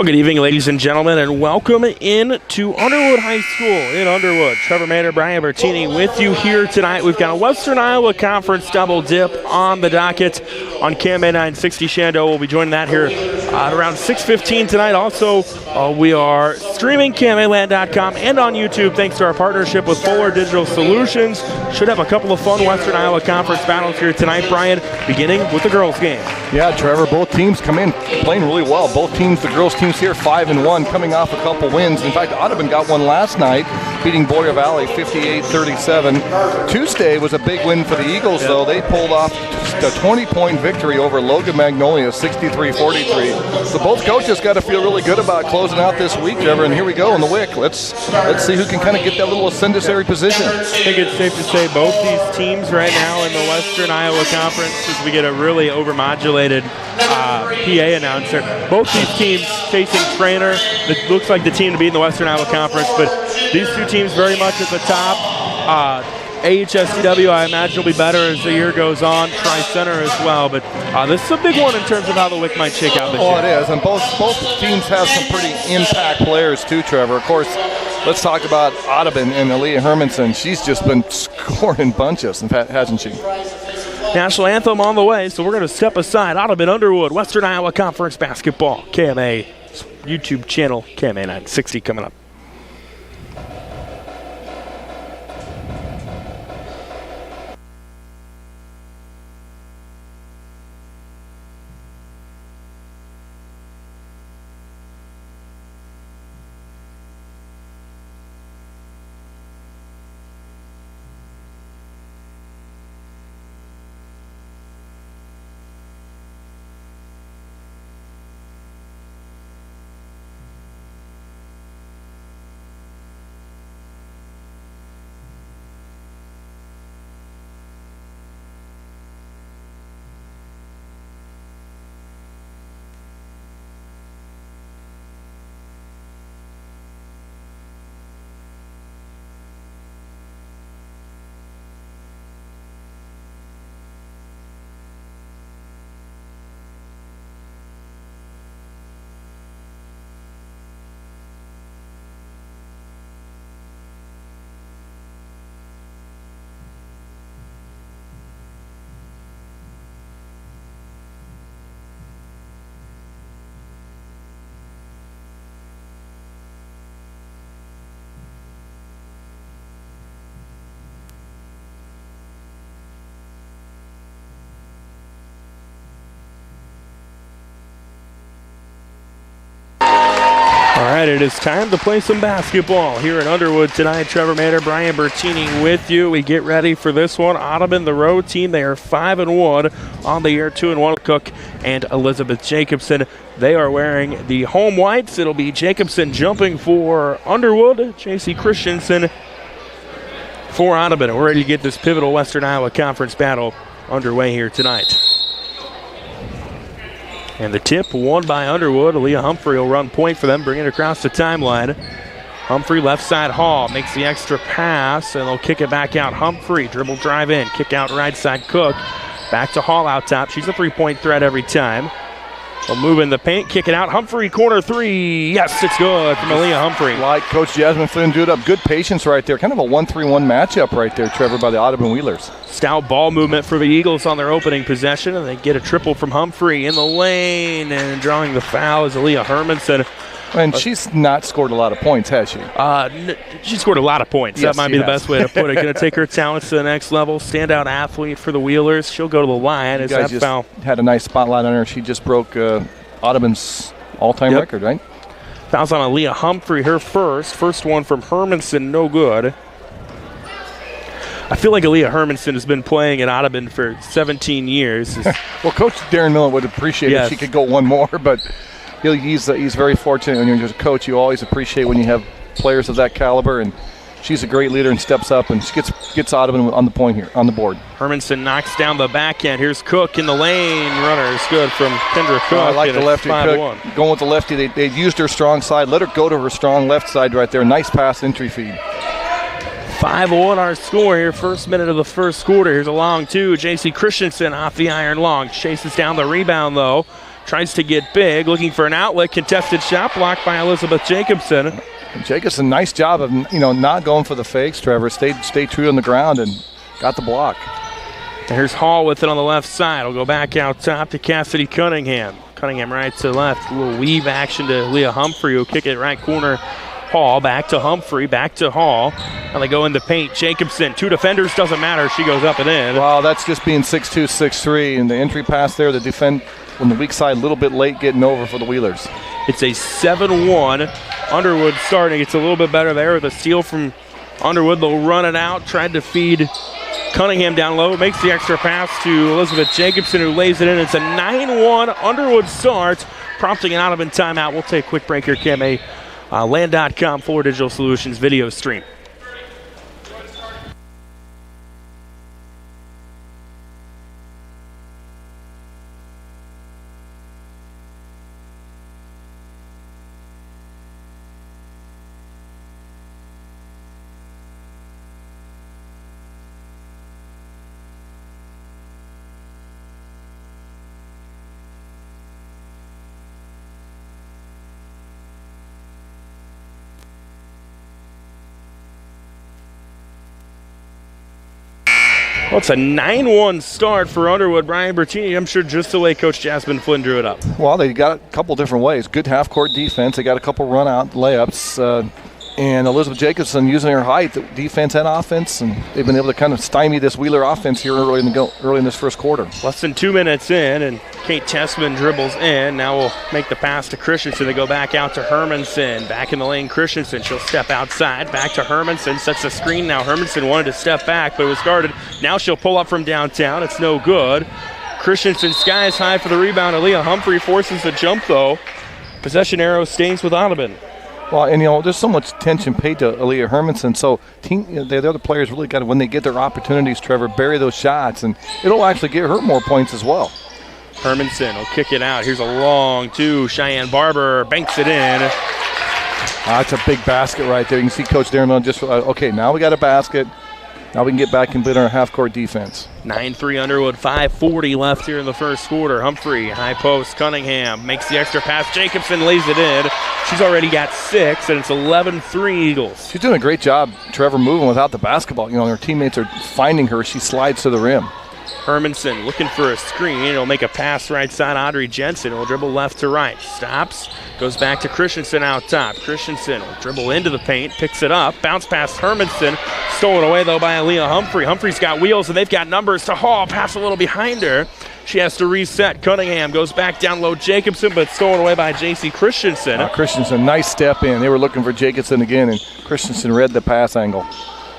Well, good evening, ladies and gentlemen, and welcome in to Underwood High School in Underwood. Trevor Mader, Brian Bertini with you here tonight. We've got a Western Iowa Conference double dip on the docket on KMA 960. Shando will be joining that here at around 6:15 tonight. Also, we are streaming KMAland.com and on YouTube thanks to our partnership with Fuller Digital Solutions. Should have a couple of fun Western Iowa Conference battles here tonight, Brian, beginning with the girls' game. Yeah, Trevor, both teams come in playing really well. Both teams, the girls' teams here 5-1, coming off a couple wins. In fact, Audubon got one last night, beating Boyer Valley 58-37. Tuesday was a big win for the Eagles, though. They pulled off a 20-point victory over Logan Magnolia, 63-43. So both coaches got to feel really good about closing out this week, Trevor. And here we go in the WIC. Let's see who can kind of get that little ascendancy position. I think it's safe to say both these teams right now in the Western Iowa Conference, as we get a really overmodulated PA announcer. Both these teams facing Trainer. It looks like the team to beat in the Western Iowa Conference, but these two teams very much at the top. AHSCW, I imagine, will be better as the year goes on. Tri-Center as well, but this is a big one in terms of how the WIC might shake out this year. Oh, it is, and both teams have some pretty impact players too, Trevor. Of course, let's talk about Audubon and Aaliyah Hermanson. She's just been scoring bunches, hasn't she? National anthem on the way, so we're going to step aside. Audubon Underwood, Western Iowa Conference basketball. KMA YouTube channel, KMA 960 coming up. All right, it is time to play some basketball here in Underwood tonight. Trevor Mader, Brian Bertini with you. We get ready for this one. Audubon, the road team, they are 5-1 on the year, 2-1. Cook and Elizabeth Jacobson. They are wearing the home whites. It'll be Jacobson jumping for Underwood, J.C. Christensen for Audubon. We're ready to get this pivotal Western Iowa Conference battle underway here tonight. And the tip won by Underwood. Aaliyah Humphrey will run point for them, bring it across the timeline. Humphrey left side Hall makes the extra pass, and they'll kick it back out. Humphrey dribble drive in, kick out right side Cook. Back to Hall out top. She's a three-point threat every time. They'll move in the paint, kick it out. Humphrey, corner three. Yes, it's good from Aaliyah Humphrey. Like Coach Jasmine Flynn do it up. Good patience right there. Kind of a 1-3-1 matchup right there, Trevor, by the Audubon Wheelers. Stout ball movement for the Eagles on their opening possession, and they get a triple from Humphrey in the lane, and drawing the foul is Aaliyah Hermanson. And she's not scored a lot of points, has she? She scored a lot of points. Yes, that might be the best way to put it. Going to take her talents to the next level. Standout athlete for the Wheelers. She'll go to the line. You guys just had a nice spotlight on her. She just broke Audubon's all-time record, right? Fouls on Aaliyah Humphrey, her first. First one from Hermanson, no good. I feel like Aaliyah Hermanson has been playing at Audubon for 17 years. Well, Coach Darren Millen would appreciate if she could go one more, but he's very fortunate when you're just a coach. You always appreciate when you have players of that caliber, and she's a great leader and steps up and she gets Audubon on the point here, on the board. Hermanson knocks down the backhand. Here's Cook in the lane. Runner is good from Kendra Cook. I like the lefty. Cook going with the lefty. They used her strong side. Let her go to her strong left side right there. Nice pass entry feed. 5-1 our score here. First minute of the first quarter. Here's a long two. J.C. Christensen off the iron long. Chases down the rebound, though. Tries to get big, looking for an outlet. Contested shot blocked by Elizabeth Jacobson. Jacobson, nice job of not going for the fakes, Trevor. Stayed true on the ground and got the block. And here's Hall with it on the left side. Will go back out top to Cassidy Cunningham. Cunningham right to left. A little weave action to Leah Humphrey, who'll kick it right corner. Hall back to Humphrey, back to Hall. And they go in the paint. Jacobson, 2 defenders, doesn't matter. She goes up and in. Wow, that's just being 6'2", 6'3", and the entry pass there, the defend on the weak side, a little bit late getting over for the Wheelers. It's a 7-1. Underwood starting. It's a little bit better there with a steal from Underwood. They'll run it out, tried to feed Cunningham down low. Makes the extra pass to Elizabeth Jacobson, who lays it in. It's a 9-1 Underwood start, prompting an Audubon timeout. We'll take a quick break here, KMA. Land.com, Fuller Digital Solutions video stream. Well, it's a 9-1 start for Underwood. Brian Bertini, I'm sure just the way Coach Jasmine Flynn drew it up. Well, they got a couple different ways. Good half-court defense. They got a couple run-out layups. And Elizabeth Jacobson using her height, defense and offense, and they've been able to kind of stymie this Wheeler offense here early in this first quarter. Less than 2 minutes in, and Kate Tessman dribbles in. Now we'll make the pass to Christensen. They go back out to Hermanson. Back in the lane, Christensen. She'll step outside. Back to Hermanson. Sets the screen now. Hermanson wanted to step back, but it was guarded. Now she'll pull up from downtown. It's no good. Christensen skies high for the rebound. Aaliyah Humphrey forces the jump, though. Possession arrow stays with Audubon. Well, and there's so much attention paid to Aaliyah Hermanson, so the other players really got to, when they get their opportunities, Trevor, bury those shots, and it'll actually get her more points as well. Hermanson will kick it out. Here's a long two. Cheyenne Barber banks it in. That's a big basket right there. You can see Coach Darren Miller just, okay, now we got a basket. Now we can get back and build our half-court defense. 9-3 Underwood, 5:40 left here in the first quarter. Humphrey, high post, Cunningham makes the extra pass. Jacobson lays it in. She's already got 6, and it's 11-3 Eagles. She's doing a great job, Trevor, moving without the basketball. Her teammates are finding her. She slides to the rim. Hermanson looking for a screen. He'll make a pass right side. Audrey Jensen will dribble left to right. Stops. Goes back to Christensen out top. Christensen will dribble into the paint. Picks it up. Bounce past Hermanson. Stolen away, though, by Aaliyah Humphrey. Humphrey's got wheels, and they've got numbers to Hall. Pass a little behind her. She has to reset. Cunningham goes back down low. Jacobson, but stolen away by J.C. Christensen. Christensen, nice step in. They were looking for Jacobson again, and Christensen read the pass angle.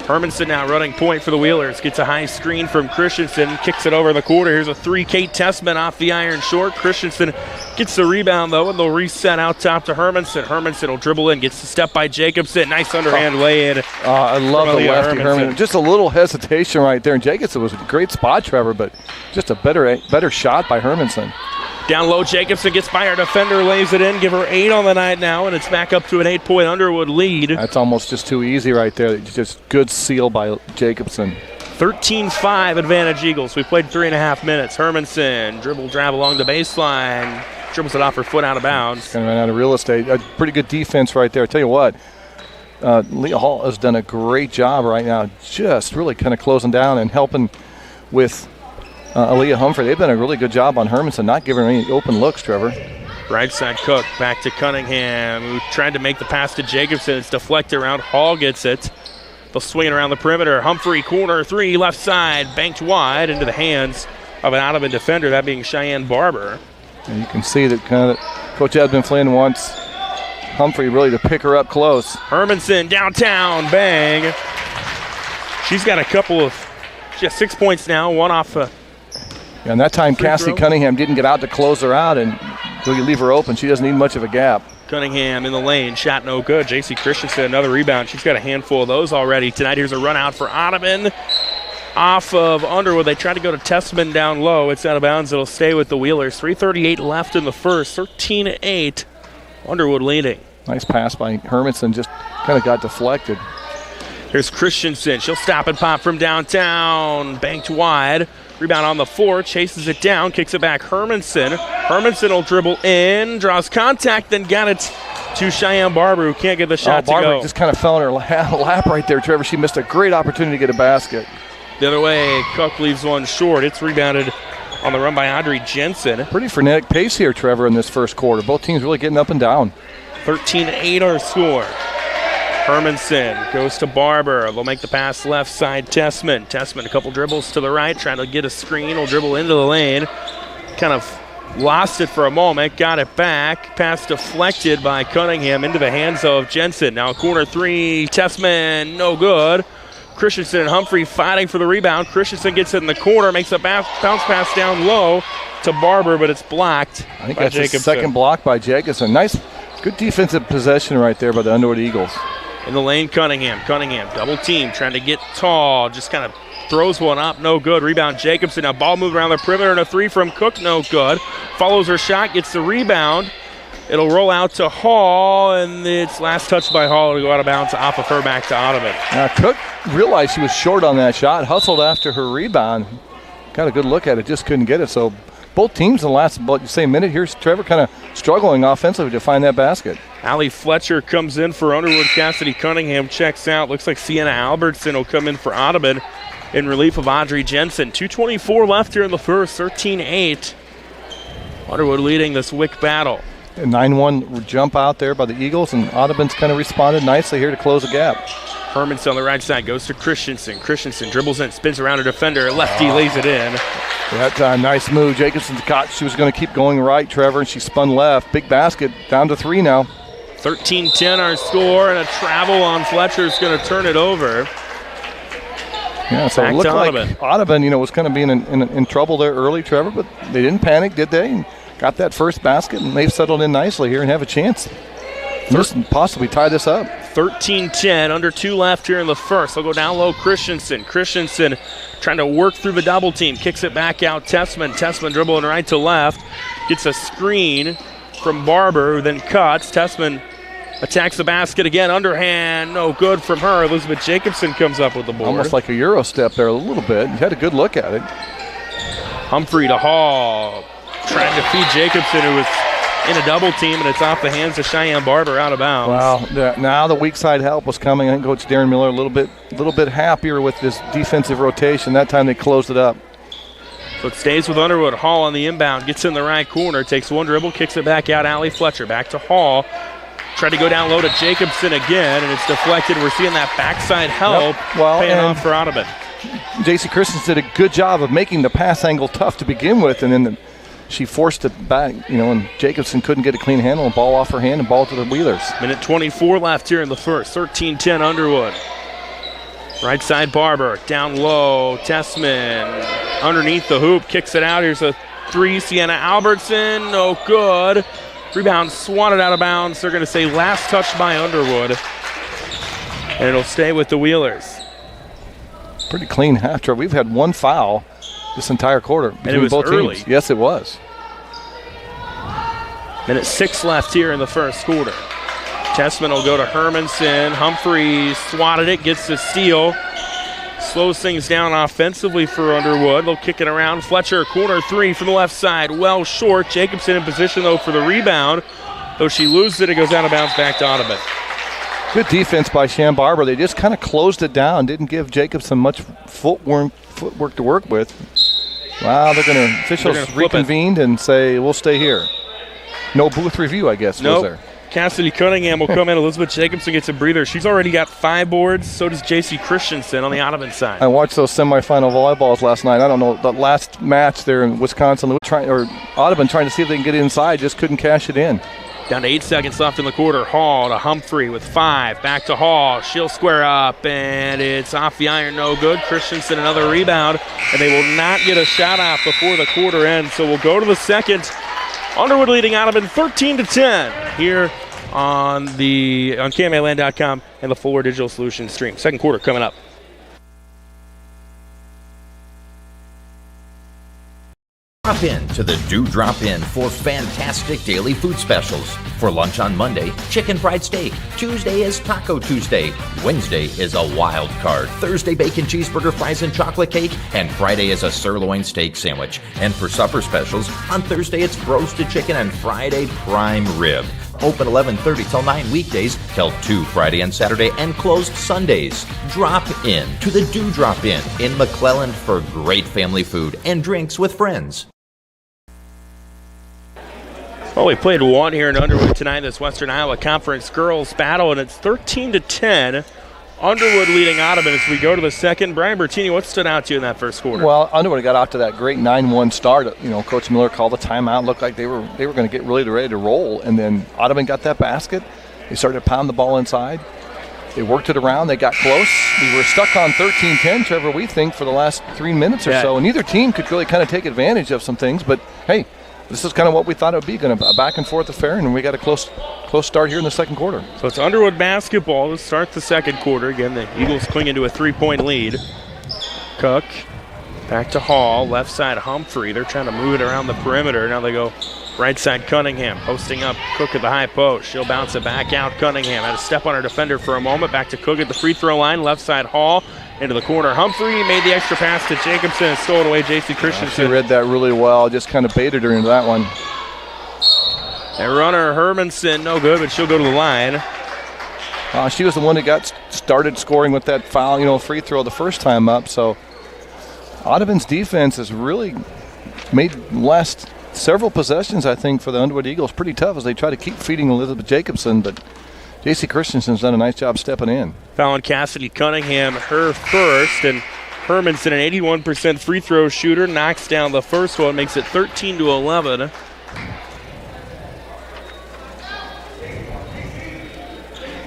Hermanson now running point for the Wheelers. Gets a high screen from Christensen. Kicks it over the quarter. Here's a 3. Kate Tessman off the iron short. Christensen gets the rebound, though, and they'll reset out top to Hermanson. Hermanson will dribble in. Gets the step by Jacobson. Nice underhand lay-in. I love the lefty Hermanson. Just a little hesitation right there. And Jacobson was a great spot, Trevor, but just a better shot by Hermanson. Down low, Jacobson gets by her defender, lays it in. Give her 8 on the night now, and it's back up to an 8-point Underwood lead. That's almost just too easy right there. Just good seal by Jacobson. 13-5 advantage Eagles. We played 3.5 minutes. Hermanson, drive along the baseline. Dribbles it off her foot out of bounds. Kind of ran out of real estate. A pretty good defense right there. I tell you what, Leah Hall has done a great job right now, just really kind of closing down and helping with Aaliyah Humphrey. They've done a really good job on Hermanson, not giving her any open looks, Trevor. Right side Cook, back to Cunningham, who tried to make the pass to Jacobson. It's deflected around. Hall gets it. They'll swing it around the perimeter. Humphrey, corner 3, left side, banked wide into the hands of an Audubon defender, that being Cheyenne Barber. And you can see that kind of Coach Jasmine Flynn wants Humphrey really to pick her up close. Hermanson, downtown, bang. She's got she has 6 points now, 1 off and that time Cassie Cunningham didn't get out to close her out, and so you leave her open. She doesn't need much of a gap. Cunningham in the lane, shot no good. J.C. Christensen, another rebound. She's got a handful of those already tonight. Here's a run out for Audubon. Off of Underwood, they try to go to Tessman down low. It's out of bounds. It'll stay with the Wheelers. 3:38 left in the first. 13-8. Underwood leading. Nice pass by Hermanson, just kind of got deflected. Here's Christensen. She'll stop and pop from downtown. Banked wide. Rebound on the floor, chases it down, kicks it back. Hermanson. Hermanson will dribble in, draws contact, then got it to Cheyenne Barber, who can't get the shot to Barber go. just kind of fell in her lap right there, Trevor. She missed a great opportunity to get a basket. The other way, Cook leaves one short. It's rebounded on the run by Audrey Jensen. Pretty frenetic pace here, Trevor, in this first quarter. Both teams really getting up and down. 13-8 our score. Hermanson goes to Barber. They'll make the pass left side. Tessman a couple dribbles to the right, trying to get a screen. Will dribble into the lane. Kind of lost it for a moment. Got it back. Pass deflected by Cunningham into the hands of Jensen. Now corner three. Tessman, no good. Christensen and Humphrey fighting for the rebound. Christensen gets it in the corner, makes a bounce pass down low to Barber, but it's blocked. I think by that's Jacobson. the second block by Jacobson. Nice, good defensive possession right there by the Underwood Eagles. In the lane, Cunningham double team, trying to get tall, just kind of throws one up, no good. Rebound Jacobson, now ball moved around the perimeter, and a three from Cook, no good. Follows her shot, gets the rebound. It'll roll out to Hall, and it's last touch by Hall to go out of bounds off of her back to Audubon. Now Cook realized she was short on that shot, hustled after her rebound. Got a good look at it, just couldn't get it. So both teams in the last minute, here's Trevor kind of struggling offensively to find that basket. Allie Fletcher comes in for Underwood. Cassidy Cunningham checks out. Looks like Sienna Albertson will come in for Audubon in relief of Audrey Jensen. 2:24 left here in the first, 13-8. Underwood leading this WIC battle. A 9-1 jump out there by the Eagles, and Audubon's kind of responded nicely here to close the gap. Hermanson on the right side goes to Christensen. Christensen dribbles in, spins around a defender. Lefty lays it in. That nice move. Jacobson caught. She was going to keep going right, Trevor, and she spun left. Big basket, down to 3 now. 13-10 our score, and a travel on Fletcher's going to turn it over. Yeah, so back it looked to like Audubon. Audubon, was kind of being in trouble there early, Trevor, but they didn't panic, did they? And got that first basket, and they've settled in nicely here and have a chance to possibly tie this up. 13-10, under 2 left here in the first. They'll go down low, Christensen. Christensen trying to work through the double team. Kicks it back out, Tessman. Tessman dribbling right to left. Gets a screen from Barber, who then cuts. Tessman attacks the basket again. Underhand, no good from her. Elizabeth Jacobson comes up with the board. Almost like a Euro step there a little bit. You had a good look at it. Humphrey to Hall. Trying to feed Jacobson, who was in a double team, and it's off the hands of Cheyenne Barber out of bounds. Well, now the weak side help was coming. I think Coach Darren Miller a little bit happier with this defensive rotation. That time they closed it up. So it stays with Underwood. Hall on the inbound, gets in the right corner, takes one dribble, kicks it back out. Allie Fletcher back to Hall. Tried to go down low to Jacobson again, and it's deflected. We're seeing that backside help paying off for Audubon. J.C. Christensen did a good job of making the pass angle tough to begin with, and then she forced it back, and Jacobson couldn't get a clean handle and ball off her hand and ball to the Wheelers. Minute 24 left here in the first. 13-10 Underwood. Right side Barber, down low, Tessman underneath the hoop, kicks it out. Here's a three, Sienna Albertson, no good. Rebound swatted out of bounds. They're going to say last touch by Underwood, and it'll stay with the Wheelers. Pretty clean half, Trevor. We've had one foul this entire quarter between and it was both early. teams. Yes, it was. Minute 6 left here in the first quarter. Tessman will go to Hermanson. Humphrey swatted it, gets the steal. Slows things down offensively for Underwood. They'll kick it around. Fletcher, corner three from the left side. Well short. Jacobson in position, though, for the rebound. Though she loses it, it goes out of bounds back to Audubon. Good defense by Cheyenne Barber. They just kind of closed it down. Didn't give Jacobson much footwork to work with. Wow, officials reconvened and say, we'll stay here. No booth review, I guess, was there? Cassidy Cunningham will come in. Elizabeth Jacobson gets a breather. She's already got 5 boards. So does J.C. Christensen on the Audubon side. I watched those semifinal volleyballs last night. I don't know, the last match there in Wisconsin, Audubon trying to see if they can get inside, just couldn't cash it in. Down to 8 seconds left in the quarter. Hall to Humphrey with 5. Back to Hall. She'll square up, and it's off the iron, no good. Christensen another rebound, and they will not get a shot off before the quarter ends. So we'll go to the second. Underwood leading Audubon 13-10 here on KMAland.com and the Fuller Digital Solutions stream. Second quarter coming up. Drop in to the Do Drop In for fantastic daily food specials. For lunch on Monday, chicken fried steak. Tuesday is Taco Tuesday. Wednesday is a wild card. Thursday, bacon cheeseburger, fries, and chocolate cake. And Friday is a sirloin steak sandwich. And for supper specials, on Thursday it's roasted chicken and Friday prime rib. Open 11:30 till 9 weekdays, till 2 Friday and Saturday, and closed Sundays. Drop in to the Do Drop in McClellan for great family food and drinks with friends. Well, we played one here in Underwood tonight, this Western Iowa Conference girls battle, and it's 13-10. Underwood leading Audubon as we go to the second. Brian Bertini, what stood out to you in that first quarter? Well, Underwood got off to that great 9-1 start. Coach Miller called the timeout. Looked like they were going to get really ready to roll, and then Audubon got that basket. They started to pound the ball inside. They worked it around. They got close. We were stuck on 13-10, Trevor, we think, for the last 3 minutes or so. And neither team could really kind of take advantage of some things. But, hey, this is kind of what we thought it would be, a back and forth affair, and we got a close start here in the second quarter. So it's Underwood basketball to start the second quarter. Again, the Eagles clinging to a 3-point lead. Cook back to Hall, left side Humphrey. They're trying to move it around the perimeter. Now they go right side Cunningham, posting up Cook at the high post. She'll bounce it back out. Cunningham had to step on her defender for a moment. Back to Cook at the free throw line, left side Hall. Into the corner. Humphrey made the extra pass to Jacobson and stole it away. J.C. Christensen. She read that really well. Just kind of baited her into that one. And runner Hermanson, no good, but she'll go to the line. She was the one that started scoring with that foul, free throw the first time up. So Audubon's defense has really made last several possessions, I think, for the Underwood Eagles pretty tough as they try to keep feeding Elizabeth Jacobson, but J.C. Christensen's done a nice job stepping in. Fallon Cassidy Cunningham, her first, and Hermanson, an 81% free throw shooter, knocks down the first one, makes it 13-11.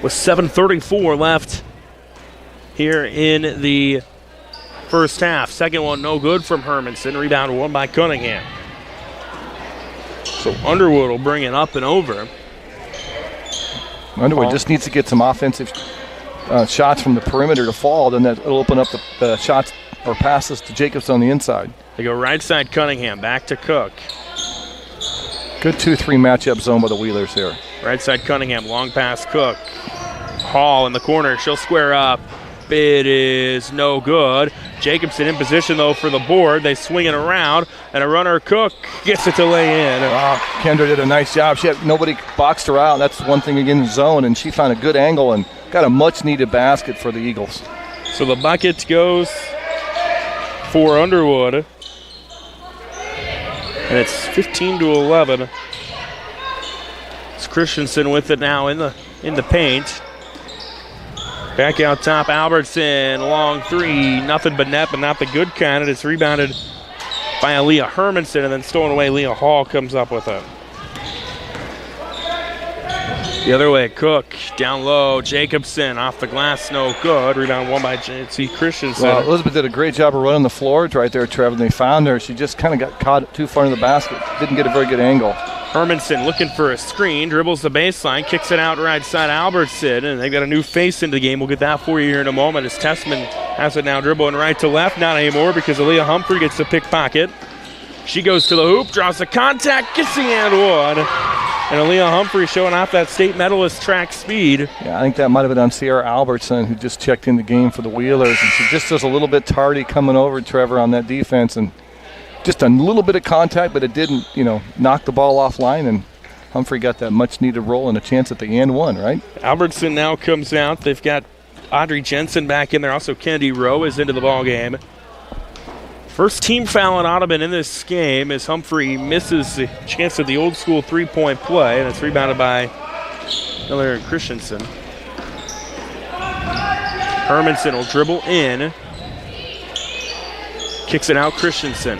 With 7:34 left here in the first half. Second one no good from Hermanson. Rebound one by Cunningham. So Underwood will bring it up and over. Underwood just needs to get some offensive shots from the perimeter to fall, then that'll open up the shots or passes to Jacobs on the inside. They go right side Cunningham, back to Cook. Good 2-3 matchup zone by the Wheelers here. Right side Cunningham, long pass Cook. Hall in the corner, she'll square up. It is no good. Jacobson in position, though, for the board. They swing it around, and a runner, Cook, gets it to lay in. Kendra did a nice job. Nobody boxed her out. That's one thing against zone, and she found a good angle and got a much-needed basket for the Eagles. So the bucket goes for Underwood, and it's 15-11. It's Christensen with it now in the paint. Back out top, Albertson, long three, nothing but net, but not the good kind. And it's rebounded by Aaliyah Hermanson, and then stolen away. Leah Hall comes up with it. The other way, Cook, down low, Jacobson, off the glass, no good. Rebound won by J.C. Christensen. Well, Elizabeth did a great job of running the floor right there, Trevor, and they found her. She just kind of got caught too far in the basket. Didn't get a very good angle. Hermanson looking for a screen, dribbles the baseline, kicks it out right side Albertson, and they've got a new face into the game. We'll get that for you here in a moment as Tessman has it now dribbling right to left. Not anymore because Aaliyah Humphrey gets the pickpocket. She goes to the hoop, draws the contact, gets the and one. And Aaliyah Humphrey showing off that state medalist track speed. Yeah, I think that might have been on Sierra Albertson, who just checked in the game for the Wheelers. And she just was a little bit tardy coming over, Trevor, on that defense. And just a little bit of contact, but it didn't, knock the ball offline. And Humphrey got that much-needed roll and a chance at the and one, right? Albertson now comes out. They've got Audrey Jensen back in there. Also, Kennedy Rowe is into the ball game. First team foul on Audubon in this game as Humphrey misses the chance of the old school three-point play, and it's rebounded by Miller Christensen. Hermanson will dribble in. Kicks it out, Christensen,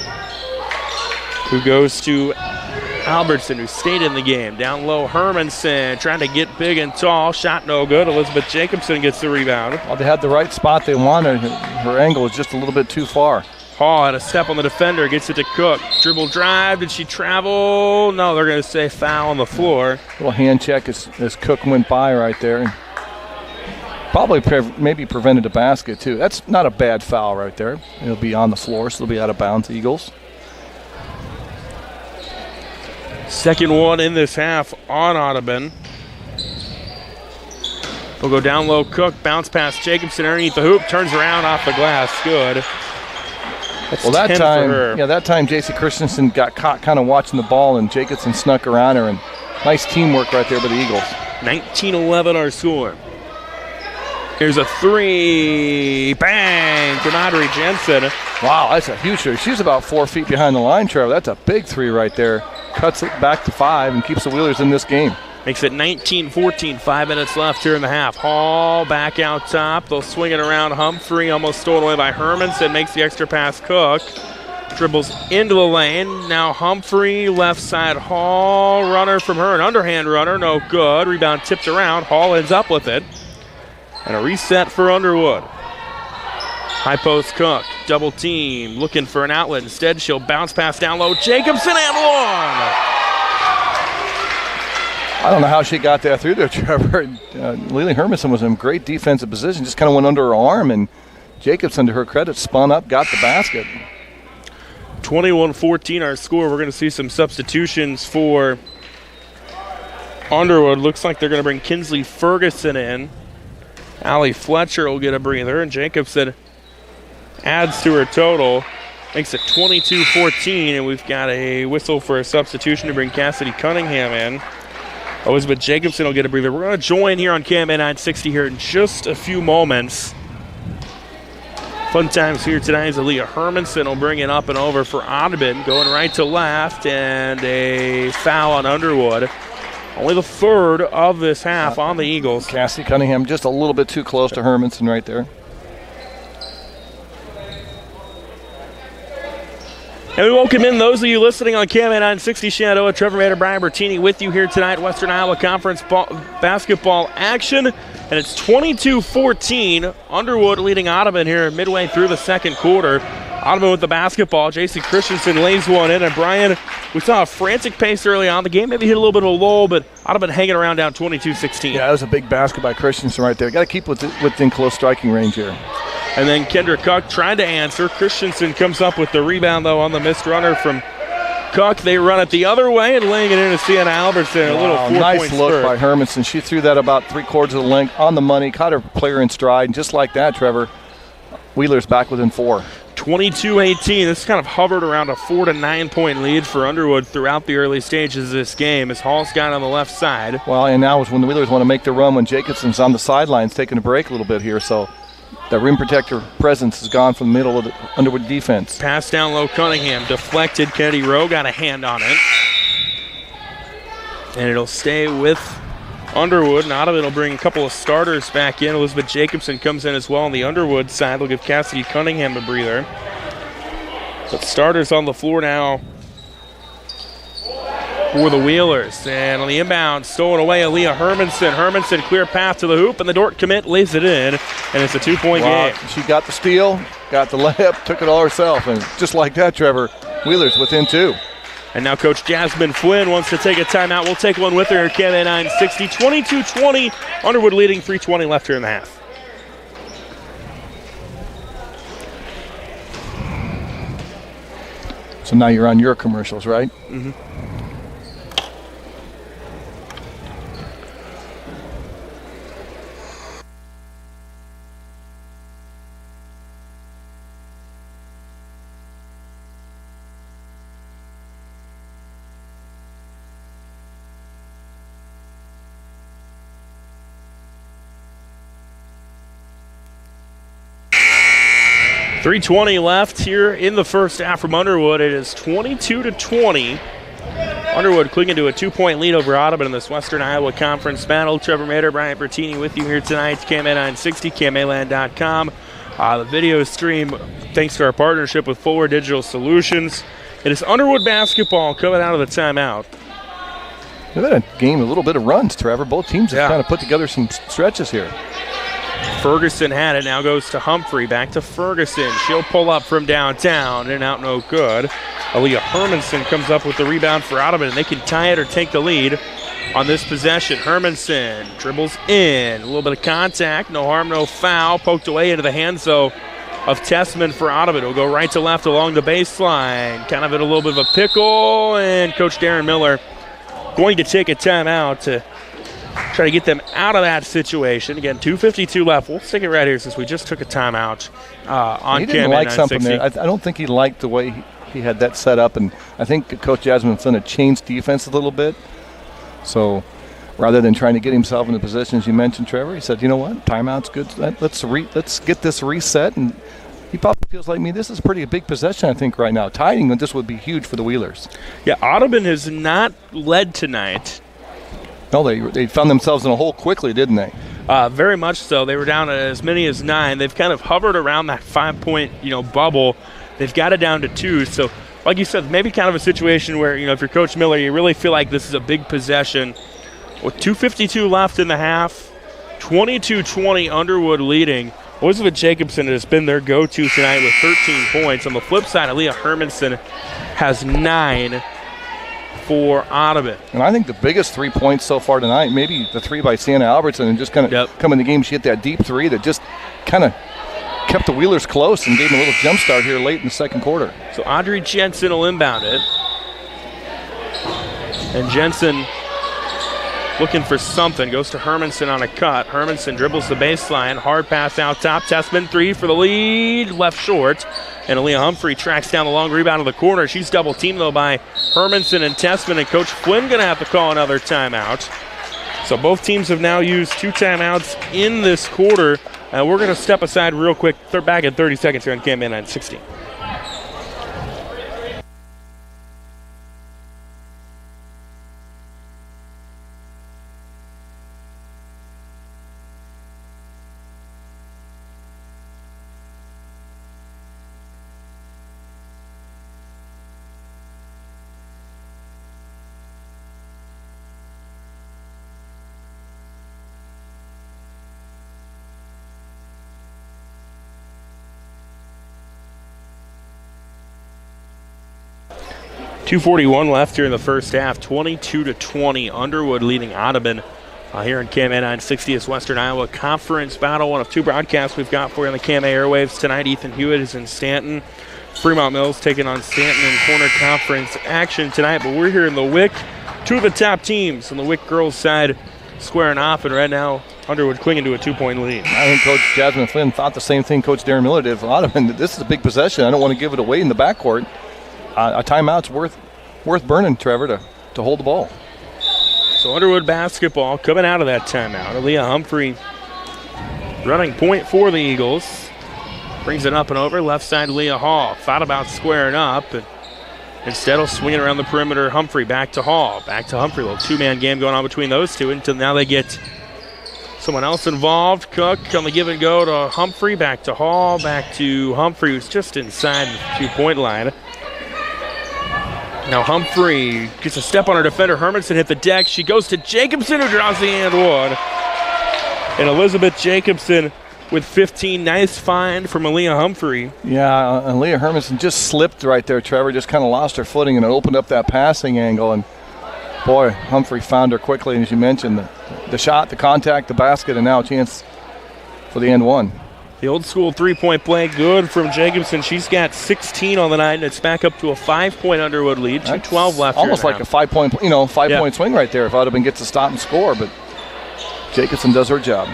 who goes to Albertson, who stayed in the game. Down low, Hermanson trying to get big and tall. Shot no good. Elizabeth Jacobson gets the rebound. Well, they had the right spot they wanted. Her angle was just a little bit too far. Hall had a step on the defender, gets it to Cook. Dribble drive, did she travel? No, they're going to say foul on the floor. Little hand check as Cook went by right there. And probably maybe prevented a basket, too. That's not a bad foul right there. It'll be on the floor, so it'll be out of bounds, Eagles. Second one in this half on Audubon. We'll go down low. Cook, bounce past Jacobson underneath the hoop, turns around off the glass. Good. That's well, that 10 time, for her. yeah, that time J.C. Christensen got caught kind of watching the ball, and Jacobson snuck around her, and nice teamwork right there by the Eagles. 19-11 our score. Here's a three. Bang from Audrey Jensen. Wow, that's a huge three. She's about 4 feet behind the line, Trevor. That's a big three right there. Cuts it back to 5 and keeps the Wheelers in this game. Makes it 19-14, 5 minutes left here in the half. Hall back out top. They'll swing it around. Humphrey almost stolen away by Hermanson. Makes the extra pass. Cook dribbles into the lane. Now Humphrey, left side Hall. Runner from her, an underhand runner. No good. Rebound tipped around. Hall ends up with it. And a reset for Underwood. High post Cook. Double team. Looking for an outlet. Instead, she'll bounce pass down low. Jacobson and one. I don't know how she got that through there, Trevor. Lily Hermanson was in great defensive position. Just kind of went under her arm, and Jacobson, to her credit, spun up, got the basket. 21-14 our score. We're going to see some substitutions for Underwood. Looks like they're going to bring Kinsley Ferguson in. Allie Fletcher will get a breather, and Jacobson adds to her total. Makes it 22-14, and we've got a whistle for a substitution to bring Cassidy Cunningham in. Elizabeth Jacobson will get a breather. We're going to join here on KMA 960 here in just a few moments. Fun times here tonight as Aaliyah Hermanson will bring it up and over for Audubon. Going right to left, and a foul on Underwood. Only the third of this half on the Eagles. Cassidy Cunningham just a little bit too close to Hermanson right there. And we welcome in those of you listening on KMA 960. Shenandoah, Trevor Mater, Brian Bertini with you here tonight. Western Iowa Conference basketball action. And it's 22-14. Underwood leading Audubon here midway through the second quarter. Audubon with the basketball. J.C. Christensen lays one in. And Brian, we saw a frantic pace early on. The game maybe hit a little bit of a lull, but Audubon hanging around down 22-16. Yeah, that was a big basket by Christensen right there. Got to keep within close striking range here. And then Kendra Cook trying to answer. Christensen comes up with the rebound, though, on the missed runner from Cook. They run it the other way and laying it in to Sienna Albertson. Wow, a little 4-point nice look spurt by Hermanson. She threw that about 3/4 of the length on the money, caught her player in stride, and just like that, Trevor, Wheeler's back within 4. 22-18. This kind of hovered around a 4 to 9 point lead for Underwood throughout the early stages of this game as Hall's got on the left side. Well, and now is when the Wheelers want to make their run when Jacobson's on the sidelines taking a break a little bit here, so the rim protector presence is gone from the middle of the Underwood defense. Pass down low, Cunningham deflected. Kennedy Rowe got a hand on it. And it'll stay with Underwood. And Audubon will bring a couple of starters back in. Elizabeth Jacobson comes in as well on the Underwood side. They'll give Cassidy Cunningham a breather. But starters on the floor now for the Wheelers. And on the inbound, stolen away, Aaliyah Hermanson. Hermanson, clear path to the hoop, and the Dort commit lays it in. And it's a 2-point game. She got the steal, got the layup, took it all herself. And just like that, Trevor, Wheelers within 2. And now Coach Jasmine Flynn wants to take a timeout. We'll take one with her here, KMA 960. 22-20, Underwood leading, 3:20 left here in the half. So now you're on your commercials, right? Mm-hmm. .320 left here in the first half from Underwood. It is 22-20. Underwood clinging to a 2-point lead over Audubon in this Western Iowa Conference battle. Trevor Mater, Brian Bertini with you here tonight. KMA 960, KMAland.com. The video stream, thanks to our partnership with Forward Digital Solutions. It is Underwood basketball coming out of the timeout. They've had a game, a little bit of runs, Trevor. Both teams have kind of put together some stretches here. Ferguson had it, now goes to Humphrey, back to Ferguson. She'll pull up from downtown, and out no good. Aaliyah Hermanson comes up with the rebound for Audubon, and they can tie it or take the lead on this possession. Hermanson dribbles in, a little bit of contact, no harm, no foul, poked away into the hands, though, of Tessman for Audubon. It'll go right to left along the baseline, kind of in a little bit of a pickle, and Coach Darren Miller going to take a timeout to try to get them out of that situation. Again, 2:52 left. We'll stick it right here since we just took a timeout on He didn't KMA like something 960. there. I don't think he liked the way he had that set up, and I think Coach Jasmine Flynn had changed defense a little bit. So rather than trying to get himself in the position, as you mentioned, Trevor, he said, you know what, timeout's good. Let's get this reset. And he probably feels like me. This is a pretty big possession, I think, right now. Tying this would be huge for the Wheelers. Yeah, Audubon has not led tonight. No, they found themselves in a hole quickly, didn't they? Very much so. They were down at as many as 9. They've kind of hovered around that 5-point, bubble. They've got it down to 2. So, like you said, maybe kind of a situation where, if you're Coach Miller, you really feel like this is a big possession. With 2:52 left in the half, 22-20 Underwood leading. Elizabeth Jacobson has been their go-to tonight with 13 points. On the flip side, Aaliyah Hermanson has 9 for Audubon. And I think the biggest 3 points so far tonight, maybe the 3 by Sienna Albertson, and just kind of come in the game, she hit that deep 3 that just kind of kept the Wheelers close and gave them a little jump start here late in the second quarter. So Audrey Jensen will inbound it. And Jensen looking for something, goes to Hermanson on a cut. Hermanson dribbles the baseline, hard pass out top. Tessman 3 for the lead, left short. And Aaliyah Humphrey tracks down the long rebound in the corner. She's double teamed though by Hermanson and Tessman, and Coach Flynn gonna have to call another timeout. So both teams have now used 2 timeouts in this quarter. We're gonna step aside real quick. They're back in 30 seconds here on KMA 960. .241 left here in the first half. 22-20. Underwood leading Audubon here in KMA 960. It's Western Iowa Conference Battle. One of 2 broadcasts we've got for you on the KMA airwaves tonight. Ethan Hewitt is in Stanton. Fremont Mills taking on Stanton in corner conference action tonight. But we're here in the WIC. 2 of the top teams on the WIC girls side squaring off. And right now, Underwood clinging to a 2-point lead. I think Coach Jasmine Flynn thought the same thing Coach Darren Miller did for Audubon. This is a big possession. I don't want to give it away in the backcourt. A timeout's worth burning, Trevor, to hold the ball. So Underwood basketball coming out of that timeout. Aaliyah Humphrey running point for the Eagles. Brings it up and over. Left side, Leah Hall. Thought about squaring up, and instead of swinging around the perimeter, Humphrey back to Hall. Back to Humphrey. A little 2-man game going on between those two until now they get someone else involved. Cook on the give and go to Humphrey. Back to Hall. Back to Humphrey, who's just inside the 2-point line. Now Humphrey gets a step on her defender. Hermanson hit the deck. She goes to Jacobson, who draws the and one. And Elizabeth Jacobson with 15. Nice find from Aaliyah Humphrey. Yeah, Aaliyah Hermanson just slipped right there, Trevor. Just kind of lost her footing, and it opened up that passing angle. And, boy, Humphrey found her quickly. And as you mentioned, the shot, the contact, the basket, and now a chance for the and one. The old school 3-point play, good from Jacobson. She's got 16 on the night, and it's back up to a 5-point Underwood lead. 2:12 left. Almost like a 5-point, point swing right there if Audubon gets to stop and score. But Jacobson does her job.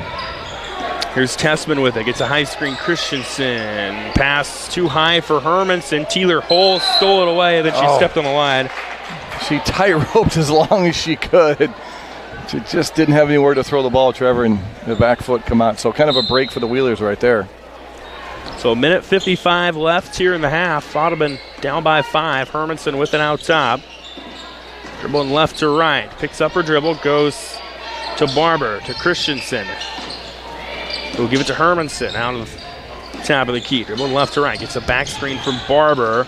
Here's Tessman with it. Gets a high screen. Christensen. Pass too high for Hermanson. Teeler Hole stole it away, then she stepped on the line. She tight-roped as long as she could. She just didn't have anywhere to throw the ball, Trevor, and the back foot come out. So kind of a break for the Wheelers right there. So 1:55 left here in the half. Audubon down by 5. Hermanson with it out top. Dribbling left to right. Picks up her dribble. Goes to Barber. To Christensen. We'll give it to Hermanson out of the top of the key. Dribbling left to right. Gets a back screen from Barber.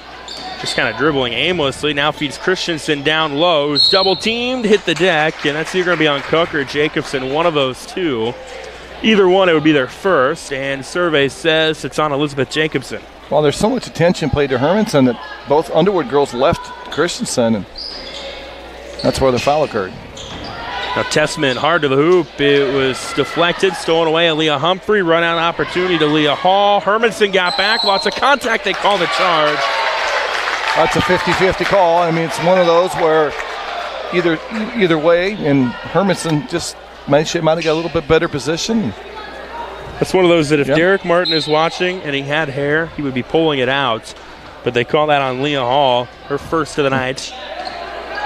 Just kind of dribbling aimlessly. Now feeds Christensen down low. Who's double teamed, hit the deck, and that's either going to be on Cook or Jacobson, one of those two. Either one, it would be their first, and survey says it's on Elizabeth Jacobson. Well, there's so much attention played to Hermanson that both Underwood girls left Christensen, and that's where the foul occurred. Now Tessman hard to the hoop. It was deflected, stolen away. Aaliyah Humphrey, run out opportunity to Leah Hall. Hermanson got back, lots of contact. They call the charge. That's a 50-50 call. I mean, it's one of those where either way, and Hermanson just might have got a little bit better position. That's one of those that if Derek Martin is watching and he had hair, he would be pulling it out. But they call that on Leah Hall, her first of the night.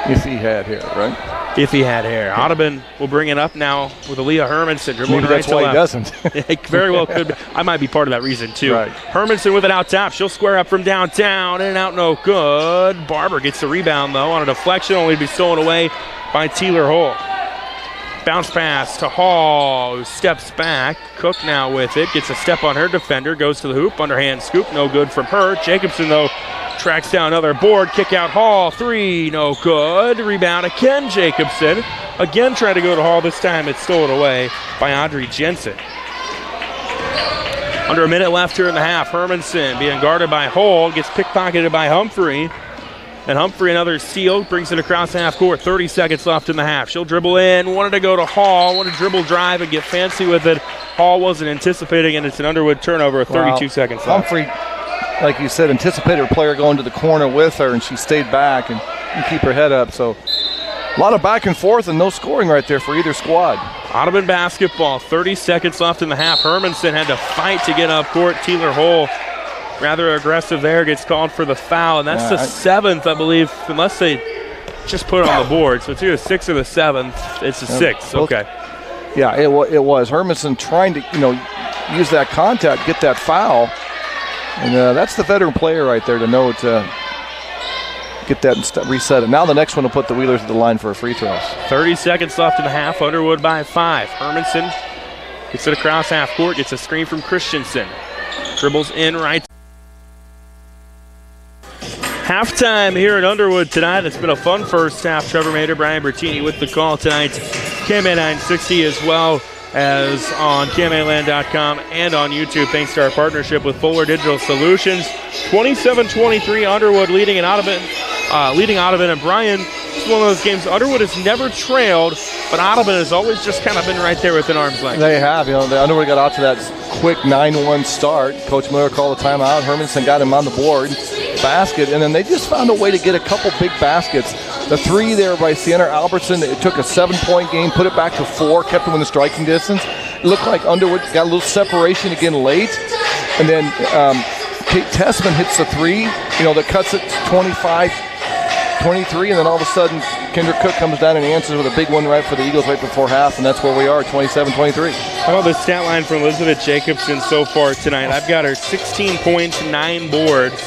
If he had hair, right? If he had hair. Audubon will bring it up now with Aaliyah Hermanson. Maybe that's why he doesn't. It very well could be. I might be part of that reason, too. Right. Hermanson with it out top. She'll square up from downtown. In and out, no good. Barber gets the rebound, though, on a deflection. Only to be stolen away by Taylor Hall. Bounce pass to Hall, who steps back. Cook now with it. Gets a step on her defender. Goes to the hoop. Underhand scoop. No good from her. Jacobson, though, tracks down another board. Kick out Hall. 3. No good. Rebound again. Jacobson. Again trying to go to Hall. This time it's stolen away by Audrey Jensen. Under a minute left here in the half. Hermanson being guarded by Hall. Gets pickpocketed by Humphrey. And Humphrey, another steal, brings it across half court. 30 seconds left in the half. She'll dribble in. Wanted to go to Hall. Wanted to dribble drive and get fancy with it. Hall wasn't anticipating, and it's an Underwood turnover. 32 seconds left. Humphrey, like you said, anticipated her player going to the corner with her, and she stayed back and keep her head up. So a lot of back and forth and no scoring right there for either squad. Audubon basketball. 30 seconds left in the half. Hermanson had to fight to get up court. Taylor Hall, rather aggressive there, gets called for the foul, and that's the 7th, I believe, unless they just put it on the board. So it's either 6th or the 7th. It's the 6th. Okay. Yeah, it was. Hermanson trying to, use that contact, get that foul. And that's the veteran player right there to know to get that and reset it. Now the next one will put the Wheelers at the line for a free throw. 30 seconds left in the half. Underwood by 5. Hermanson gets it across half court, gets a screen from Christensen. Dribbles in right. Halftime here at Underwood tonight. It's been a fun first half. Trevor Mater, Brian Bertini with the call tonight. KMA 960 as well as on KMAland.com and on YouTube, thanks to our partnership with Fuller Digital Solutions. 27-23, Underwood leading Audubon, and Brian. It's one of those games Underwood has never trailed, but Audubon has always just kind of been right there within arm's length. They have. The Underwood got out to that quick 9-1 start. Coach Miller called a timeout. Hermanson got him on the board, basket, and then they just found a way to get a couple big baskets. The 3 there by Sienna Albertson, it took a 7-point game, put it back to 4, kept them in the striking distance. It looked like Underwood got a little separation again late. And then Kate Tessman hits the 3, that cuts it to 25-23, and then all of a sudden Kendra Cook comes down and answers with a big one right for the Eagles right before half, and that's where we are, 27-23. How about the stat line from Elizabeth Jacobson so far tonight? I've got her 16 points, 9 boards.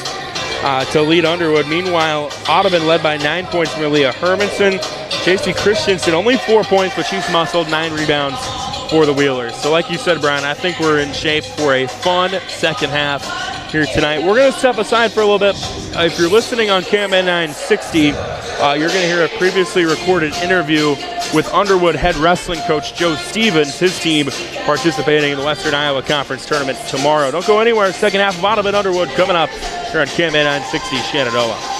To lead Underwood. Meanwhile, Audubon led by 9 points from Aaliyah Hermanson. JC Christensen, only 4 points, but she's muscled, 9 rebounds for the Wheelers. So like you said, Brian, I think we're in shape for a fun second half here tonight. We're going to step aside for a little bit. If you're listening on KMA 960, you're going to hear a previously recorded interview with Underwood head wrestling coach Joe Stevens, his team participating in the Western Iowa Conference Tournament tomorrow. Don't go anywhere. Second half of Audubon Underwood coming up here on KMA 960 Shenandoah.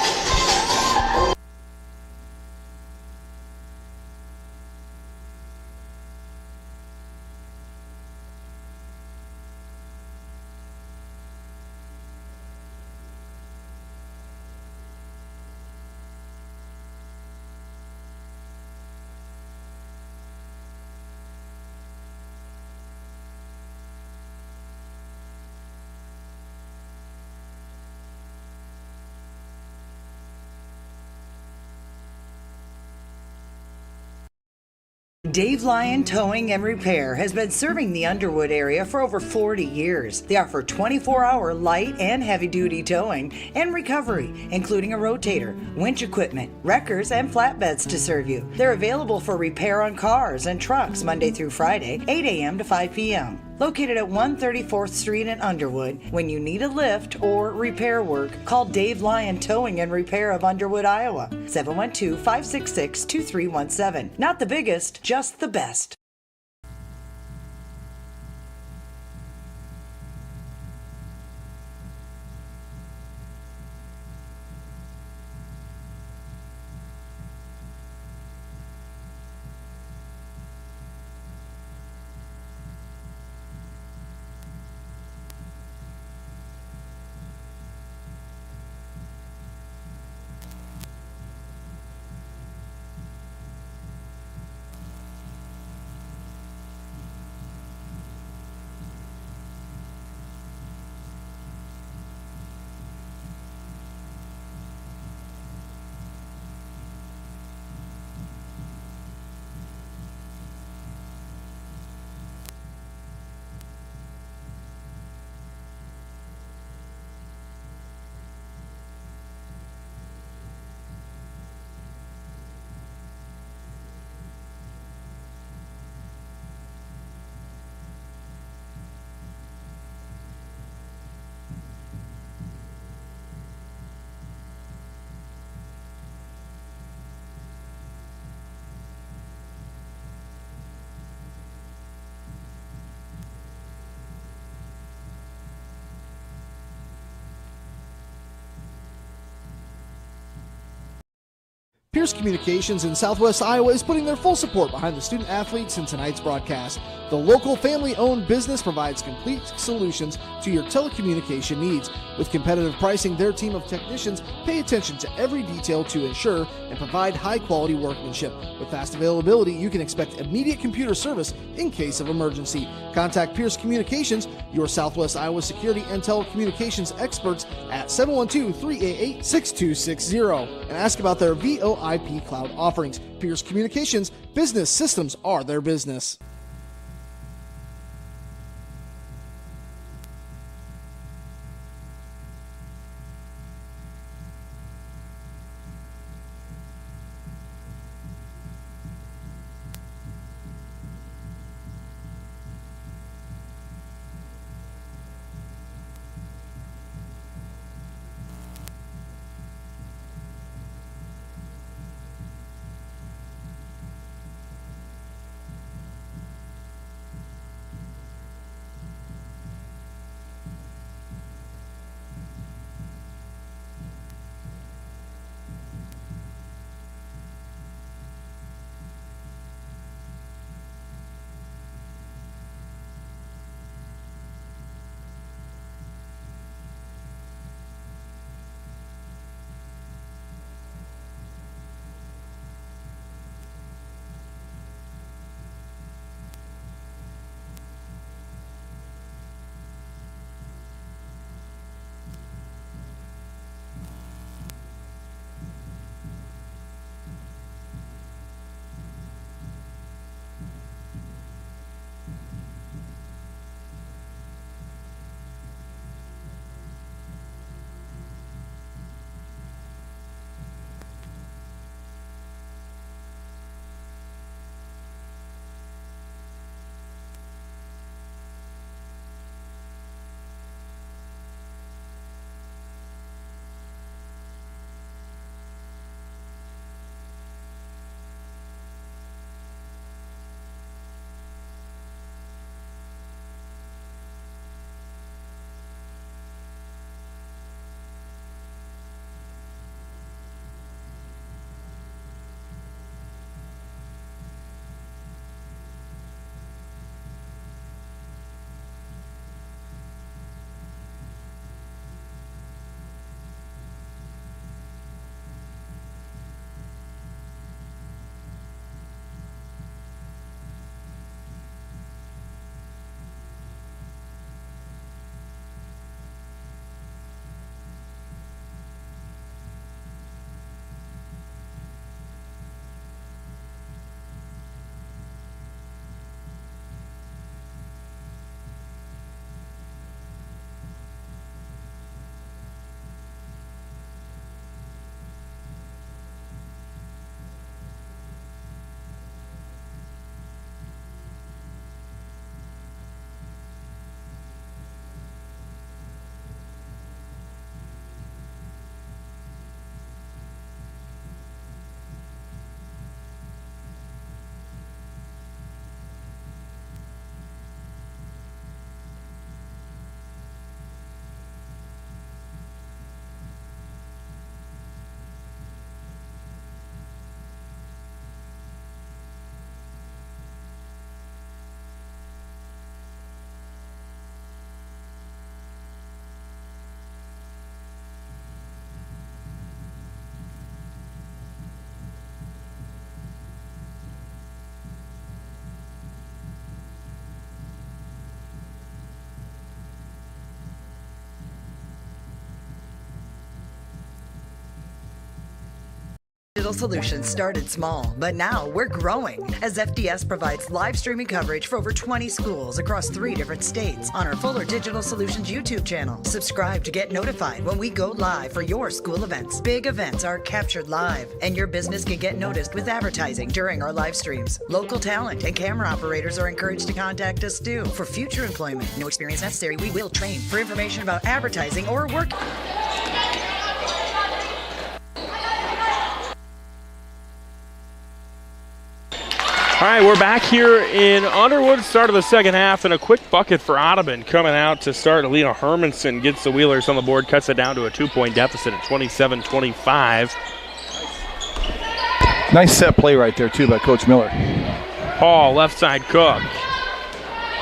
Dave Lyon Towing and Repair has been serving the Underwood area for over 40 years. They offer 24-hour light and heavy-duty towing and recovery, including a rotator, winch equipment, wreckers, and flatbeds to serve you. They're available for repair on cars and trucks Monday through Friday, 8 a.m. to 5 p.m. Located at 134th Street in Underwood, when you need a lift or repair work, call Dave Lyon Towing and Repair of Underwood, Iowa, 712-566-2317. Not the biggest, just the best. Pierce Communications in Southwest Iowa is putting their full support behind the student athletes in tonight's broadcast. The local family-owned business provides complete solutions to your telecommunication needs. With competitive pricing, their team of technicians pay attention to every detail to ensure and provide high-quality workmanship. With fast availability, you can expect immediate computer service in case of emergency. Contact Pierce Communications, your Southwest Iowa security and telecommunications experts at 712-388-6260 and ask about their VoIP cloud offerings. Pierce Communications, business systems are their business. Digital Solutions started small, but now we're growing as FDS provides live streaming coverage for over 20 schools across 3 different states on our Fuller Digital Solutions YouTube channel. Subscribe to get notified when we go live for your school events. Big events are captured live, and your business can get noticed with advertising during our live streams. Local talent and camera operators are encouraged to contact us too. For future employment, no experience necessary, we will train. For information about advertising or work. All right, we're back here in Underwood, start of the second half, and a quick bucket for Audubon coming out to start. Alina Hermanson gets the Wheelers on the board, cuts it down to a 2-point deficit at 27-25. Nice set play right there, too, by Coach Miller. Hall, left side, Cook.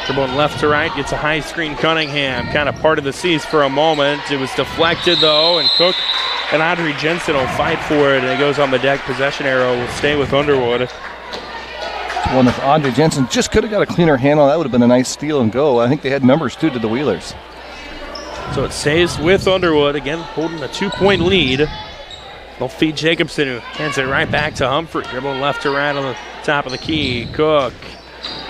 Dribbling left to right, gets a high screen. Cunningham kind of parted the seas for a moment. It was deflected, though, and Cook and Audrey Jensen will fight for it, and it goes on the deck. Possession arrow will stay with Underwood. One of Audrey Jensen just could have got a cleaner handle. That would have been a nice steal and go. I think they had numbers, too, to the Wheelers. So it stays with Underwood, again holding a 2-point lead. They'll feed Jacobson, who hands it right back to Humphrey. Dribbling left to right on the top of the key. Cook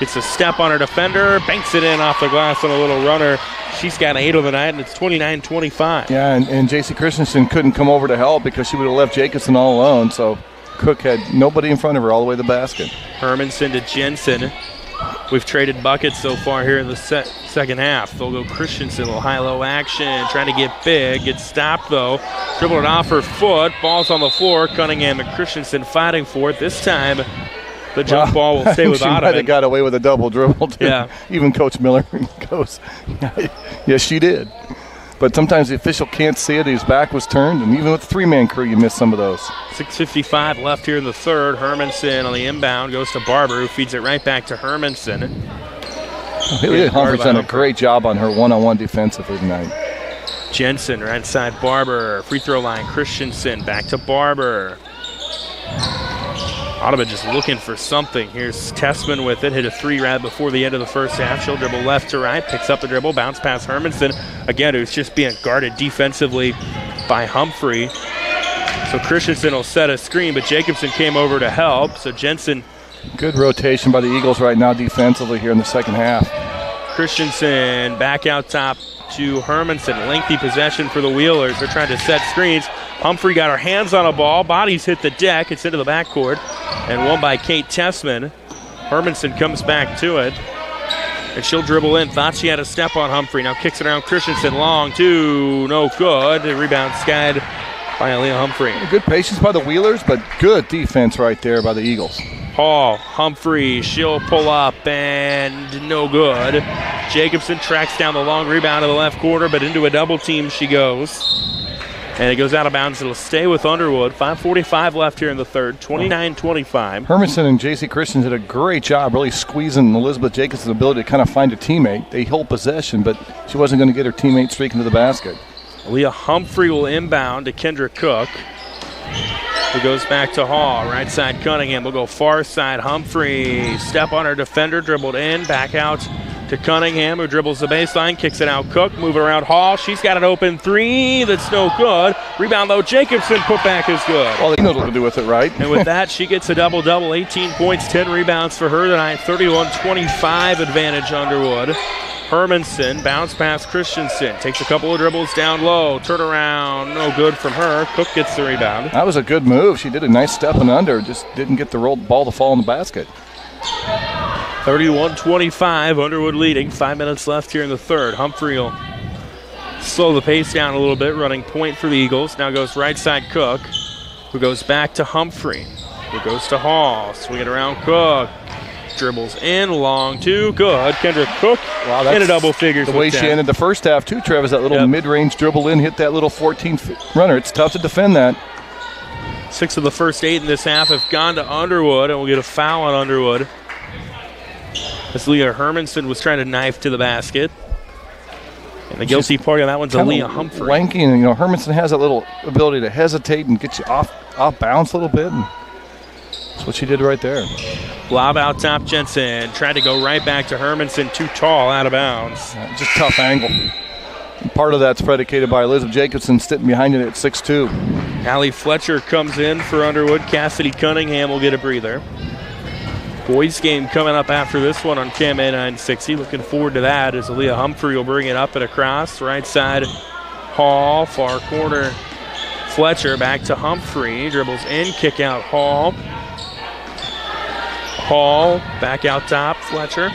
gets a step on her defender, banks it in off the glass on a little runner. She's got 8 on the night, and it's 29-25. Yeah, and J.C. Christensen couldn't come over to help because she would have left Jacobson all alone. So Cook had nobody in front of her all the way to the basket. Hermanson to Jensen. We've traded buckets so far here in the second half. They'll go Christensen, a little high-low action, trying to get big. Gets stopped, though. Dribbled it off her foot. Ball's on the floor. Cunningham and Christensen fighting for it. This time, the jump ball will stay with Audubon. She might have got away with a double dribble, too. Yeah. Even Coach Miller goes, yes, she did. But sometimes the official can't see it. His back was turned, and even with the 3-man crew, you miss some of those. 6:55 left here in the third. Hermanson on the inbound goes to Barber, who feeds it right back to Hermanson. Humphrey's done a great job on her one-on-one defensively tonight. Jensen, right side Barber. Free throw line, Christensen, back to Barber. Audubon just looking for something. Here's Tessman with it. Hit a 3 right before the end of the first half. She'll dribble left to right. Picks up the dribble. Bounce past Hermanson. Again, who's just being guarded defensively by Humphrey. So Christensen will set a screen, but Jacobson came over to help. So Jensen. Good rotation by the Eagles right now defensively here in the second half. Christensen back out top to Hermanson. Lengthy possession for the Wheelers. They're trying to set screens. Humphrey got her hands on a ball. Bodies hit the deck. It's into the backcourt. And won by Kate Tessman. Hermanson comes back to it. And she'll dribble in. Thought she had a step on Humphrey. Now kicks it around Christensen. Long two. No good. The rebound skied by Aaliyah Humphrey. Good patience by the Wheelers, but good defense right there by the Eagles. Hall, Humphrey, she'll pull up and no good. Jacobson tracks down the long rebound to the left corner, but into a double team she goes. And it goes out of bounds. It'll stay with Underwood. 5:45 left here in the third, 29-25. Hermanson and J.C. Christian did a great job really squeezing Elizabeth Jacobson's ability to kind of find a teammate. They hold possession, but she wasn't going to get her teammate streaking to the basket. Leah Humphrey will inbound to Kendra Cook, who goes back to Hall. Right side Cunningham will go far side. Humphrey, step on her defender, dribbled in, back out to Cunningham, who dribbles the baseline, kicks it out. Cook, move it around Hall. She's got an open 3 that's no good. Rebound though, Jacobson, put back is good. Well, he knows what to do with it, right? And with that, she gets a double-double, 18 points, 10 rebounds for her tonight. 31-25 advantage Underwood. Hermanson, bounce past Christensen, takes a couple of dribbles down low, turn around, no good from her. Cook gets the rebound. That was a good move. She did a nice step and under, just didn't get the ball to fall in the basket. 31-25, Underwood leading. 5 minutes left here in the third. Humphrey will slow the pace down a little bit, running point for the Eagles. Now goes right side Cook, who goes back to Humphrey, who goes to Hall. Swing it around Cook. Dribbles in, long two, good. Kendra Cook in a double figures. The way she ended the first half too, Trev, is that little mid-range dribble in, hit that little 14-foot runner. It's tough to defend that. 6 of the first 8 in this half have gone to Underwood, and we'll get a foul on Underwood. As Leah Hermanson was trying to knife to the basket. And the guilty party on that one's Aaliyah Humphrey. Lanky, and Hermanson has that little ability to hesitate and get you off bounce a little bit. And that's what she did right there. Lob out top, Jensen. Tried to go right back to Hermanson. Too tall, out of bounds. Just tough angle. And part of that's predicated by Elizabeth Jacobson sitting behind it at 6'2". Allie Fletcher comes in for Underwood. Cassidy Cunningham will get a breather. Boys game coming up after this one on KAM 960. Looking forward to that as Aaliyah Humphrey will bring it up and across. Right side, Hall. Far corner, Fletcher. Back to Humphrey. Dribbles in, kick out Hall. Hall, back out top, Fletcher.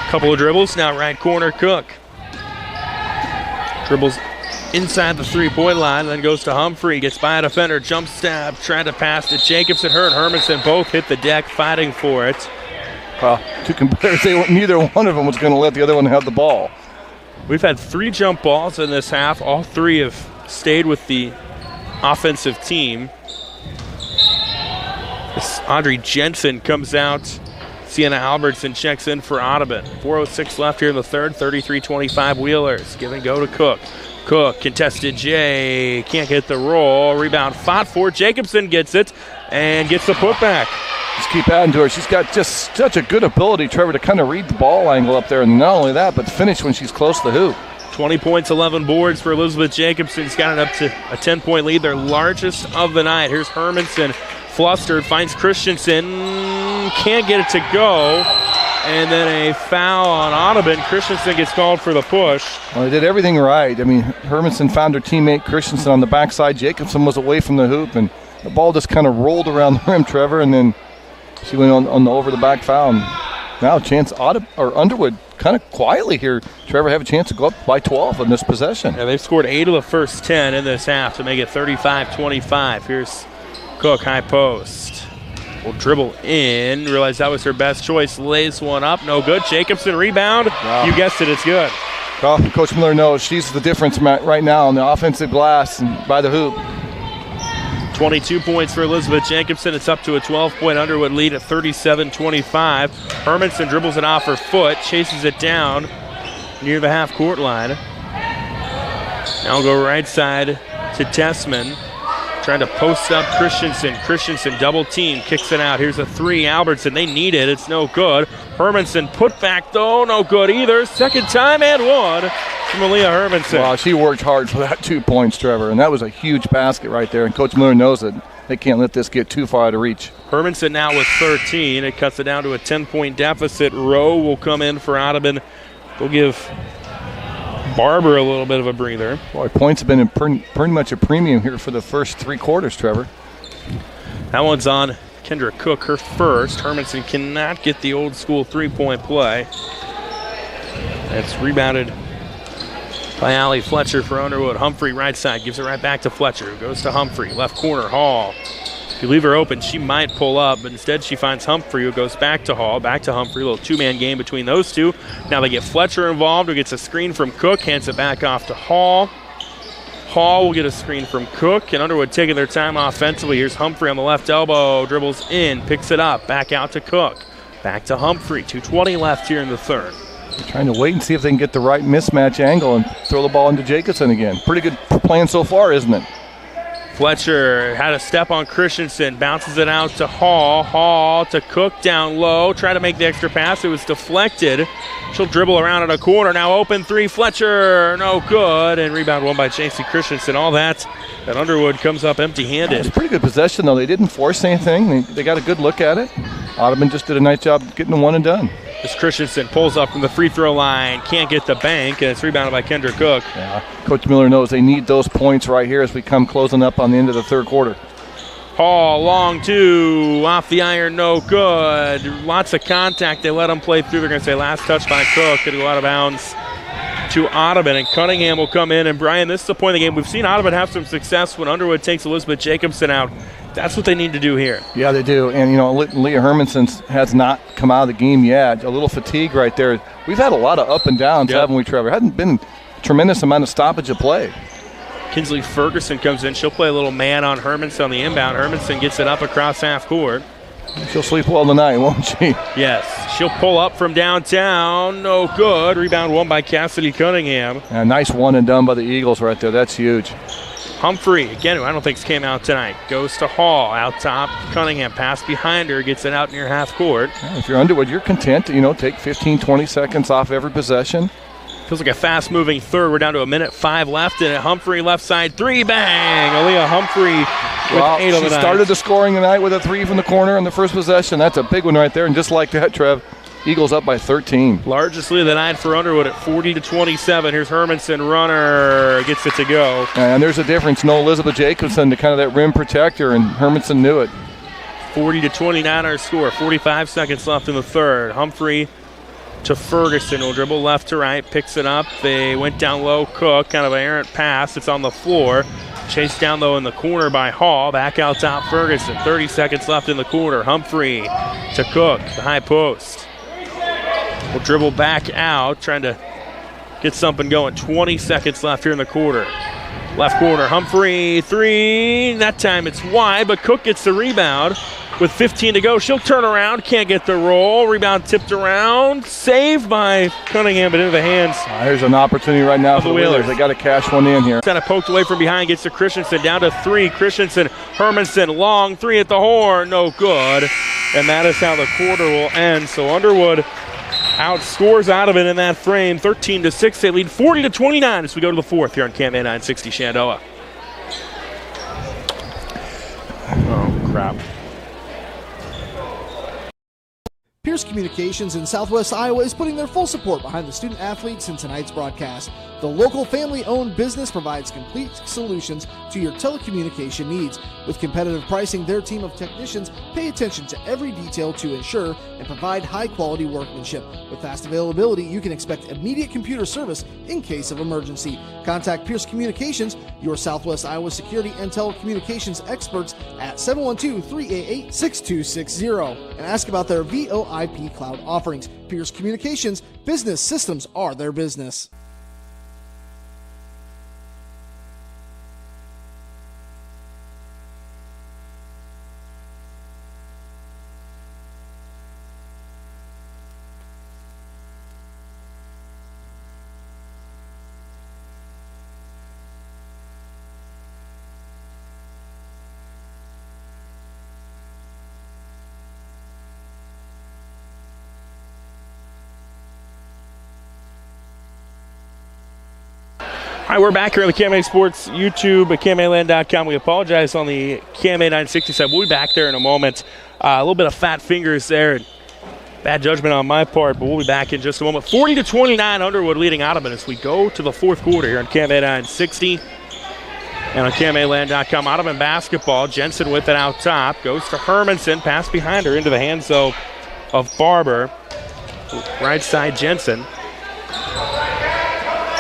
Couple of dribbles, now right corner, Cook. Dribbles inside the three-point line, then goes to Humphrey, gets by a defender, jump stab, trying to pass to Jacobson. Her and Hermanson both hit the deck, fighting for it. Well, to compare, neither one of them was going to let the other one have the ball. We've had 3 jump balls in this half. All 3 have stayed with the offensive team. Audrey Jensen comes out. Sienna Albertson checks in for Audubon. 4:06 left here in the third. 33-25 Wheelers. Give and go to Cook. Cook, contested J, can't get the roll. Rebound fought for. Jacobson gets it and gets the putback. Just keep adding to her. She's got just such a good ability, Trevor, to kind of read the ball angle up there. And not only that, but finish when she's close to the hoop. 20 points, 11 boards for Elizabeth Jacobson. She's got it up to a 10-point lead, their largest of the night. Here's Hermanson, flustered, finds Christensen, can't get it to go. And then a foul on Audubon. Christensen gets called for the push. Well, they did everything right. I mean, Hermanson found her teammate Christensen on the backside. Jacobson was away from the hoop, and the ball just kind of rolled around the rim, Trevor, and then she went on the over-the-back foul. And now a chance Underwood kind of quietly here, Trevor, have a chance to go up by 12 in this possession. Yeah, they've scored 8 of the first 10 in this half to make it 35-25. Here's Cook, high post. Will dribble in. Realize that was her best choice. Lays one up. No good. Jacobson rebound. Wow. You guessed it. It's good. Well, Coach Miller knows she's the difference right now on the offensive glass and by the hoop. 22 points for Elizabeth Jacobson. It's up to a 12-point Underwood lead at 37-25. Hermanson dribbles it off her foot. Chases it down near the half-court line. Now we'll go right side to Tessman. Trying to post up Christensen. Christensen double team, kicks it out. Here's a three. Albertson, they need it. It's no good. Hermanson put back though, no good either. Second time and one from Aaliyah Hermanson. Wow, she worked hard for that 2 points, Trevor, and that was a huge basket right there. And Coach Miller knows that they can't let this get too far out of reach. Hermanson now with 13. It cuts it down to a 10-point deficit. Rowe will come in for Audubon. They'll give Barber a little bit of a breather. Boy, points have been pretty much a premium here for the first 3 quarters, Trevor. That one's on Kendra Cook, her first. Hermanson cannot get the old school 3-point play. That's rebounded by Allie Fletcher for Underwood. Humphrey right side, gives it right back to Fletcher. Goes to Humphrey, left corner, Hall. If you leave her open, she might pull up, but instead she finds Humphrey, who goes back to Hall, back to Humphrey. A little two-man game between those two. Now they get Fletcher involved, who gets a screen from Cook, hands it back off to Hall. Hall will get a screen from Cook, and Underwood taking their time offensively. Here's Humphrey on the left elbow, dribbles in, picks it up, back out to Cook. Back to Humphrey, 2:20 left here in the third. Trying to wait and see if they can get the right mismatch angle and throw the ball into Jacobson again. Pretty good plan so far, isn't it? Fletcher had a step on Christensen, bounces it out to Hall. Hall to Cook down low, try to make the extra pass. It was deflected. She'll dribble around in a corner. Now open three, Fletcher, no good. And rebound won by J.C. Christensen. All that Underwood comes up empty-handed. It's a pretty good possession, though. They didn't force anything. They got a good look at it. Audubon just did a nice job getting the one and done. As Christensen pulls up from the free throw line, can't get the bank, and it's rebounded by Kendra Cook. Yeah, Coach Miller knows they need those points right here as we come closing up on the end of the third quarter. Hall, long two, off the iron, no good. Lots of contact. They let them play through. They're going to say last touch by Cook. It'll go out of bounds to Audubon, and Cunningham will come in. And Brian, this is the point of the game. We've seen Audubon have some success when Underwood takes Elizabeth Jacobson out. That's what they need to do here. Yeah, they do. And, you know, Leah Hermanson has not come out of the game yet. A little fatigue right there. We've had a lot of up and downs, haven't we, Trevor? Hasn't been a tremendous amount of stoppage of play. Kinsley Ferguson comes in. She'll play a little man on Hermanson on the inbound. Hermanson gets it up across half court. She'll sleep well tonight, won't she? Yes. She'll pull up from downtown. No good. Rebound won by Cassidy Cunningham. A nice one and done by the Eagles right there. That's huge. Humphrey, again, who I don't think came out tonight, goes to Hall, out top. Cunningham, pass behind her, gets it out near half court. Yeah, if you're Underwood, you're content to, take 15, 20 seconds off every possession. Feels like a fast-moving third. We're down to 1:05 left, and Humphrey left side three, bang! Aaliyah Humphrey with 8 on the night. She started the scoring tonight with a 3 from the corner in the first possession. That's a big one right there, and just like that, Trev, Eagles up by 13. Largest lead of the night for Underwood at 40-27. Here's Hermanson, runner, gets it to go. And there's a difference. No Elizabeth Jacobson to kind of that rim protector, and Hermanson knew it. 40-29 our score. 45 seconds left in the third. Humphrey to Ferguson. Will dribble left to right, picks it up. They went down low. Cook, kind of an errant pass. It's on the floor. Chased down, though, in the corner by Hall. Back out top, Ferguson. 30 seconds left in the quarter. Humphrey to Cook, the high post. Will dribble back out, trying to get something going. 20 seconds left here in the quarter. Left corner, Humphrey, three. That time it's wide, but Cook gets the rebound. with 15 to go. She'll turn around, can't get the roll. Rebound tipped around, saved by Cunningham, but into the hands. Here's an opportunity right now for the Wheelers. They got to cash one in here. Kind of poked away from behind, gets to Christensen, down to 3. Christensen, Hermanson, long 3 at the horn, no good. And that is how the quarter will end. So Underwood outscores Audubon in that frame, 13-6. They lead 40-29 as we go to the fourth here on KMA 960 Shenandoah. Oh, crap. Pierce Communications in Southwest Iowa is putting their full support behind the student athletes in tonight's broadcast. The local family-owned business provides complete solutions to your telecommunication needs. With competitive pricing, their team of technicians pay attention to every detail to ensure and provide high-quality workmanship. With fast availability, you can expect immediate computer service in case of emergency. Contact Pierce Communications, your Southwest Iowa security and telecommunications experts at 712-388-6260 and ask about their VoIP cloud offerings. Pierce Communications, business systems are their business. All right, we're back here on the KMA Sports YouTube at KMAland.com. We apologize on the KMA 960 side. We'll be back there in a moment. A little bit of fat fingers there. And bad judgment on my part, but we'll be back in just a moment. 40-29, Underwood leading Audubon as we go to the fourth quarter here on KMA 960. And on KMAland.com, Audubon basketball. Jensen with it out top. Goes to Hermanson. Pass behind her into the hands, though, of Barber. Right side, Jensen.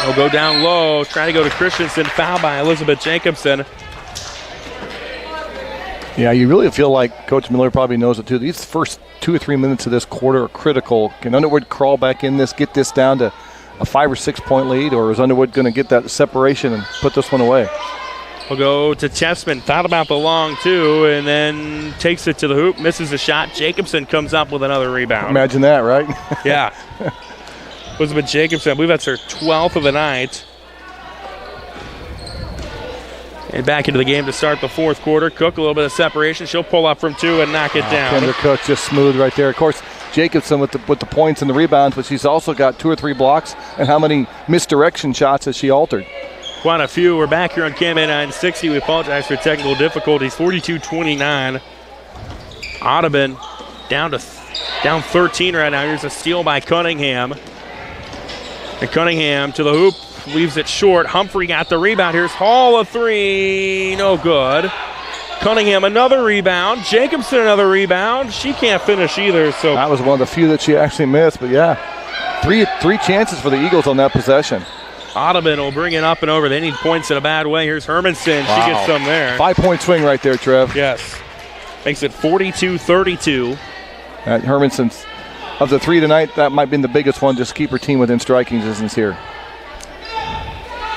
He'll go down low, trying to go to Christensen. Foul by Elizabeth Jacobson. Yeah, you really feel like Coach Miller probably knows it too. These first 2 or 3 minutes of this quarter are critical. Can Underwood crawl back in this, get this down to a 5 or 6 point lead, or is Underwood going to get that separation and put this one away? We'll go to Chessman. Thought about the long two, and then takes it to the hoop, misses a shot. Jacobson comes up with another rebound. Imagine that, right? Yeah. Elizabeth Jacobson, I believe that's her 12th of the night. And back into the game to start the fourth quarter. Cook, a little bit of separation. She'll pull up from 2 and knock it down. Kendra Cook just smooth right there. Of course, Jacobson with the points and the rebounds, but she's also got 2 or 3 blocks. And how many misdirection shots has she altered? Quite a few. We're back here on KMA 960. We apologize for technical difficulties. 42-29. Audubon down 13 right now. Here's a steal by Cunningham. And Cunningham to the hoop, leaves it short. Humphrey got the rebound. Here's Hall, a 3, no good. Cunningham another rebound. Jacobson another rebound. She can't finish either. So that was one of the few that she actually missed. But yeah, three chances for the Eagles on that possession. Audubon will bring it up and over. They need points in a bad way. Here's Hermanson. Wow. She gets some there. 5-point swing right there, Trev. Yes. Makes it 42-32. Hermanson's. Of the 3 tonight, that might have been the biggest one. Just keep her team within striking distance here.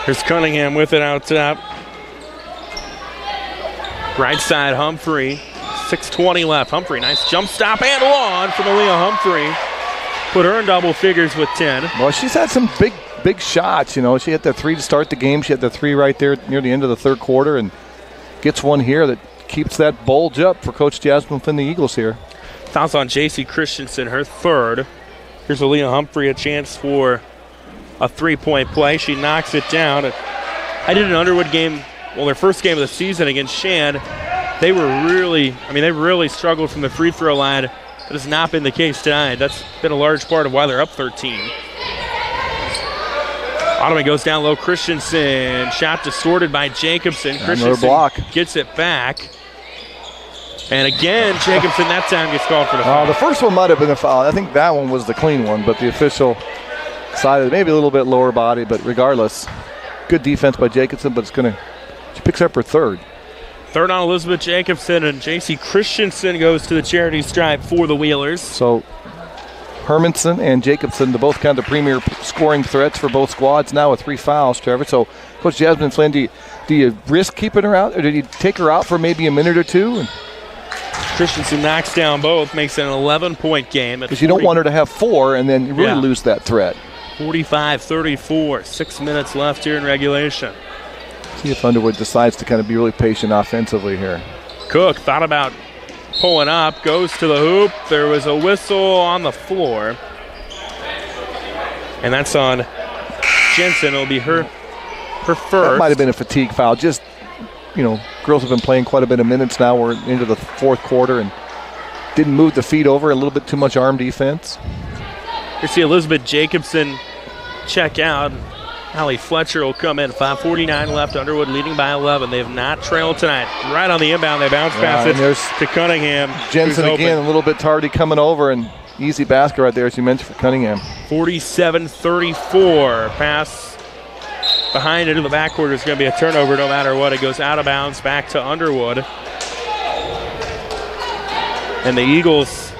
Here's Cunningham with it out top. Right side, Humphrey. 6:20 left. Humphrey, nice jump stop and one from Aaliyah Humphrey. Put her in double figures with 10. Well, she's had some big shots. You know, she had the 3 to start the game. She had the 3 right there near the end of the third quarter, and gets one here that keeps that bulge up for Coach Jasmine Flynn, the Eagles here. Fouls on J.C. Christensen, her third. Here's Aaliyah Humphrey, a chance for a 3-point play. She knocks it down. I did an Underwood game, well, their first game of the season against Shan. They really struggled from the free throw line. That has not been the case tonight. That's been a large part of why they're up 13. Audubon goes down low. Christensen, shot distorted by Jacobson. Christensen block. Gets it back. And again, Jacobson that time gets called for the foul. The first one might have been a foul. I think that one was the clean one, but the official decided maybe a little bit lower body, but regardless, good defense by Jacobson, but she picks up her third. Third on Elizabeth Jacobson, and J.C. Christensen goes to the charity stripe for the Wheelers. So Hermanson and Jacobson, both kind of premier scoring threats for both squads now with 3 fouls, Trevor. So Coach Jasmine Flynn, do you risk keeping her out, or did you take her out for maybe a minute or two? Christensen knocks down both, makes it an 11-point game. Because you don't want her to have 4 and then really lose that threat. 45-34, 6 minutes left here in regulation. See if Underwood decides to kind of be really patient offensively here. Cook thought about pulling up, goes to the hoop. There was a whistle on the floor. And that's on Jensen. It'll be her first. That might have been a fatigue foul. Just, girls have been playing quite a bit of minutes now. We're into the fourth quarter and didn't move the feet over. A little bit too much arm defense. You see Elizabeth Jacobson check out. Allie Fletcher will come in. 5:49 left. Underwood leading by 11. They have not trailed tonight. Right on the inbound, they bounce pass it to Cunningham. Jensen again, a little bit tardy coming over, and easy basket right there, as you mentioned, for Cunningham. 47-34. Pass behind into the backcourt is going to be a turnover no matter what. It goes out of bounds back to Underwood. And the Eagles.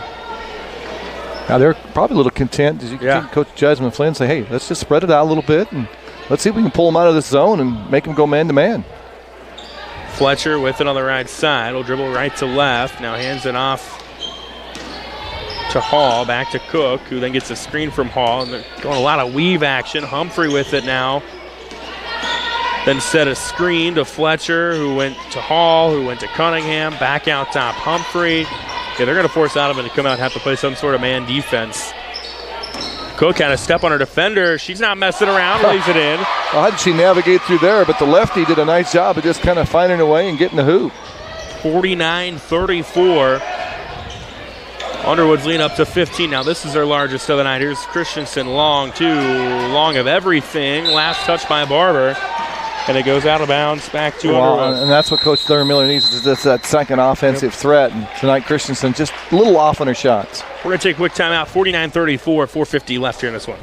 Now they're probably a little content, as you can see Coach Jasmine Flynn say, hey, let's just spread it out a little bit and let's see if we can pull them out of this zone and make them go man-to-man. Fletcher with it on the right side. Will dribble right to left. Now hands it off to Hall. Back to Cook, who then gets a screen from Hall. And they're going a lot of weave action. Humphrey with it now. Then set a screen to Fletcher, who went to Hall, who went to Cunningham. Back out top, Humphrey. Yeah, they're going to force Audubon to come out and have to play some sort of man defense. Cook had a step on her defender. She's not messing around, leaves it in. Well, how did she navigate through there? But the lefty did a nice job of just kind of finding a way and getting the hoop. 49-34. Underwood's leading up to 15. Now this is their largest of the night. Here's Christensen long, too long of everything. Last touch by Barber. And it goes out of bounds back to Underwood. And that's what Coach Larry Miller needs, is just that second offensive threat. And tonight, Christensen just a little off on her shots. We're going to take a quick timeout. 49-34, 4:50 left here in this one.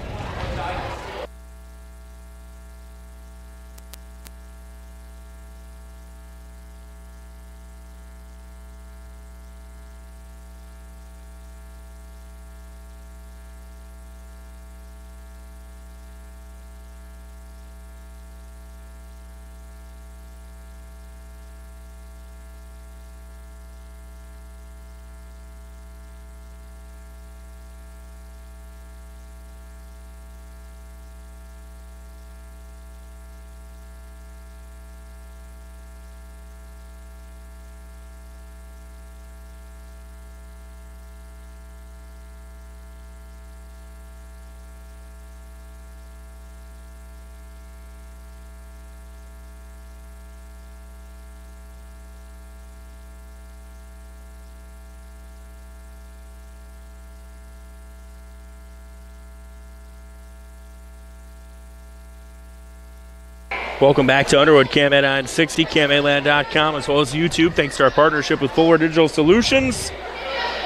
Welcome back to Underwood, Cam at 960, CamAland.com, as well as YouTube. Thanks to our partnership with Fuller Digital Solutions.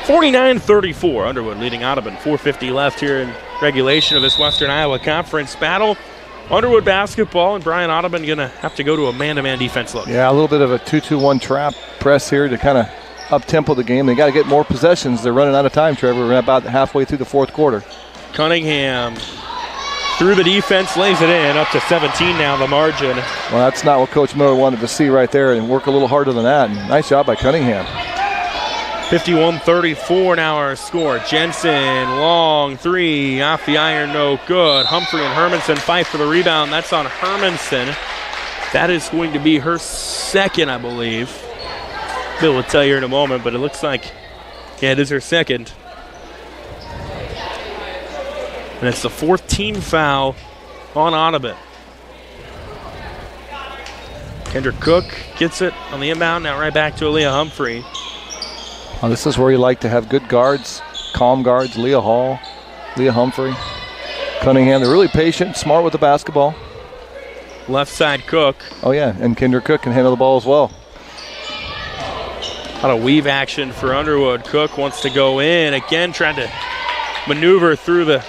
49-34, Underwood leading Audubon. 4:50 left here in regulation of this Western Iowa Conference battle. Underwood basketball, and Brian Audubon going to have to go to a man-to-man defense look. Yeah, a little bit of a 2-2-1 trap press here to kind of up-tempo the game. They got to get more possessions. They're running out of time, Trevor. We're about halfway through the fourth quarter. Cunningham through the defense, lays it in, up to 17 now, the margin. Well, that's not what Coach Miller wanted to see right there, and work a little harder than that. And nice job by Cunningham. 51-34 now our score. Jensen, long three, off the iron, no good. Humphrey and Hermanson fight for the rebound. That's on Hermanson. That is going to be her second, I believe. Bill will tell you in a moment, but it looks like, it is her second. And it's the fourth team foul on Audubon. Kendra Cook gets it on the inbound. Now right back to Aaliyah Humphrey. Well, this is where you like to have good guards, calm guards. Leah Hall, Leah Humphrey, Cunningham. They're really patient, smart with the basketball. Left side Cook. Oh, yeah, and Kendra Cook can handle the ball as well. A lot of weave action for Underwood. Cook wants to go in. Again, trying to maneuver through the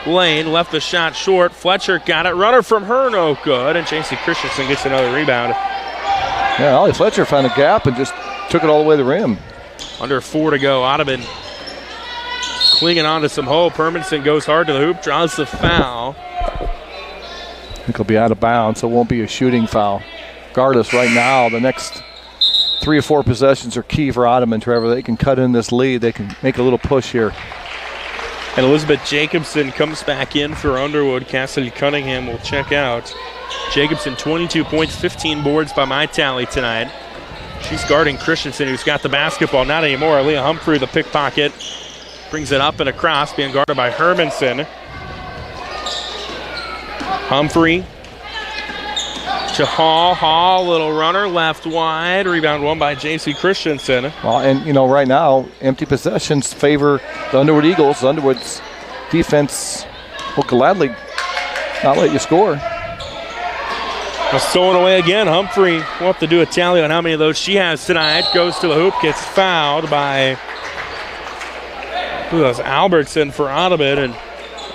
lane, left the shot short. Fletcher got it. Runner from her, no good. And J.C. Christensen gets another rebound. Yeah, Ollie Fletcher found a gap and just took it all the way to the rim. Under 4 to go. Audubon clinging on to some hope. Hermanson goes hard to the hoop, draws the foul. I think he'll be out of bounds, so it won't be a shooting foul. Regardless, right now, the next 3 or 4 possessions are key for Audubon, Trevor. They can cut in this lead. They can make a little push here. And Elizabeth Jacobson comes back in for Underwood. Cassidy Cunningham will check out. Jacobson, 22 points, 15 boards by my tally tonight. She's guarding Christensen, who's got the basketball. Not anymore. Leah Humphrey, the pickpocket, brings it up and across, being guarded by Hermanson. Humphrey to Hall. Hall, little runner, left wide. Rebound won by J.C. Christensen. Well, and, right now, empty possessions favor the Underwood Eagles. Underwood's defense will gladly not let you score. Stolen away again. Humphrey will have to do a tally on how many of those she has tonight. Goes to the hoop, gets fouled by Albertson for Audubon, and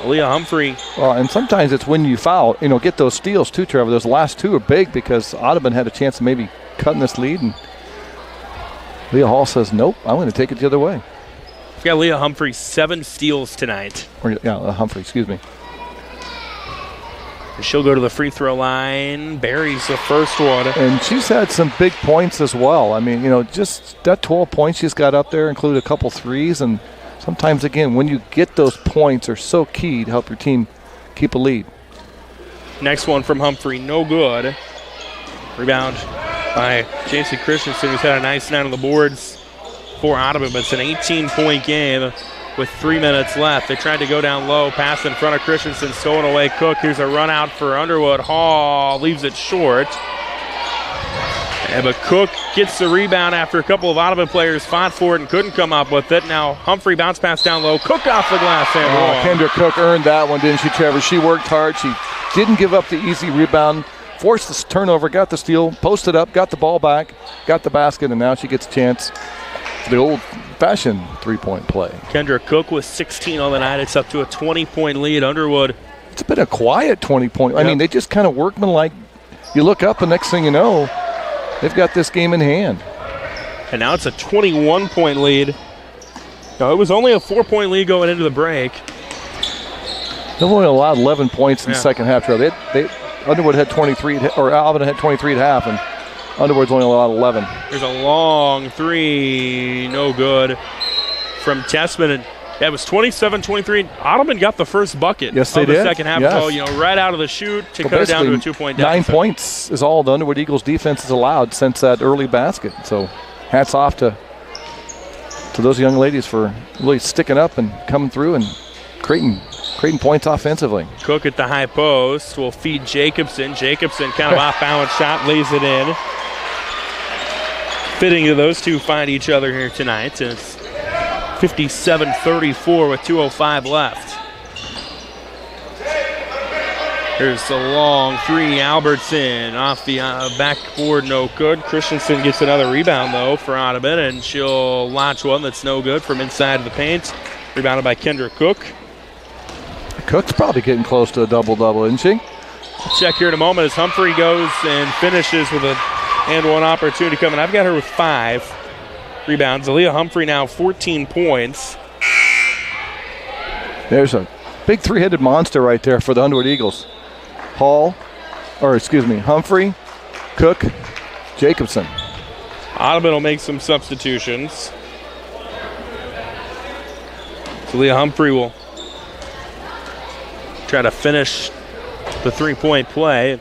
Leah Humphrey. Well, and sometimes it's when you foul, get those steals too, Trevor. Those last 2 are big because Audubon had a chance of maybe cutting this lead, and Leah Hall says, nope, I'm going to take it the other way. We've got Leah Humphrey 7 steals tonight. Humphrey, excuse me. She'll go to the free throw line. Buries the first one. And she's had some big points as well. I mean, just that 12 points she's got up there, include a couple threes. And sometimes, again, when you get those points, are so key to help your team keep a lead. Next one from Humphrey, no good. Rebound by J.C. Christensen, who's had a nice night on the boards for Audubon, but it's an 18-point game with 3 minutes left. They tried to go down low, pass in front of Christensen, stolen away. Cook, here's a run out for Underwood. Hall leaves it short. But Cook gets the rebound after a couple of Audubon players fought for it and couldn't come up with it. Now Humphrey bounce pass down low. Cook off the glass and Kendra Cook earned that one, didn't she, Trevor? She worked hard. She didn't give up the easy rebound, forced the turnover, got the steal, posted up, got the ball back, got the basket, and now she gets a chance for the old-fashioned three-point play. Kendra Cook with 16 on the night. It's up to a 20-point lead. Underwood. It's been a quiet 20-point. Yep. I mean, they just kind of workmanlike. You look up, and next thing you know, they've got this game in hand. And now it's a 21-point lead. No, it was only a 4-point lead going into the break. They've only allowed 11 points in the second half. Underwood had 23, or Audubon had 23 at half, and Underwood's only allowed 11. There's a long three, no good from Tessman, and that was 27-23. Audubon got the first bucket of the second half. Yes. So, right out of the chute to cut it down to a 2-point deficit. 9 points is all the Underwood Eagles defense has allowed since that early basket. So hats off to those young ladies for really sticking up and coming through and creating points offensively. Cook at the high post will feed Jacobson. Jacobson kind of off-balance shot, lays it in. Fitting that those two find each other here tonight. And it's 57-34 with 2:05 left. Here's the long three. Albertson off the backboard, no good. Christensen gets another rebound, though, for Audubon, and she'll launch one that's no good from inside of the paint. Rebounded by Kendra Cook. Cook's probably getting close to a double-double, isn't she? We'll check here in a moment as Humphrey goes and finishes with a and-one opportunity coming. I've got her with 5 rebounds. Aaliyah Humphrey now 14 points. There's a big three-headed monster right there for the Underwood Eagles. Humphrey, Cook, Jacobson. Audubon will make some substitutions. So Leah Humphrey will try to finish the three-point play.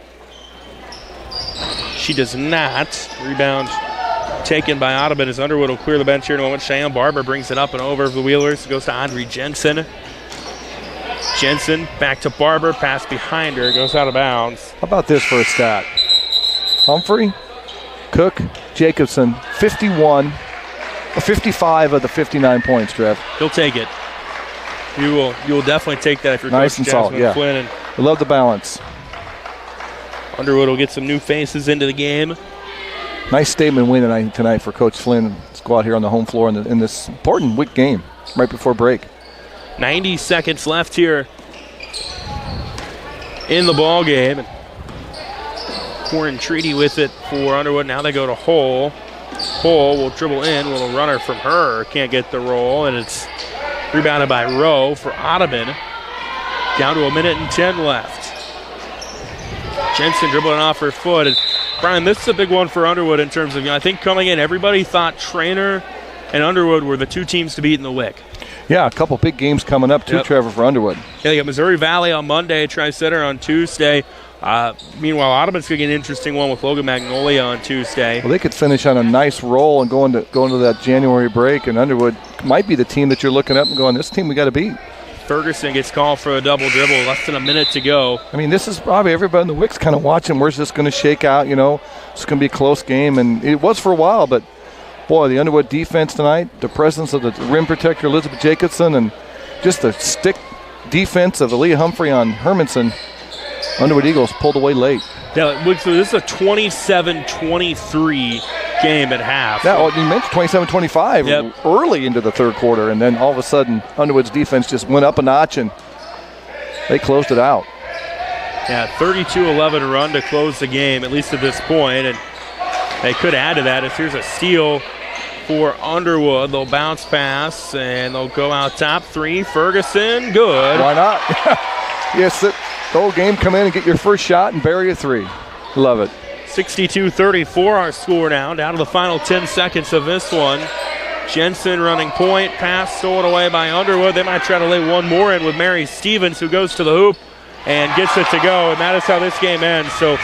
She does not. Rebound taken by Audubon as Underwood will clear the bench here in a moment. Cheyenne Barber brings it up and over for the Wheelers. It goes to Audrey Jensen. Jensen back to Barber. Pass behind her. Goes out of bounds. How about this for a stat? Humphrey, Cook, Jacobson, 55 of the 59 points, Trev. He'll take it. You will definitely take that if you're nice Coach and solid, Jasmine Flynn. And I love the balance. Underwood will get some new faces into the game. Nice statement win tonight for Coach Flynn. Let's go out here on the home floor in this important week game right before break. 90 seconds left here in the ball game. Corin Treaty with it for Underwood. Now they go to Hull. Hull will dribble in. Little runner from her. Can't get the roll, and it's rebounded by Rowe for Audubon. Down to 1:10 left. Jensen dribbling off her foot. And Brian, this is a big one for Underwood in terms of, I think coming in, everybody thought Trainer and Underwood were the two teams to beat in the WIC. Yeah, a couple big games coming up too, Trevor, for Underwood. Yeah, they got Missouri Valley on Monday, Tri-Center on Tuesday. Meanwhile, Audubon's going to get an interesting one with Logan Magnolia on Tuesday. Well, they could finish on a nice roll and go into that January break, and Underwood might be the team that you're looking up and going, this team we got to beat. Ferguson gets called for a double dribble, less than a minute to go. I mean, this is probably everybody in the WIC's kind of watching. Where's this going to shake out? It's going to be a close game, and it was for a while, but boy, the Underwood defense tonight, the presence of the rim protector Elizabeth Jacobson, and just the stick defense of Aaliyah Humphrey on Hermanson. Underwood Eagles pulled away late. Yeah, so this is a 27-23 game at half. Yeah, well, you mentioned 27-25 early into the third quarter, and then all of a sudden Underwood's defense just went up a notch, and they closed it out. Yeah, 32-11 run to close the game, at least at this point, and they could add to that as here's a steal for Underwood. They'll bounce pass, and they'll go out top three. Ferguson, good. Why not? Yes, the whole game, come in and get your first shot and bury a three. Love it. 62-34 our score now, down to the final 10 seconds of this one. Jensen running point, pass stolen away by Underwood. They might try to lay one more in with Mary Stevens, who goes to the hoop and gets it to go, and that is how this game ends. So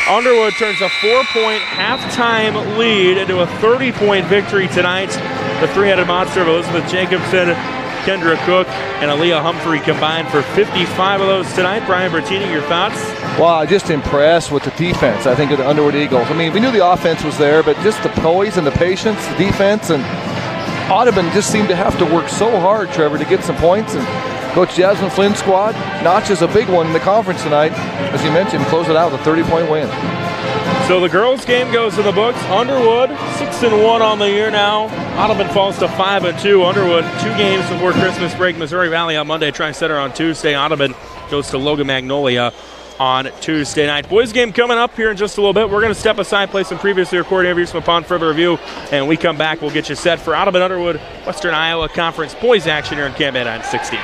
Underwood turns a 4-point halftime lead into a 30-point victory tonight. The three-headed monster of Elizabeth Jacobson, Kendra Cook, and Aaliyah Humphrey combined for 55 of those tonight. Brian Bertini, your thoughts? Well, I'm just impressed with the defense, I think, of the Underwood Eagles. I mean, we knew the offense was there, but just the poise and the patience, the defense, and Audubon just seemed to have to work so hard, Trevor, to get some points. And Coach Jasmine Flynn's squad notches a big one in the conference tonight. As you mentioned, close it out with a 30-point win. So the girls' game goes in the books. Underwood 6-1 on the year now. Audubon falls to 5-2. Underwood 2 games before Christmas break. Missouri Valley on Monday. Tri-Center on Tuesday. Audubon goes to Logan Magnolia on Tuesday night. Boys game coming up here in just a little bit. We're going to step aside, play some previously recorded interviews from upon further review, and we come back, we'll get you set for Audubon Underwood Western Iowa Conference boys action here in Camp 960.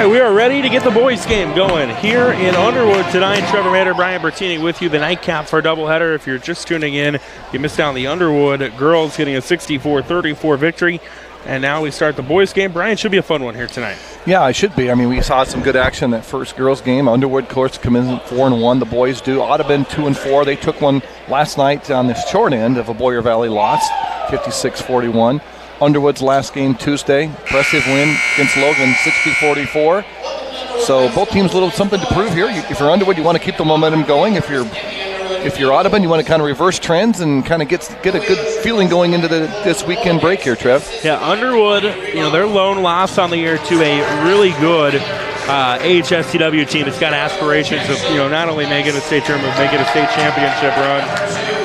right, we are ready to get the boys game going here in Underwood tonight. Trevor Mater, Brian Bertini with you, the nightcap for a doubleheader. If you're just tuning in, you missed out on the Underwood girls getting a 64-34 victory. And now we start the boys game. Brian, should be a fun one here tonight. Yeah, it should be. I mean, we saw some good action in that first girls game. Underwood, of course, come in 4-1. The boys do. Audubon 2-4. They took one last night on the short end of a Boyer Valley loss, 56-41. Underwood's last game Tuesday, impressive win against Logan, 60-44. So both teams a little something to prove here. If you're Underwood, you want to keep the momentum going. If you're Audubon, you want to kind of reverse trends and kind of get a good feeling going into this weekend break here, Trev. Yeah, Underwood, their lone loss on the year to a really good AHSCW team that's got aspirations of, not only making a state tournament, but making a state championship run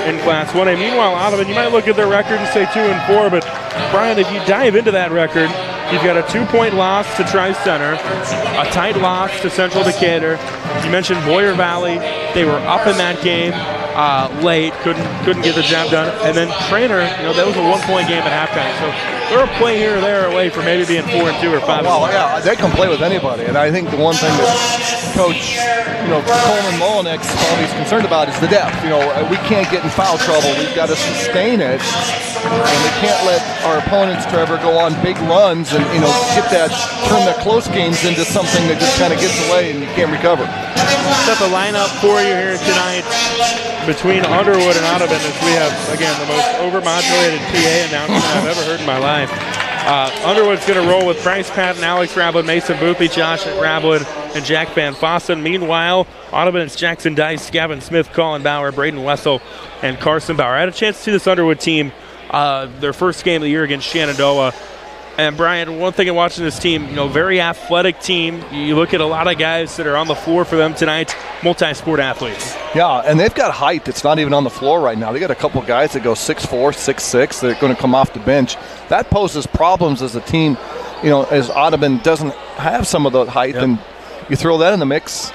in Class 1A. Meanwhile, Audubon, you might look at their record and say 2-4, but Brian, if you dive into that record, you've got a 2-point loss to Tri-Center, a tight loss to Central Decatur. You mentioned Boyer Valley. They were up in that game late, couldn't get the job done. And then Trainer, that was a 1-point game at halftime. So they're a play here or there away from maybe being 4-2 or 5-1. Well, yeah, they can play with anybody. And I think the one thing that Coach Coleman Molinex probably is concerned about is the depth. We can't get in foul trouble. We've got to sustain it. And we can't let our opponents, Trevor, go on big runs and, turn the close games into something that just kind of gets away and you can't recover. Set the lineup for you here tonight between Underwood and Audubon as we have, again, the most overmodulated PA announcement I've ever heard in my life. Underwood's going to roll with Bryce Patton, Alex Rablin, Mason Boothby, Josh Rablin, and Jack Van Fossen. Meanwhile, Audubon, it's Jackson Dice, Gavin Smith, Colin Bauer, Braden Wessel, and Carson Bauer. I had a chance to see this Underwood team their first game of the year against Shenandoah. And Brian, one thing in watching this team, very athletic team. You look at a lot of guys that are on the floor for them tonight, multi-sport athletes. Yeah, and they've got height that's not even on the floor right now. They got a couple guys that go 6'4", 6'6", that are going to come off the bench. That poses problems as a team, as Audubon doesn't have some of the height, and you throw that in the mix.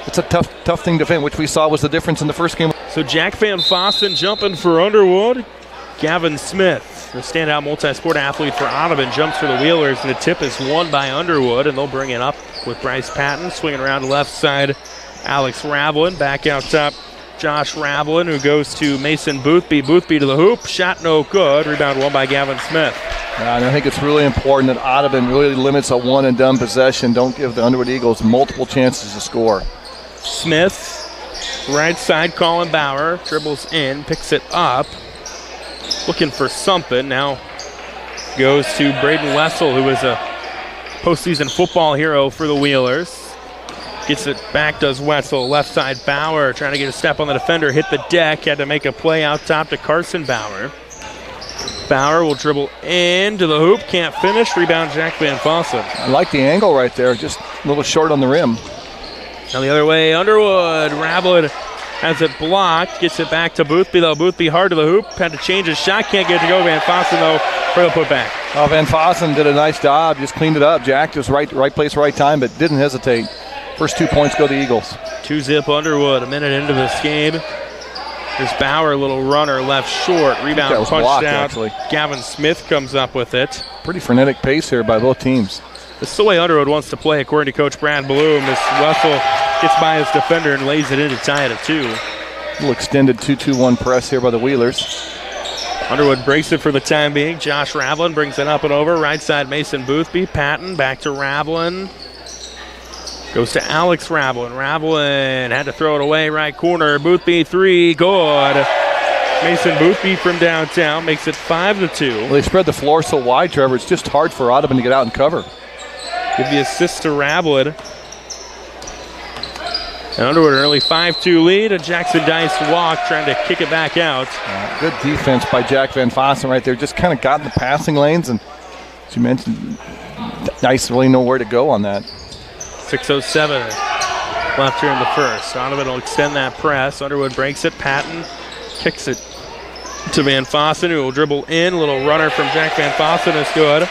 It's a tough thing to defend, which we saw was the difference in the first game. So Jack Van Fossen jumping for Underwood. Gavin Smith, the standout multi-sport athlete for Audubon, jumps for the Wheelers, and the tip is won by Underwood, and they'll bring it up with Bryce Patton. Swinging around the left side, Alex Rablin. Back out top, Josh Rablin, who goes to Mason Boothby. Boothby to the hoop. Shot no good. Rebound won by Gavin Smith. And I think it's really important that Audubon really limits a one-and-done possession. Don't give the Underwood Eagles multiple chances to score. Smith, right side, Colin Bauer, dribbles in, picks it up. Looking for something. Now goes to Braden Wessel, who is a postseason football hero for the Wheelers. Gets it back, does Wessel. Left side, Bauer trying to get a step on the defender. Hit the deck. Had to make a play out top to Carson Bauer. Bauer will dribble into the hoop. Can't finish. Rebound, Jack Van Fossen. I like the angle right there. Just a little short on the rim. Now the other way, Underwood. Rablin has it blocked, gets it back to Boothby, though. Boothby hard to the hoop, had to change his shot, can't get it to go. Van Fossen, though, for the putback. Oh, Van Fossen did a nice job, just cleaned it up. Jack just right place, right time, but didn't hesitate. First 2 points go to the Eagles. 2-zip Underwood, a minute into this game. There's Bauer, a little runner, left short. Rebound punched blocked, out. Actually. Gavin Smith comes up with it. Pretty frenetic pace here by both teams. This is the way Underwood wants to play, according to Coach Brad Bloom. This Wessel gets by his defender and lays it in to tie it at 2. A little extended 2-2-1 press here by the Wheelers. Underwood breaks it for the time being. Josh Rablin brings it up and over. Right side, Mason Boothby. Patton back to Rablin. Goes to Alex Rablin. Rablin had to throw it away. Right corner. Boothby, 3. Good. Mason Boothby from downtown makes it 5-2. Well, they spread the floor so wide, Trevor. It's just hard for Audubon to get out and cover. Give the assist to Rablin. And Underwood an early 5-2 lead. A Jackson Dice walk trying to kick it back out. Good defense by Jack Van Fossen right there. Just kind of got in the passing lanes. And as you mentioned, Dice really know where to go on that. 6:07 left here in the first. Audubon will extend that press. Underwood breaks it. Patton kicks it to Van Fossen, who will dribble in. A little runner from Jack Van Fossen is good.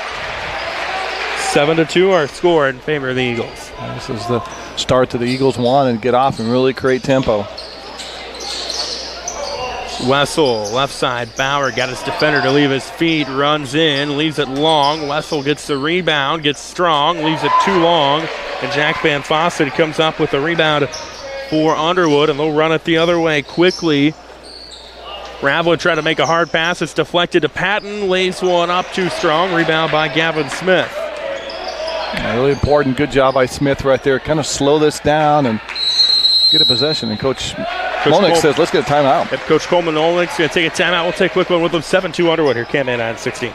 7-2 our score in favor of the Eagles. This is the start that the Eagles want and get off and really create tempo. Wessel, left side. Bauer got his defender to leave his feet, runs in, leaves it long. Wessel gets the rebound, gets strong, leaves it too long. And Jack Van Fossen comes up with a rebound for Underwood, and they'll run it the other way quickly. Raveling tried to make a hard pass. It's deflected to Patton. Lays one up too strong. Rebound by Gavin Smith. Yeah, really important. Good job by Smith right there. Kind of slow this down and get a possession. And Coach Molnick says, let's get a timeout. Yep, Coach Coleman Molnick's going to take a timeout. We'll take a quick one with them. 7-2 Underwood here. KMA 916.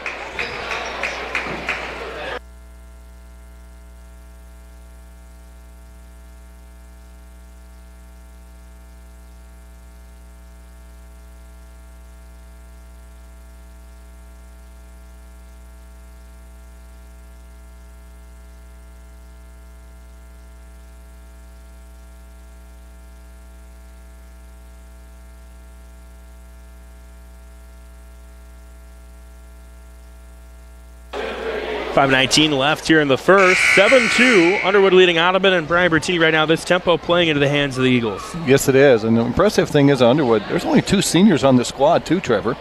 .5:19 left here in the first. 7-2. Underwood leading Audubon and Brian Bertini right now. This tempo playing into the hands of the Eagles. Yes, it is. And the impressive thing is Underwood, there's only 2 seniors on the squad too, Trevor.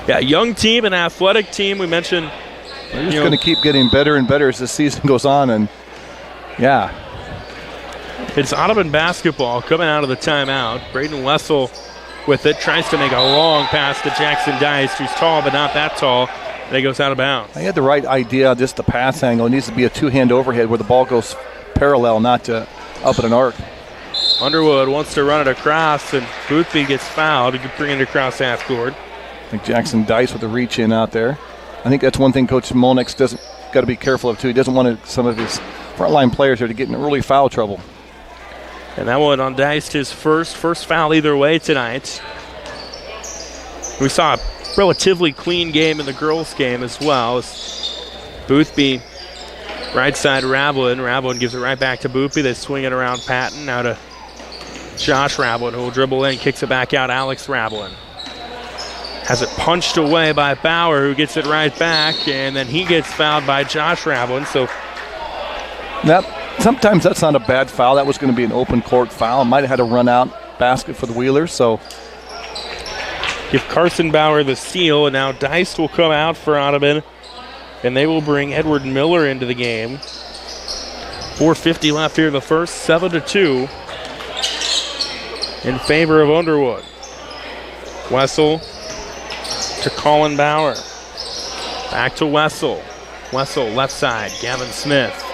Yeah, young team, an athletic team. We mentioned. They're just going to keep getting better and better as the season goes on. And, yeah. It's Audubon basketball coming out of the timeout. Braden Wessel with it. Tries to make a long pass to Jackson Dice, who's tall but not that tall. And it goes out of bounds. I had the right idea, just the pass angle. It needs to be a 2-hand overhead where the ball goes parallel, not up at an arc. Underwood wants to run it across, and Boothby gets fouled. He can bring it across half court. I think Jackson Dice with the reach in out there. I think that's one thing Coach Molnick doesn't got to be careful of too. He doesn't want some of his frontline players here to get in early foul trouble. And that one on Dice, his first foul either way tonight. We saw a relatively clean game in the girls' game as well. Boothby, right side Ravelin. Ravelin gives it right back to Boothby. They swing it around Patton. Now to Josh Ravelin, who will dribble in, kicks it back out. Alex Ravelin has it punched away by Bauer, who gets it right back, and then he gets fouled by Josh Ravelin. So sometimes that's not a bad foul. That was going to be an open court foul. Might have had a run out basket for the Wheelers. So give Carson Bauer the steal, and now Dice will come out for Audubon, and they will bring Edward Miller into the game. 4:50 left here in the first, 7-2 in favor of Underwood. Wessel to Colin Bauer. Back to Wessel. Wessel left side, Gavin Smith.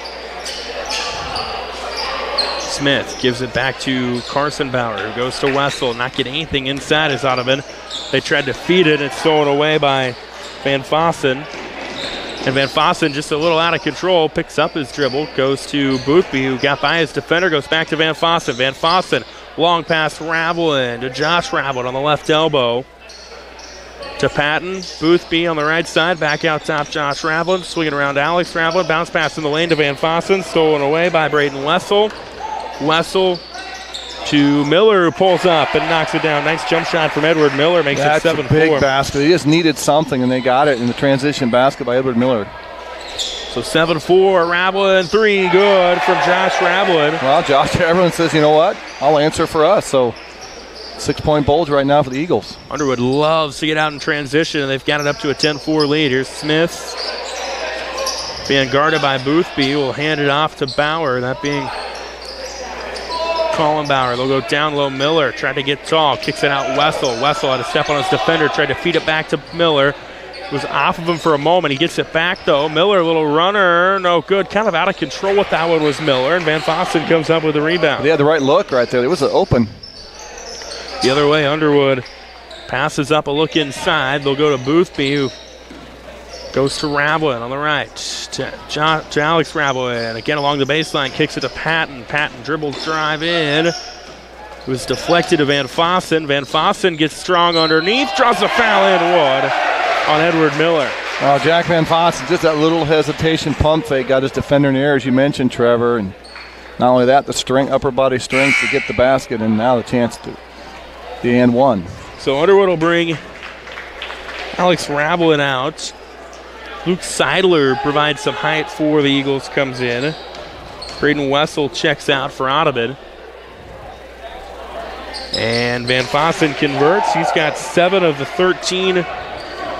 Smith gives it back to Carson Bauer, who goes to Wessel. Not getting anything inside as Audubon. They tried to feed it. It's thrown away by Van Fossen. And Van Fossen, just a little out of control, picks up his dribble, goes to Boothby, who got by his defender, goes back to Van Fossen. Van Fossen, long pass Ravelin to Josh Ravelin on the left elbow. To Patton, Boothby on the right side, back out top Josh Ravelin, swinging around Alex Ravelin, bounce pass in the lane to Van Fossen, stolen away by Braden Wessel. Wessel to Miller, who pulls up and knocks it down. Nice jump shot from Edward Miller, makes it 7-4. That's a big basket. They just needed something, and they got it in the transition basket by Edward Miller. So 7-4, Ravelin, 3, good from Josh Ravelin. Well, Josh Ravelin says, you know what, I'll answer for us. So 6-point bulge right now for the Eagles. Underwood loves to get out in transition, and they've got it up to a 10-4 lead. Here's Smith being guarded by Boothby. Will hand it off to Bauer, that being Colin Bauer. They'll go down low. Miller tried to get tall, kicks it out Wessel. Wessel had a step on his defender, tried to feed it back to Miller. Was off of him for a moment. He gets it back though. Miller, a little runner, no good. Kind of out of control with that one was Miller, and Van Fossen comes up with a rebound. They had the right look right there. It was open. The other way, Underwood passes up a look inside. They'll go to Boothby, who goes to Ravelin on the right. To Alex Ravelin. Again along the baseline, kicks it to Patton. Patton dribbles, drive in. It was deflected to Van Fossen. Van Fossen gets strong underneath, draws a foul in Wood on Edward Miller. Well, Jack Van Fossen, just that little hesitation pump fake, got his defender in the air, as you mentioned, Trevor. And not only that, the strength, upper body strength to get the basket, and now the chance to the and one. So Underwood will bring Alex Ravelin out. Luke Seidler provides some height for the Eagles, comes in. Braden Wessel checks out for Audubon. And Van Fossen converts. He's got 7 of the 13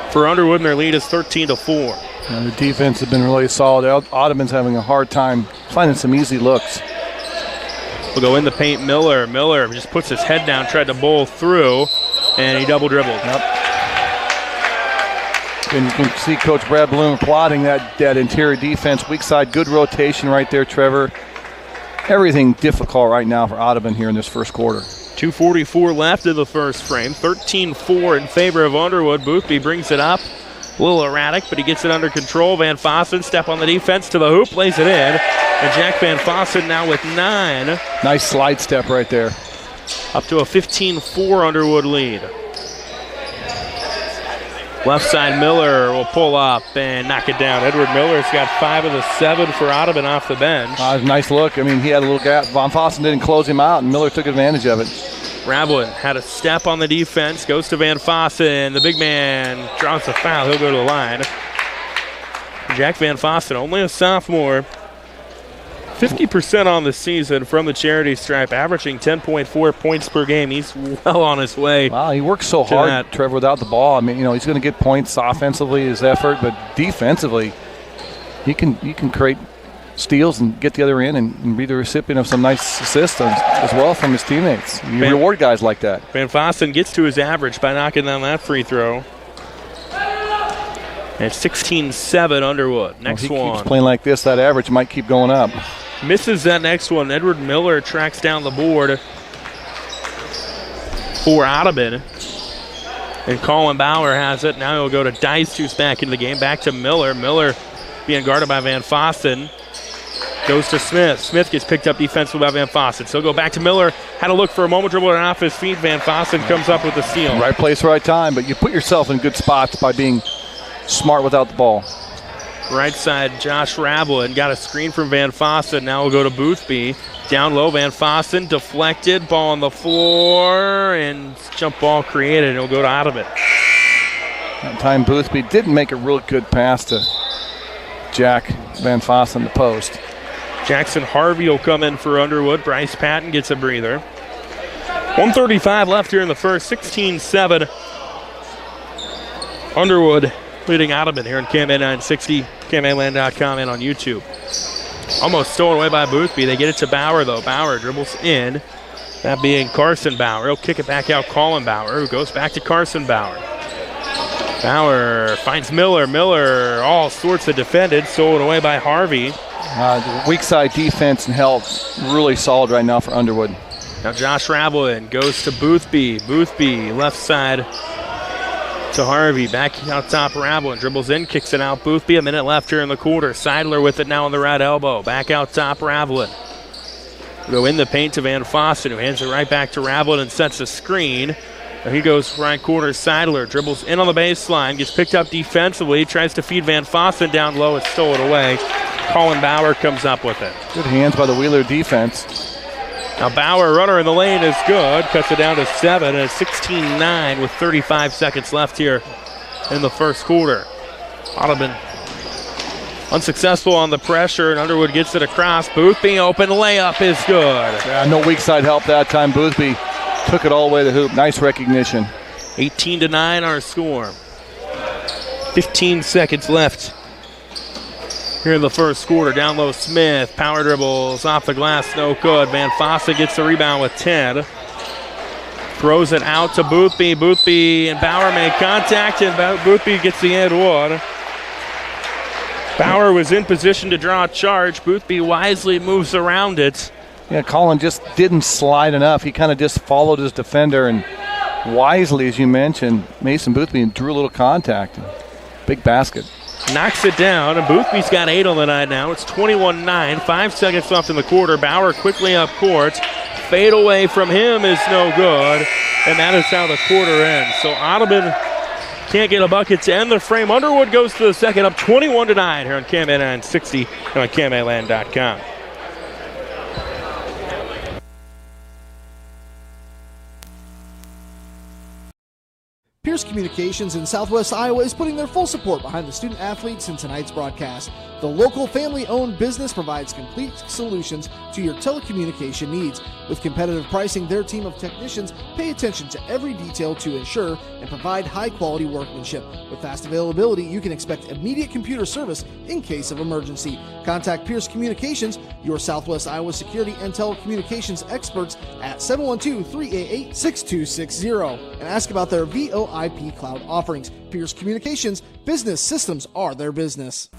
for Underwood, and their lead is 13-4. The defense has been really solid. Audubon's having a hard time finding some easy looks. We'll go in the paint. Miller just puts his head down, tried to bowl through, and he double dribbled. Yep. And you can see Coach Brad Bloom applauding that interior defense. Weak side, good rotation right there, Trevor. Everything difficult right now for Audubon here in this first quarter. 2:44 left in the first frame. 13-4 in favor of Underwood. Boothby brings it up. A little erratic, but he gets it under control. Van Fossen, step on the defense to the hoop, lays it in. And Jack Van Fossen now with 9. Nice slide step right there. Up to a 15-4 Underwood lead. Left side, Miller will pull up and knock it down. Edward Miller's got 5 of the 7 for Audubon off the bench. Nice look. I mean, he had a little gap. Van Fossen didn't close him out, and Miller took advantage of it. Ravelin had a step on the defense, goes to Van Fossen. The big man draws the foul. He'll go to the line. Jack Van Fossen, only a sophomore. 50% on the season from the charity stripe, averaging 10.4 points per game. He's well on his way. Wow, he works so hard, Trevor, without the ball. I mean, he's going to get points offensively, his effort, but defensively, he can create steals and get the other end and be the recipient of some nice assists as well from his teammates. You reward guys like that. Van Fossen gets to his average by knocking down that free throw. And 16-7 Underwood. Next one. If he keeps playing like this, that average might keep going up. Misses that next one. Edward Miller tracks down the board for Audubon. And Colin Bauer has it. Now he'll go to Dice, who's back into the game. Back to Miller. Miller being guarded by Van Fossen. Goes to Smith. Smith gets picked up defensively by Van Fossen. So he'll go back to Miller. Had a look for a moment, dribble it off his feet. Van Fossen comes up with the steal. Right place, right time. But you put yourself in good spots by being smart without the ball. Right side, Josh Ravelin got a screen from Van Fossen. Now we'll go to Boothby. Down low, Van Fossen deflected. Ball on the floor, and jump ball created. It'll go to Audubon. That time Boothby didn't make a real good pass to Jack Van Fossen, the post. Jackson Harvey will come in for Underwood. Bryce Patton gets a breather. 1:35 left here in the first. 16-7. Underwood leading Audubon here on KMA 960, KMAland.com, and on YouTube. Almost stolen away by Boothby. They get it to Bauer, though. Bauer dribbles in. That being Carson Bauer. He'll kick it back out, Colin Bauer, who goes back to Carson Bauer. Bauer finds Miller. Miller, all sorts of defended, stolen away by Harvey. The weak side defense and help really solid right now for Underwood. Now Josh Ravelin goes to Boothby. Boothby, left side to Harvey. Back out top, Ravelin dribbles in, kicks it out. Boothby, a minute left here in the quarter. Seidler with it now on the right elbow. Back out top, Ravelin. Go in the paint to Van Fossen, who hands it right back to Ravelin and sets a screen. Now he goes right corner. Seidler dribbles in on the baseline, gets picked up defensively, tries to feed Van Fossen down low. It's stolen away. Colin Bauer comes up with it. Good hands by the Wheeler defense. Now Bauer, runner in the lane, is good. Cuts it down to 7, and it's 16-9 with 35 seconds left here in the first quarter. Audubon unsuccessful on the pressure, and Underwood gets it across. Boothby, open layup is good. Yeah, no weak side help that time. Boothby took it all the way to the hoop. Nice recognition. 18-9 our score. 15 seconds left here in the first quarter. Down low, Smith. Power dribbles off the glass, no good. Van Fossen gets the rebound with 10. Throws it out to Boothby. Boothby and Bauer make contact, and Boothby gets the end one. Bauer was in position to draw a charge. Boothby wisely moves around it. Yeah, Colin just didn't slide enough. He kind of just followed his defender, and wisely, as you mentioned, Mason Boothby drew a little contact. Big basket. Knocks it down, and Boothby's got 8 on the night now. It's 21-9, 5 seconds left in the quarter. Bauer quickly up court. Fade away from him is no good, and that is how the quarter ends. So Audubon can't get a bucket to end the frame. Underwood goes to the second, up 21-9 here on KMA 960 and on KMAland.com. Pierce Communications in Southwest Iowa is putting their full support behind the student athletes in tonight's broadcast. The local family-owned business provides complete solutions to your telecommunication needs. With competitive pricing, their team of technicians pay attention to every detail to ensure and provide high-quality workmanship. With fast availability, you can expect immediate computer service in case of emergency. Contact Pierce Communications, your Southwest Iowa security and telecommunications experts at 712-388-6260 and ask about their VoIP cloud offerings. Pierce Communications, business systems are their business.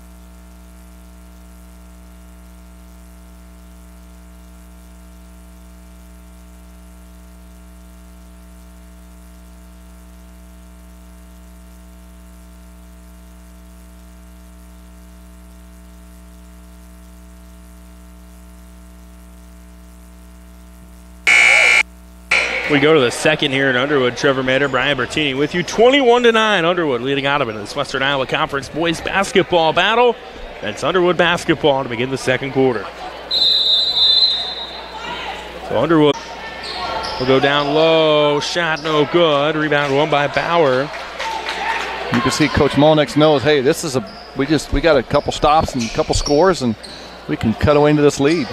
We go to the second here in Underwood. Trevor Mader, Brian Bertini with you. 21-9, Underwood leading Audubon in this Western Iowa Conference boys basketball battle. That's Underwood basketball to begin the second quarter. So Underwood will go down low. Shot no good. Rebound won by Bauer. You can see Coach Molnix knows, hey, this is we got a couple stops and a couple scores, and we can cut away into this lead.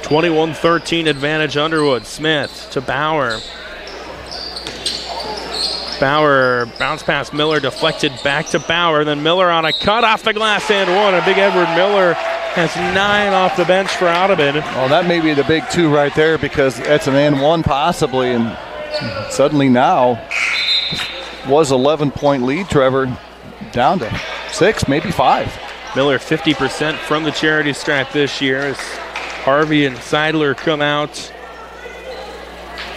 21-13 advantage Underwood. Smith to Bauer. Bauer bounce pass Miller, deflected back to Bauer. Then Miller on a cut off the glass and one. A big Edward Miller has 9 off the bench for Audubon. Well, that may be the big 2 right there because it's an and 1 possibly, and suddenly now was 11-point lead, Trevor, down to 6, maybe 5. Miller 50% from the charity stripe this year as Harvey and Seidler come out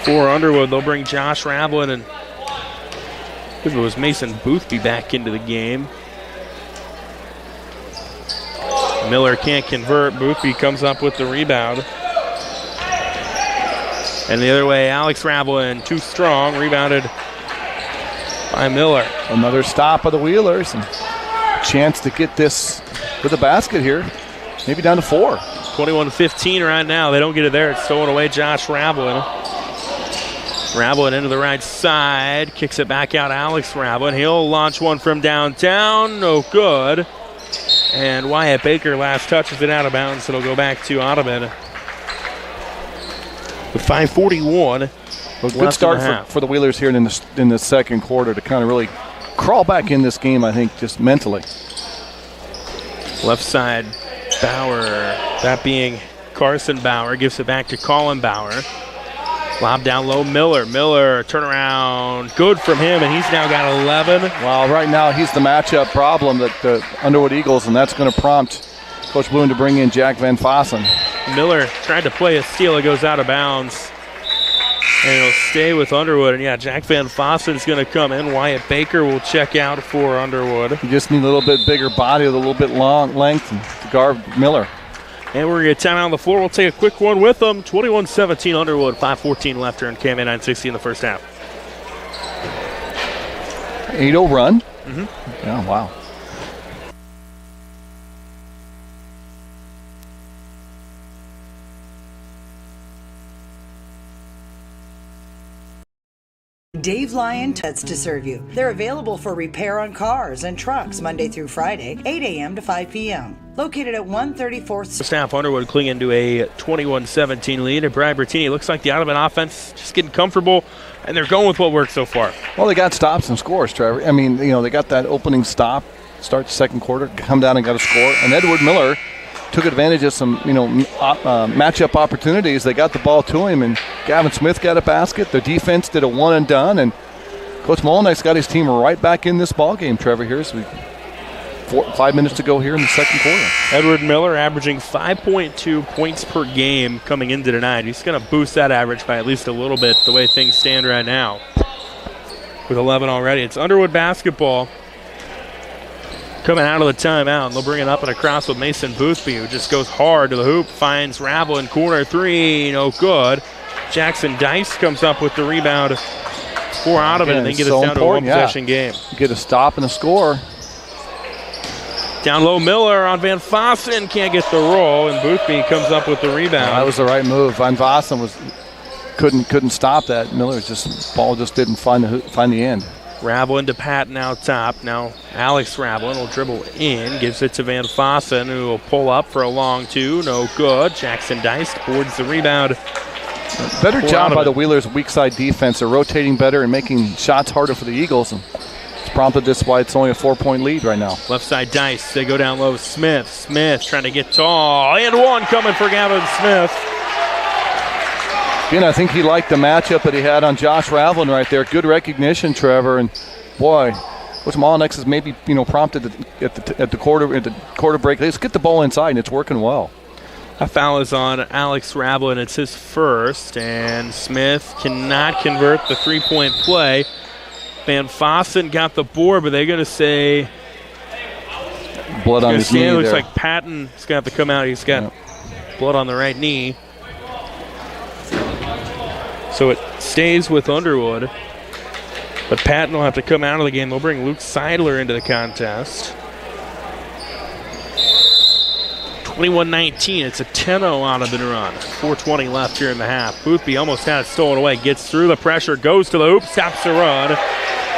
for Underwood. They'll bring Josh Ravlin and I believe it was Mason Boothby back into the game. Miller can't convert. Boothby comes up with the rebound. And the other way, Alex Ravlin, too strong, rebounded by Miller. Another stop of the Wheelers and chance to get this with a basket here, maybe down to 4. 21-15 right now. They don't get it there. It's stolen away Josh Ravlin. Ravlin into the right side. Kicks it back out Alex Ravlin. He'll launch one from downtown. No good. And Wyatt Baker last touches it out of bounds. It'll go back to Audubon. With 5:41. Well, good start for the Wheelers here in the second quarter to kind of really crawl back in this game, I think, just mentally. Left side, Bauer, that being Carson Bauer, gives it back to Colin Bauer. Lob down low, Miller. Miller, turnaround, good from him, and he's now got 11. Well, right now he's the matchup problem that the Underwood Eagles, and that's going to prompt Coach Bloom to bring in Jack Van Fossen. Miller tried to play a steal. It goes out of bounds. And it'll stay with Underwood. And, yeah, Jack Van Fossen's going to come in. Wyatt Baker will check out for Underwood. You just need a little bit bigger body with a little bit long length to guard Miller. And we're going to get time out on the floor. We'll take a quick one with them. 21-17 Underwood, 5:14 left here in KMA 960 in the first half. 8-0 run. Mm-hmm. Yeah, wow. Dave Lyon Tuts to serve you. They're available for repair on cars and trucks Monday through Friday, 8 a.m. to 5 p.m. Located at 134th. Staff Underwood clinging to a 21-17 lead. And Brian Bertini, looks like the Audubon offense just getting comfortable, and they're going with what works so far. Well, they got stops and scores, Trevor. I mean, they got that opening stop, start the second quarter, come down and got a score. And Edward Miller took advantage of some, matchup opportunities. They got the ball to him, and Gavin Smith got a basket. The defense did a one and done, and Coach Molnix got his team right back in this ball game, Trevor. Here's 5 minutes to go here in the second quarter. Edward Miller averaging 5.2 points per game coming into tonight. He's going to boost that average by at least a little bit the way things stand right now. With 11 already. It's Underwood basketball. Coming out of the timeout, and they'll bring it up and across with Mason Boothby, who just goes hard to the hoop, finds Ravlin, corner three, no good. Jackson Dice comes up with the rebound for Audubon, and they get us down to a one-possession game. Get a stop and a score. Down low, Miller on Van Fossen, can't get the roll, and Boothby comes up with the rebound. That was the right move. Van Fossen couldn't stop that. Ball just didn't find the end. Ravelin to Patton out top. Now Alex Ravelin will dribble in, gives it to Van Fossen, who will pull up for a long two. No good. Jackson Dice boards the rebound. Better job by the Wheelers' weak side defense. They're rotating better and making shots harder for the Eagles. And it's prompted this why it's only a 4-point lead right now. Left side Dice. They go down low. Smith. Smith trying to get tall. And one coming for Gavin Smith. Again, I think he liked the matchup that he had on Josh Ravelin right there. Good recognition, Trevor. And boy, Coach Molyneux has maybe prompted at the quarter break. Let's get the ball inside, and it's working well. A foul is on Alex Ravelin. It's his first, and Smith cannot convert the three-point play. Van Fossen got the board, but they're going to say blood on his knee. It looks there. like Patton's got to come out. He's got blood on the right knee. So it stays with Underwood. But Patton will have to come out of the game. They'll bring Luke Seidler into the contest. 21-19. It's a 10-0 out of the run. 4:20 left here in the half. Boothby almost had it stolen away. Gets through the pressure, goes to the hoop, stops the run.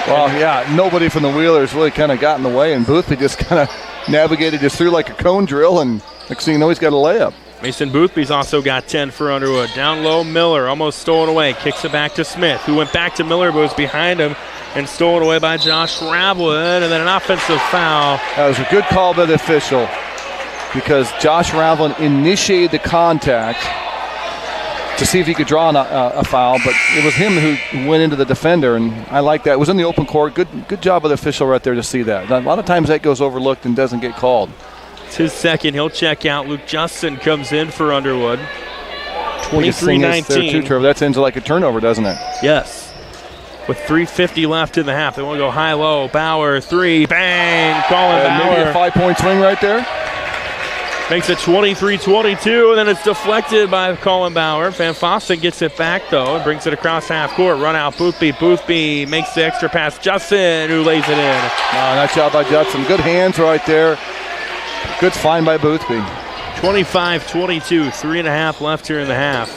Well, yeah, nobody from the Wheelers really kind of got in the way, and Boothby just kind of navigated just through like a cone drill, and next thing you know, he's got a layup. Mason Boothby's also got 10 for Underwood. Down low, Miller almost stolen away. Kicks it back to Smith, who went back to Miller, but was behind him and stolen away by Josh Ravelin. And then an offensive foul. That was a good call by the official because Josh Ravelin initiated the contact to see if he could draw a foul, but it was him who went into the defender, and I like that. It was in the open court. Good job of the official right there to see that. A lot of times that goes overlooked and doesn't get called. It's his second. He'll check out. Luke Justin comes in for Underwood. 23-19. That ends like a turnover, doesn't it? Yes. With 3:50 left in the half. They want to go high-low. Bauer, three. Bang! Colin Bauer. Maybe a 5-point swing right there. Makes it 23-22, and then it's deflected by Colin Bauer. Van Fossen gets it back, though, and brings it across half court. Run out, Boothby. Boothby makes the extra pass. Justin, who lays it in. Nice job by Justin. Good hands right there. Good find by Boothby. 25-22, 3.5 left here in the half.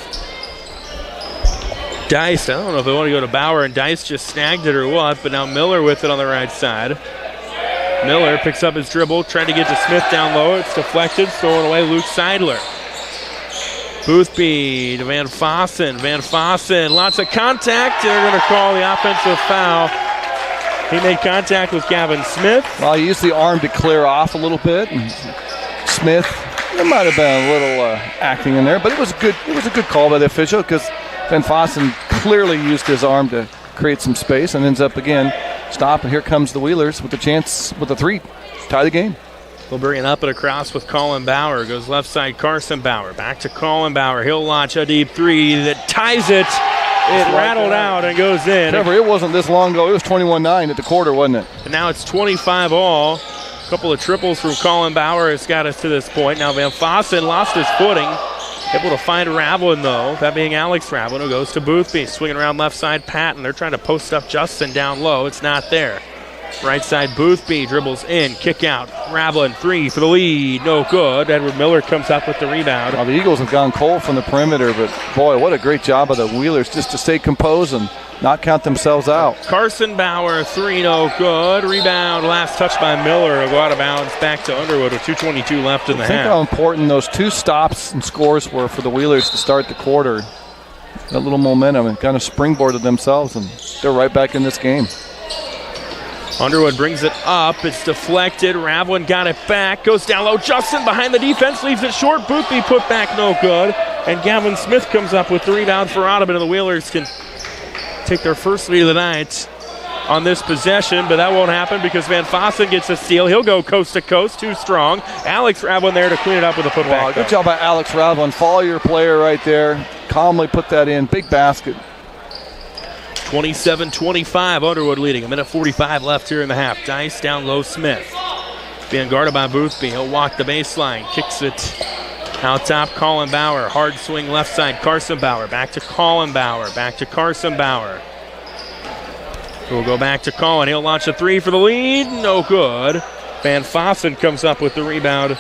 Dice, I don't know if they want to go to Bauer, and Dice just snagged it or what, but now Miller with it on the right side. Miller picks up his dribble, trying to get to Smith down low. It's deflected, stolen away. Luke Seidler. Boothby to Van Fossen. Van Fossen, lots of contact. They're going to call the offensive foul. He made contact with Gavin Smith. Well, he used the arm to clear off a little bit. And Smith, there might have been a little acting in there, but it was a good call by the official because Van Fossen clearly used his arm to create some space and ends up again stop, and here comes the Wheelers with the chance with a three, tie the game. We'll bring it up and across with Colin Bauer. Goes left side, Carson Bauer. Back to Colin Bauer. He'll launch a deep three that ties it. It rattled out and goes in. Trevor, it wasn't this long ago. It was 21-9 at the quarter, wasn't it? And now it's 25-all. A couple of triples from Colin Bauer has got us to this point. Now Van Fossen lost his footing. Able to find Ravelin, though, that being Alex Ravelin, who goes to Boothby. Swinging around left side, Patton. They're trying to post up Justin down low. It's not there. Right side, Boothby dribbles in, kick out. Ravelin, three for the lead. No good. Edward Miller comes up with the rebound. Well, the Eagles have gone cold from the perimeter, but boy, what a great job of the Wheelers just to stay composed and not count themselves out. Carson Bauer, three, no good. Rebound, last touch by Miller. Will go out of bounds back to Underwood with 2:22 left in the half. Think how important those two stops and scores were for the Wheelers to start the quarter. That little momentum and kind of springboarded themselves, and they're right back in this game. Underwood brings it up. It's deflected. Ravelin got it back. Goes down low. Justin behind the defense. Leaves it short. Boothby put back. No good. And Gavin Smith comes up with the rebound for Audubon. And the Wheelers can take their first lead of the night on this possession. But that won't happen because Van Fossen gets a steal. He'll go coast to coast. Too strong. Alex Ravelin there to clean it up with a putback. Wow, good job by Alex Ravelin. Follow your player right there. Calmly put that in. Big basket. 27-25, Underwood leading. 1:45 left here in the half. Dice down low, Smith. Being guarded by Boothby. He'll walk the baseline. Kicks it out top, Colin Bauer. Hard swing left side, Carson Bauer. Back to Colin Bauer. Back to Carson Bauer. We'll go back to Colin. He'll launch a three for the lead. No good. Van Fossen comes up with the rebound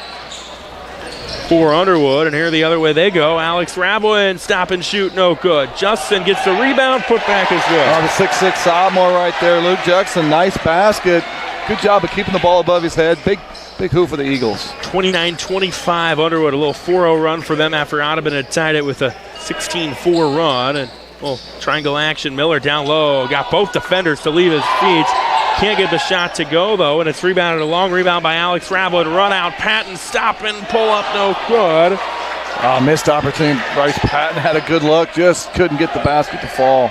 for Underwood, and here the other way they go. Alex Ravelin, stop and shoot, no good. Justin gets the rebound, put back is good. Oh, the 6'6" sophomore right there, Luke Jackson, nice basket. Good job of keeping the ball above his head. Big hoop for the Eagles. 29-25 Underwood, a little 4-0 run for them after Audubon had tied it with a 16-4 run. And well, triangle action, Miller down low, got both defenders to leave his feet. Can't get the shot to go, though, and it's rebounded. A long rebound by Alex Ravelin. Run out, Patton, stop and pull up, no good. Missed opportunity. Bryce Patton had a good look, just couldn't get the basket to fall.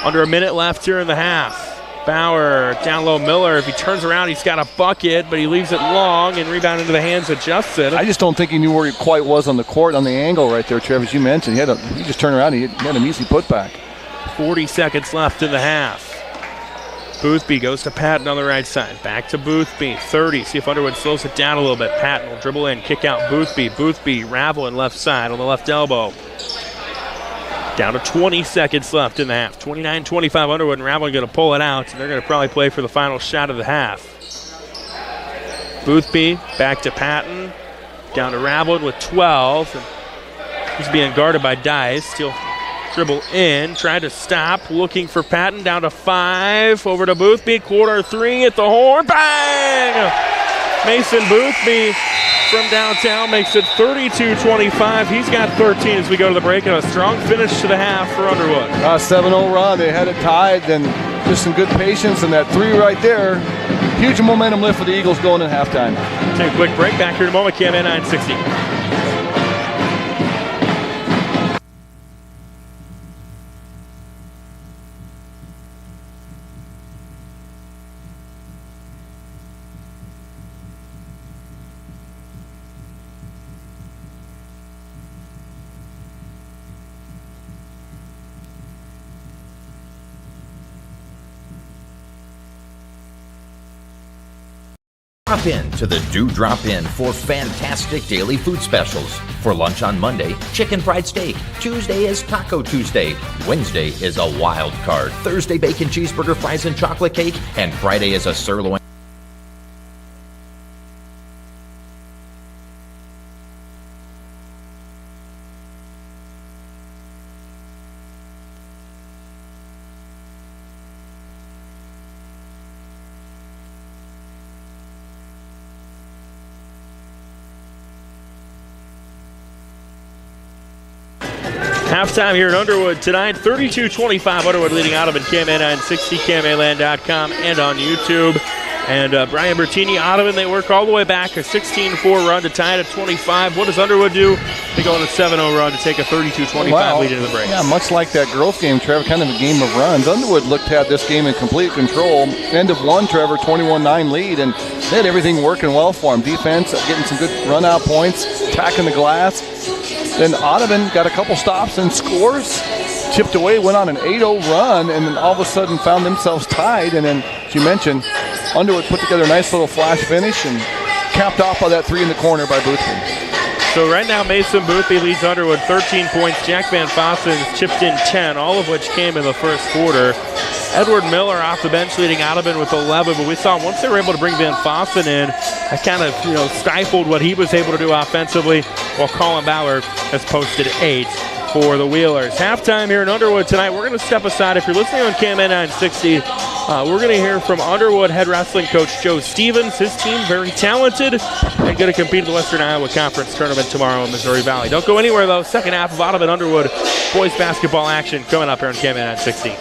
Under a minute left here in the half. Bauer, down low, Miller. If he turns around, he's got a bucket, but he leaves it long and rebound into the hands of Justin. I just don't think he knew where he quite was on the court on the angle right there, Trev, as you mentioned. He just turned around, he had an easy putback. 40 seconds left in the half. Boothby goes to Patton on the right side. Back to Boothby, 30. See if Underwood slows it down a little bit. Patton will dribble in, kick out Boothby. Boothby, Ravelin left side on the left elbow. Down to 20 seconds left in the half. 29-25 Underwood, and Ravelin going to pull it out, and they're going to probably play for the final shot of the half. Boothby back to Patton. Down to Ravelin with 12. And he's being guarded by Dice. He'll dribble in, try to stop, looking for Patton, down to 5, over to Boothby, quarter 3 at the horn, bang! Mason Boothby from downtown makes it 32-25. He's got 13 as we go to the break, and a strong finish to the half for Underwood. 7-0 run, they had it tied, then just some good patience, and that 3 right there, huge momentum lift for the Eagles going in halftime. Take a quick break, back here in a moment, KMN 960. Drop in to the Do Drop In for fantastic daily food specials. For lunch on Monday, chicken fried steak. Tuesday is Taco Tuesday. Wednesday is a wild card. Thursday, bacon cheeseburger, fries, and chocolate cake. And Friday is a sirloin. Halftime here in Underwood tonight, 32-25. Underwood leading Audubon, KMN 960, KMAland.com, and on YouTube. And Brian Bertini, Audubon, they work all the way back, a 16-4 run to tie it at 25. What does Underwood do? They go on a 7-0 run to take a 32-25 lead into the break. Yeah, much like that girls game, Trevor, kind of a game of runs. Underwood looked to have this game in complete control. End of one, Trevor, 21-9 lead, and they had everything working well for them. Defense, getting some good run-out points, attacking the glass. Then Audubon got a couple stops and scores, chipped away, went on an 8-0 run, and then all of a sudden found themselves tied. And then, as you mentioned, Underwood put together a nice little flash finish and capped off by that 3 in the corner by Boothby. So right now, Mason Boothby leads Underwood 13 points. Jack Van Fossen chipped in 10, all of which came in the first quarter. Edward Miller off the bench leading Audubon with 11, but we saw once they were able to bring Van Fossen in, that kind of stifled what he was able to do offensively, while Colin Bauer has posted 8 for the Wheelers. Halftime here in Underwood tonight. We're going to step aside. If you're listening on KMN 960, we're going to hear from Underwood head wrestling coach Joe Stevens. His team, very talented and going to compete in the Western Iowa Conference Tournament tomorrow in Missouri Valley. Don't go anywhere, though. Second half of Audubon Underwood boys basketball action coming up here on KMN 960.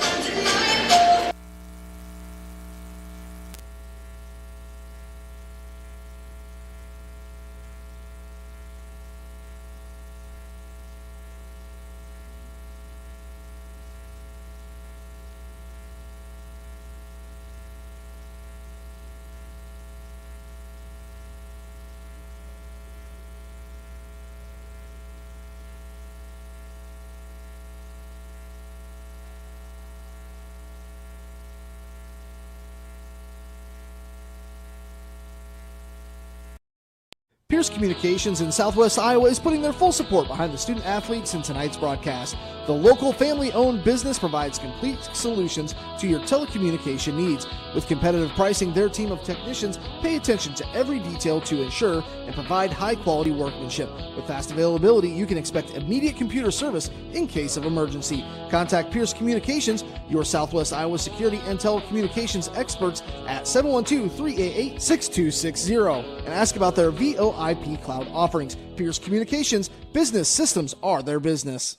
Pierce Communications in Southwest Iowa is putting their full support behind the student athletes in tonight's broadcast. The local family-owned business provides complete solutions to your telecommunication needs. With competitive pricing, their team of technicians pay attention to every detail to ensure and provide high-quality workmanship. With fast availability, you can expect immediate computer service in case of emergency. Contact Pierce Communications, your Southwest Iowa security and telecommunications experts at 712-388-6260 and ask about their VoIP cloud offerings. Pierce Communications, business systems are their business.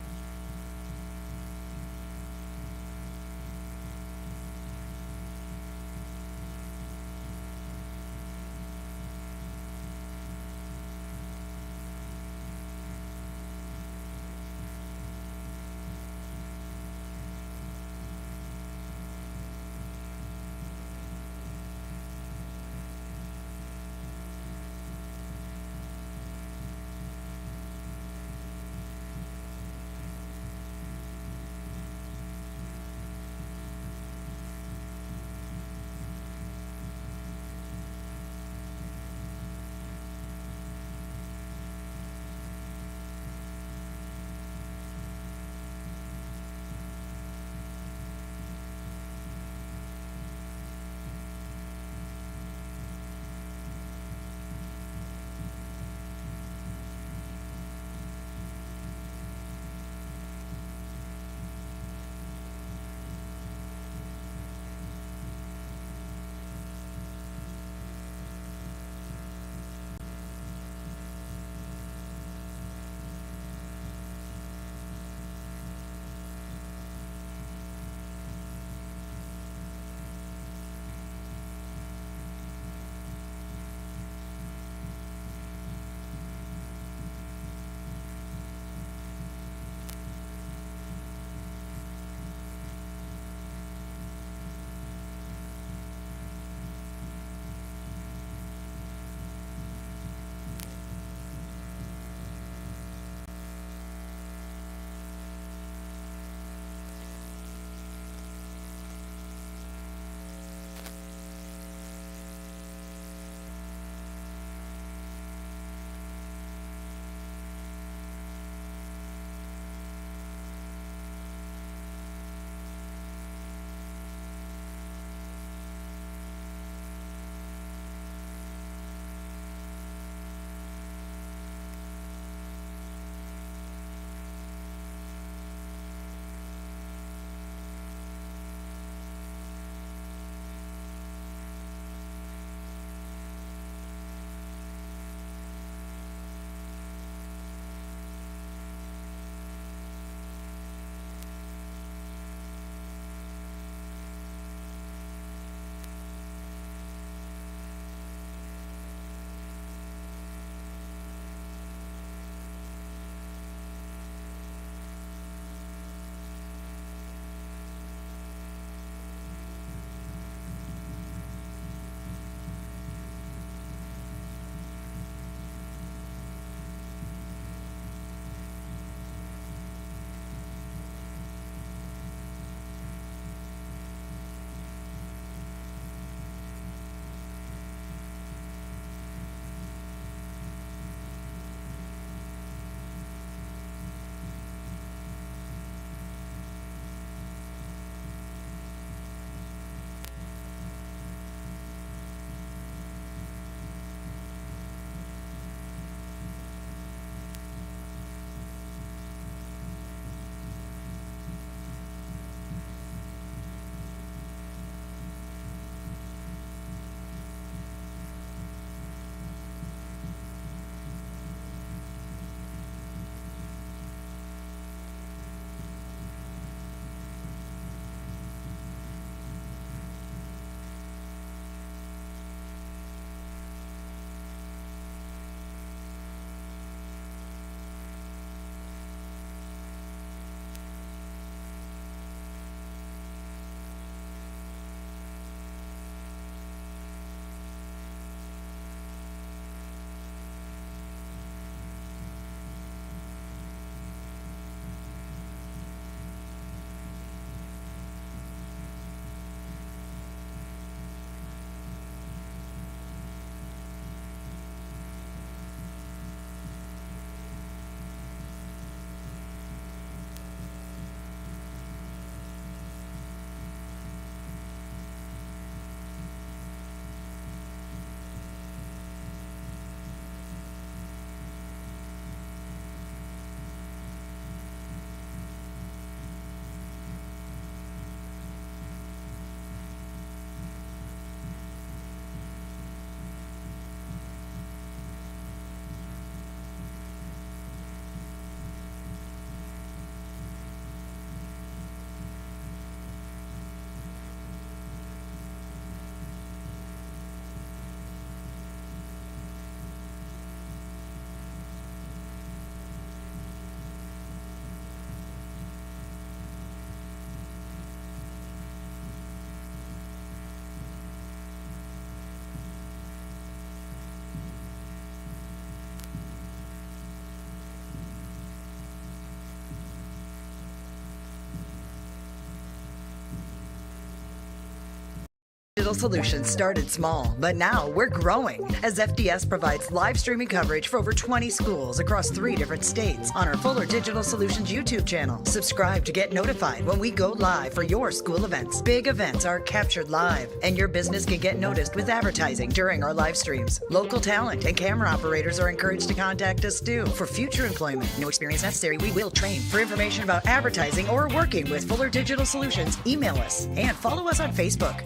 Digital Solutions started small, but now we're growing as FDS provides live streaming coverage for over 20 schools across 3 different states on our Fuller Digital Solutions YouTube channel. Subscribe to get notified when we go live for your school events. Big events are captured live, and your business can get noticed with advertising during our live streams. Local talent and camera operators are encouraged to contact us too. For future employment, no experience necessary, we will train. For information about advertising or working with Fuller Digital Solutions, email us and follow us on Facebook.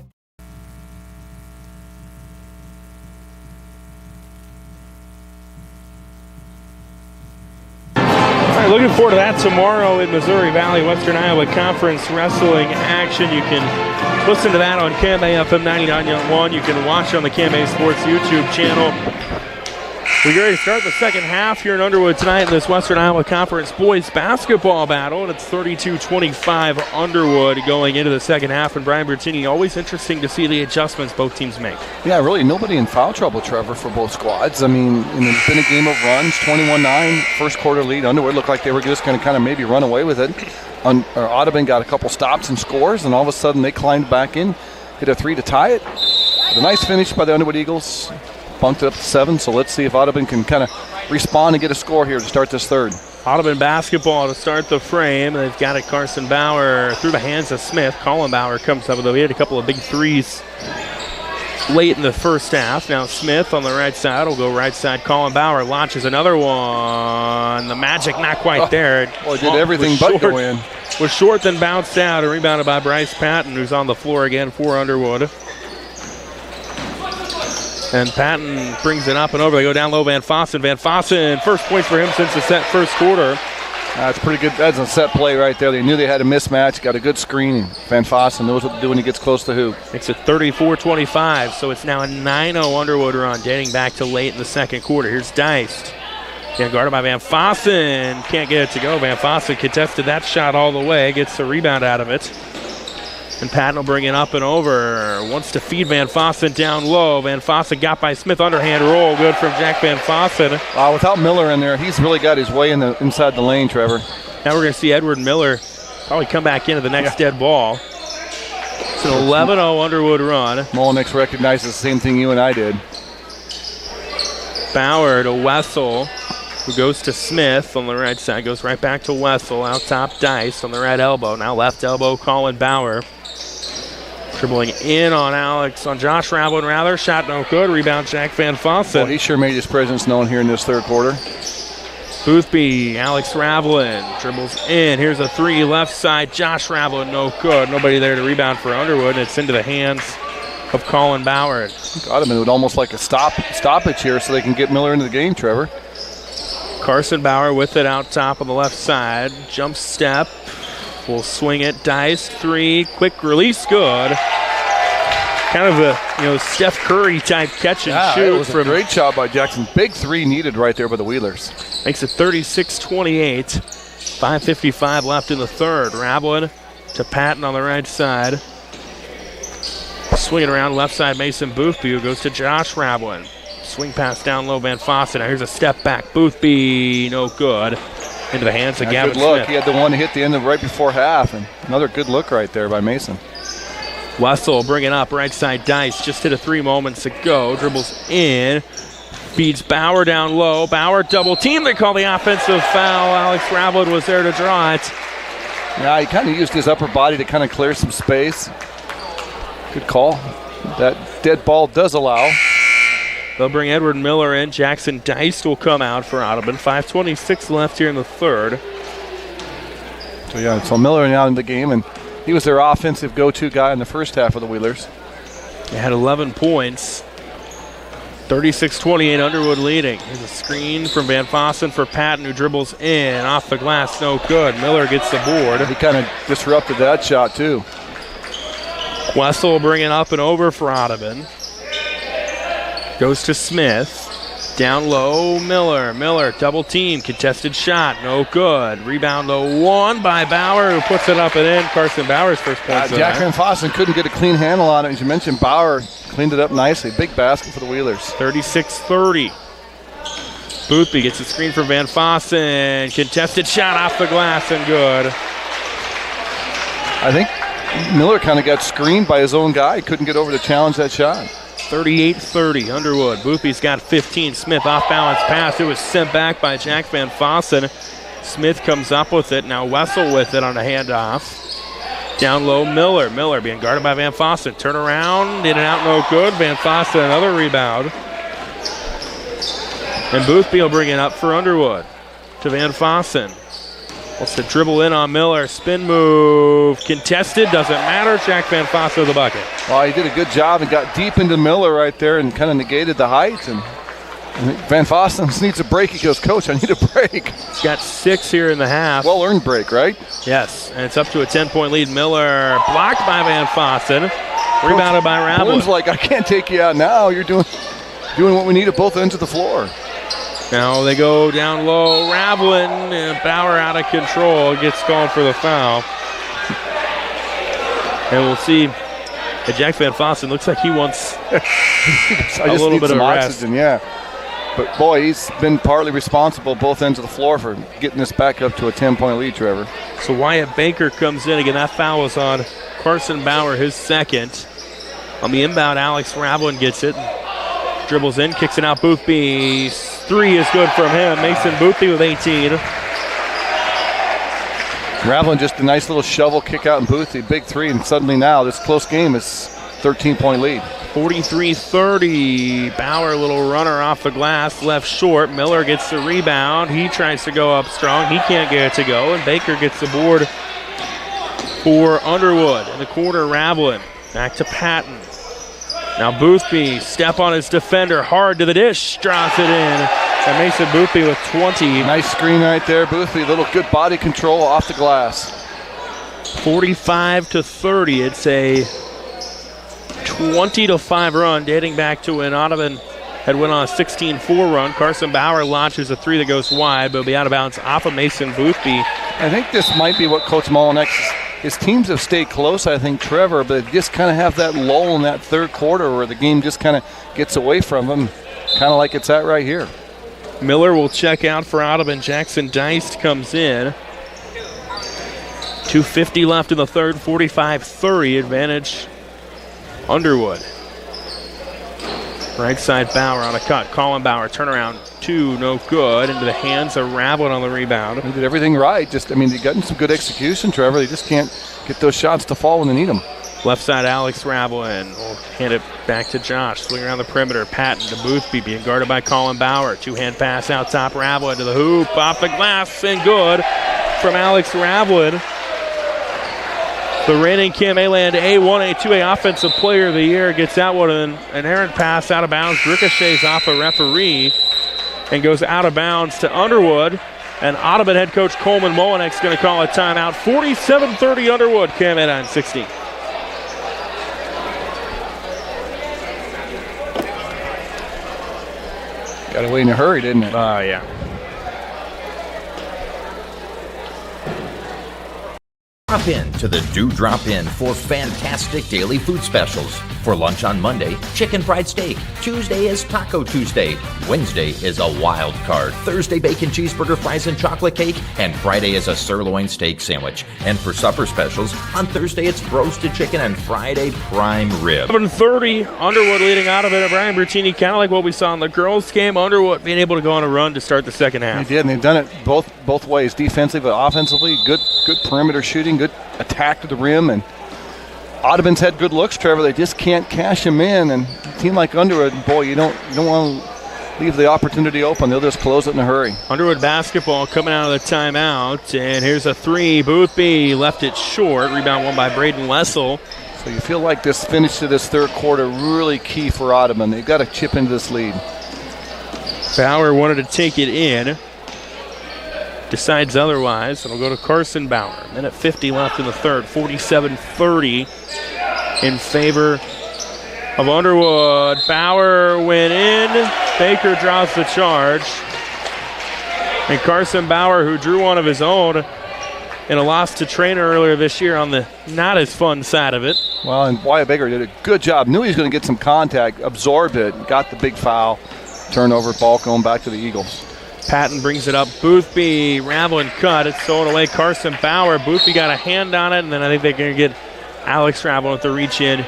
All right, looking forward to that tomorrow in Missouri Valley, Western Iowa Conference Wrestling action. You can listen to that on KMA FM 99.1. You can watch it on the KMA Sports YouTube channel. We're ready to start the second half here in Underwood tonight in this Western Iowa Conference boys basketball battle, and it's 32-25 Underwood going into the second half. And Brian Bertini, always interesting to see the adjustments both teams make. Yeah, really nobody in foul trouble, Trevor, for both squads. I mean, it's been a game of runs, 21-9, first quarter lead. Underwood looked like they were just going to kind of maybe run away with it. Audubon got a couple stops and scores, and all of a sudden they climbed back in, hit a 3 to tie it. But a nice finish by the Underwood Eagles. Bumped it up to 7, so let's see if Audubon can kind of respond and get a score here to start this third. Audubon basketball to start the frame. They've got it. Carson Bauer through the hands of Smith. Colin Bauer comes up with it. He had a couple of big threes late in the first half. Now Smith on the right side will go right side. Colin Bauer launches another one. The magic not quite there. Well, he did everything but go in. Was short, then bounced out and rebounded by Bryce Patton, who's on the floor again for Underwood. And Patton brings it up and over. They go down low. Van Fossen. Van Fossen, first points for him since the first quarter. That's pretty good. That's a set play right there. They knew they had a mismatch. Got a good screen. Van Fossen knows what to do when he gets close to hoop. Makes it 34-25. So it's now a 9-0 Underwood run dating back to late in the second quarter. Here's Deist. Again, guarded by Van Fossen. Can't get it to go. Van Fossen contested that shot all the way. Gets the rebound out of it. And Patton will bring it up and over. Wants to feed Van Fossen down low. Van Fossen got by Smith. Underhand roll. Good from Jack Van Fossen. Without Miller in there, he's really got his way inside the lane, Trevor. Now we're going to see Edward Miller probably come back into the next dead ball. It's an 11-0 Underwood run. Molinix recognizes the same thing you and I did. Bauer to Wessel, who goes to Smith on the right side. Goes right back to Wessel. Out top, Dice on the right elbow. Now left elbow, Colin Bauer. Dribbling in on Josh Ravlin rather. Shot no good. Rebound Jack Van Fossen. Well, he sure made his presence known here in this third quarter. Boothby, Alex Ravlin dribbles in. Here's a 3 left side. Josh Ravlin, no good. Nobody there to rebound for Underwood, and it's into the hands of Colin Bauer. Audubon would almost like a stoppage here so they can get Miller into the game, Trevor. Carson Bauer with it out top on the left side. Jump step. Will swing it. Dice 3. Quick release. Good. Kind of a Steph Curry type catch and shoot. It was a great job by Jackson. Big 3 needed right there by the Wheelers. Makes it 36-28. 5:55 left in the third. Ravlin to Patton on the right side. Swing it around left side. Mason Boothby, who goes to Josh Ravlin. Swing pass down low. Van Fossen. Now here's a step back. Boothby, no good. Into the hands of Gavin good look. Smith. He had the one hit the end of right before half, and another good look right there by Mason. Wessel bringing up right side. Dice just hit a 3 moments ago. Dribbles in. Feeds Bauer down low. Bauer double team. They call the offensive foul. Alex Ravlin was there to draw it. Yeah, he kind of used his upper body to kind of clear some space. Good call. That dead ball does allow. They'll bring Edward Miller in. Jackson Dice will come out for Audubon. 5:26 left here in the third. So Miller now in the game, and he was their offensive go-to guy in the first half of the Wheelers. They had 11 points. 36-28 Underwood leading. Here's a screen from Van Fossen for Patton, who dribbles in. Off the glass, no good. Miller gets the board. He kind of disrupted that shot, too. Wessel bringing up and over for Audubon. Goes to Smith. Down low, Miller. Miller, double team, contested shot, no good. Rebound low, 1 by Bauer, who puts it up and in. Carson Bauer's first points. Jack Van Fossen couldn't get a clean handle on it. As you mentioned, Bauer cleaned it up nicely. Big basket for the Wheelers. 36-30. Boothby gets a screen from Van Fossen. Contested shot off the glass and good. I think Miller kind of got screened by his own guy. Couldn't get over to challenge that shot. 38-30, Underwood. Boothby's got 15. Smith off-balance pass. It was sent back by Jack Van Fossen. Smith comes up with it. Now Wessel with it on a handoff. Down low, Miller. Miller being guarded by Van Fossen. Turn around, in and out, no good. Van Fossen, another rebound. And Boothby will bring it up for Underwood to Van Fossen. Wants to dribble in on Miller. Spin move. Contested. Doesn't matter. Jack Van Fossen with the bucket. Well, he did a good job and got deep into Miller right there and kind of negated the height. And Van Fossen needs a break. He goes, Coach, I need a break. He's got 6 here in the half. Well-earned break, right? Yes, and it's up to a 10-point lead. Miller blocked by Van Fossen. Rebounded by Rabel. Bloom's like, I can't take you out now. You're doing what we need at both ends of the floor. Now they go down low. Ravelin and Bauer out of control. Gets called for the foul. And we'll see. Jack Van Fossen looks like he wants a little bit of rest. Oxygen, yeah. But, boy, he's been partly responsible both ends of the floor for getting this back up to a 10-point lead, Trevor. So Wyatt Baker comes in. Again, that foul was on Carson Bauer, his second. On the inbound, Alex Ravelin gets it. Dribbles in, kicks it out. Boothby. 3 is good from him. Mason Boothby with 18. Ravelin just a nice little shovel kick out in Boothby. Big 3, and suddenly now this close game is 13-point lead. 43-30. Bauer, a little runner off the glass, left short. Miller gets the rebound. He tries to go up strong. He can't get it to go, and Baker gets the board for Underwood. In the corner, Ravelin. Back to Patton. Now Boothby, step on his defender, hard to the dish, draws it in. And Mason Boothby with 20. Nice screen right there, Boothby. Little good body control off the glass. 45-30. It's a 20-5 run dating back to when Audubon had went on a 16-4 run. Carson Bauer launches a 3 that goes wide, but will be out of bounds off of Mason Boothby. I think this might be what Coach Mullinex, his teams have stayed close, I think, Trevor, but they just kind of have that lull in that third quarter where the game just kind of gets away from them, kind of like it's at right here. Miller will check out for Audubon. Jackson Deist comes in. 2:50 left in the third, 45-30 advantage Underwood. Right side Bauer on a cut. Colin Bauer, turnaround 2, no good. Into the hands of Ravelin on the rebound. He did everything right. They got some good execution, Trevor. They just can't get those shots to fall when they need them. Left side, Alex Ravelin will hand it back to Josh. Swing around the perimeter. Patton to Boothby, being guarded by Colin Bauer. 2-hand pass out top. Ravelin to the hoop. Off the glass and good from Alex Ravelin. The reigning Kim A-Land A1, A2A Offensive Player of the Year gets out with an errant pass out of bounds. Ricochets off a referee and goes out of bounds to Underwood. And Audubon head coach Coleman Mullinex is going to call a timeout. 47-30 Underwood. Kim at 9:16. Got away in a hurry, didn't it? Yeah. Drop in to the Do Drop In for fantastic daily food specials. For lunch on Monday, chicken fried steak. Tuesday is Taco Tuesday. Wednesday is a wild card. Thursday, bacon cheeseburger, fries, and chocolate cake. And Friday is a sirloin steak sandwich. And for supper specials, on Thursday it's roasted chicken and Friday prime rib. 7:30, Underwood leading out of it at Brian Bertini, kind of like what we saw in the girls' game. Underwood being able to go on a run to start the second half. They did, and they've done it both ways, defensively but offensively. Good perimeter shooting, good attack to the rim, and Audubon's had good looks, Trevor. They just can't cash him in, and a team like Underwood, boy, you don't want to leave the opportunity open. They'll just close it in a hurry. Underwood basketball coming out of the timeout, and here's a 3. Boothby left it short. Rebound won by Braden Wessel. So you feel like this finish to this third quarter really key for Audubon. They've got to chip into this lead. Bauer wanted to take it in. Decides otherwise. It'll go to Carson Bauer. Minute 50 left in the third. 47-30 in favor of Underwood. Bauer went in. Baker draws the charge. And Carson Bauer, who drew one of his own in a loss to Trainer earlier this year on the not as fun side of it. Well, and Wyatt Baker did a good job. Knew he was going to get some contact, absorbed it, got the big foul. Turnover, ball going back to the Eagles. Patton brings it up. Boothby, Ravelin cut. It's thrown away. Carson Bauer. Boothby got a hand on it, and then I think they're going to get Alex Ravel with the reach in.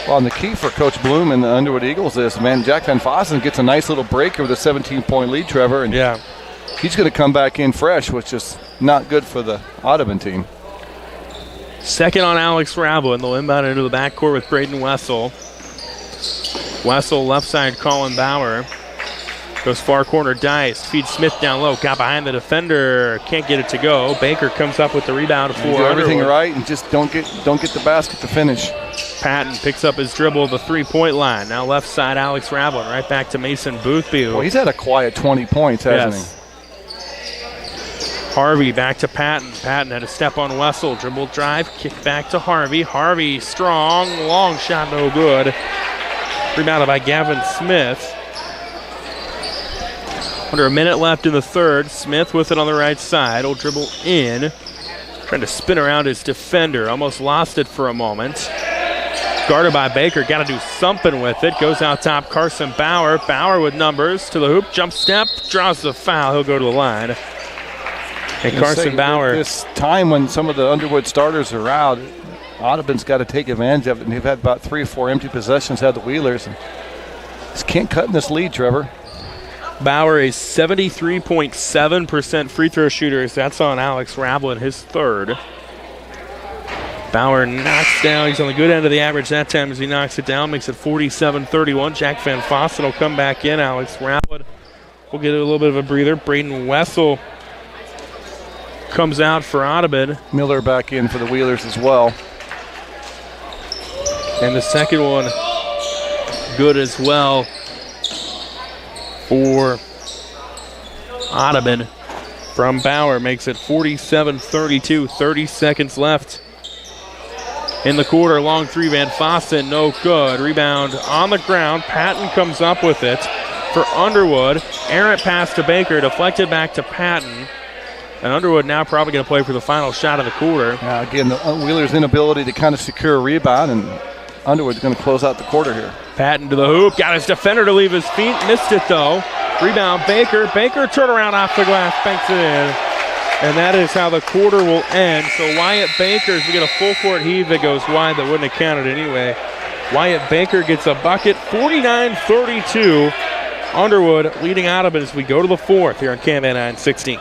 Well, and the key for Coach Bloom and the Underwood Eagles is, man, Jack Van Fossen gets a nice little breaker with a 17-point lead, Trevor. And yeah, he's going to come back in fresh, which is not good for the Audubon team. Second on Alex Ravel, and they'll inbound into the backcourt with Braden Wessel. Wessel left side, Colin Bauer. Goes far corner, Dice. Feeds Smith down low. Got behind the defender. Can't get it to go. Baker comes up with the rebound for do everything Underwood. right and just don't get the basket to finish. Patton picks up his dribble at the three-point line. Now left side, Alex Ravel. Right back to Mason Boothby. Well, he's had a quiet 20 points, hasn't he? Harvey back to Patton. Patton had a step on Wessel. Dribble drive, kick back to Harvey. Harvey strong, long shot, no good. Rebounded by Gavin Smith. Under a minute left in the third. Smith with it on the right side. Will dribble in. Trying to spin around his defender. Almost lost it for a moment. Guarded by Baker. Got to do something with it. Goes out top. Carson Bauer. Bauer with numbers to the hoop. Jump step. Draws the foul. He'll go to the line. And Carson Bauer. This time when some of the Underwood starters are out, Audubon's got to take advantage of it. And they've had about 3 or 4 empty possessions, had the Wheelers. And just can't cut in this lead, Trevor. Bauer is 73.7% free throw shooters. That's on Alex Ravel in his third. Bauer knocks down. He's on the good end of the average that time as he knocks it down. Makes it 47-31. Jack Van Fossen will come back in. Alex Ravel will get a little bit of a breather. Braden Wessel comes out for Audubon. Miller back in for the Wheelers as well. And the second one good as well for Audubon from Bauer. Makes it 47-32. 30 seconds left in the quarter. Long three, Van Fossen, no good. Rebound on the ground. Patton comes up with it for Underwood. Errant pass to Baker, deflected back to Patton. And Underwood now probably going to play for the final shot of the quarter. Yeah, again, the Wheelers' inability to kind of secure a rebound, and Underwood's going to close out the quarter here. Patton to the hoop. Got his defender to leave his feet. Missed it, though. Rebound, Baker. Baker turnaround off the glass. Banks it in. And that is how the quarter will end. So Wyatt Baker's, we get a full court heave that goes wide that wouldn't have counted anyway. Wyatt Baker gets a bucket. 49-32. Underwood leading Audubon as we go to the fourth here on KMN 960.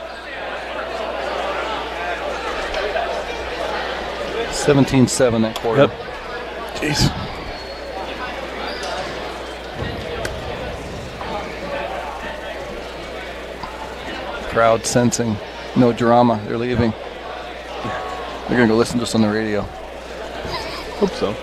17-7 that quarter. Yep. Jeez. Crowd sensing no drama. They're leaving. They're going to go listen to us on the radio. Hope so.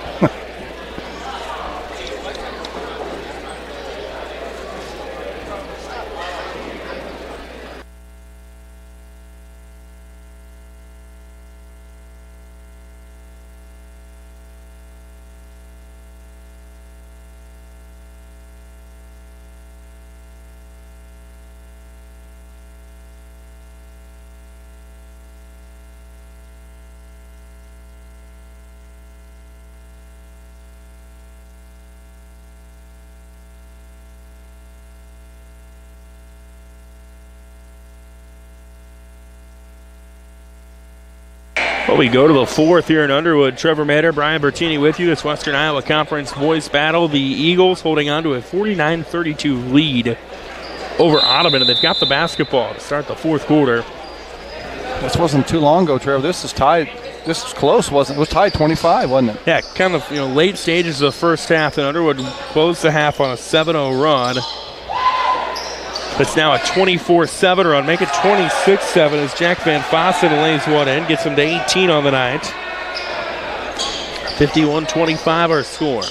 Well, we go to the fourth here in Underwood. Trevor Mader, Brian Bertini with you. This Western Iowa Conference boys battle. The Eagles holding on to a 49-32 lead over Audubon, and they've got the basketball to start the fourth quarter. This wasn't too long ago, Trevor. This is tied. This is close, wasn't it? It was tied 25, wasn't it? Yeah, kind of late stages of the first half, and Underwood closed the half on a 7-0 run. It's now a 24-7 run. Make it 26-7 as Jack Van Fossen lays one in. Gets him to 18 on the night. 51-25 our score.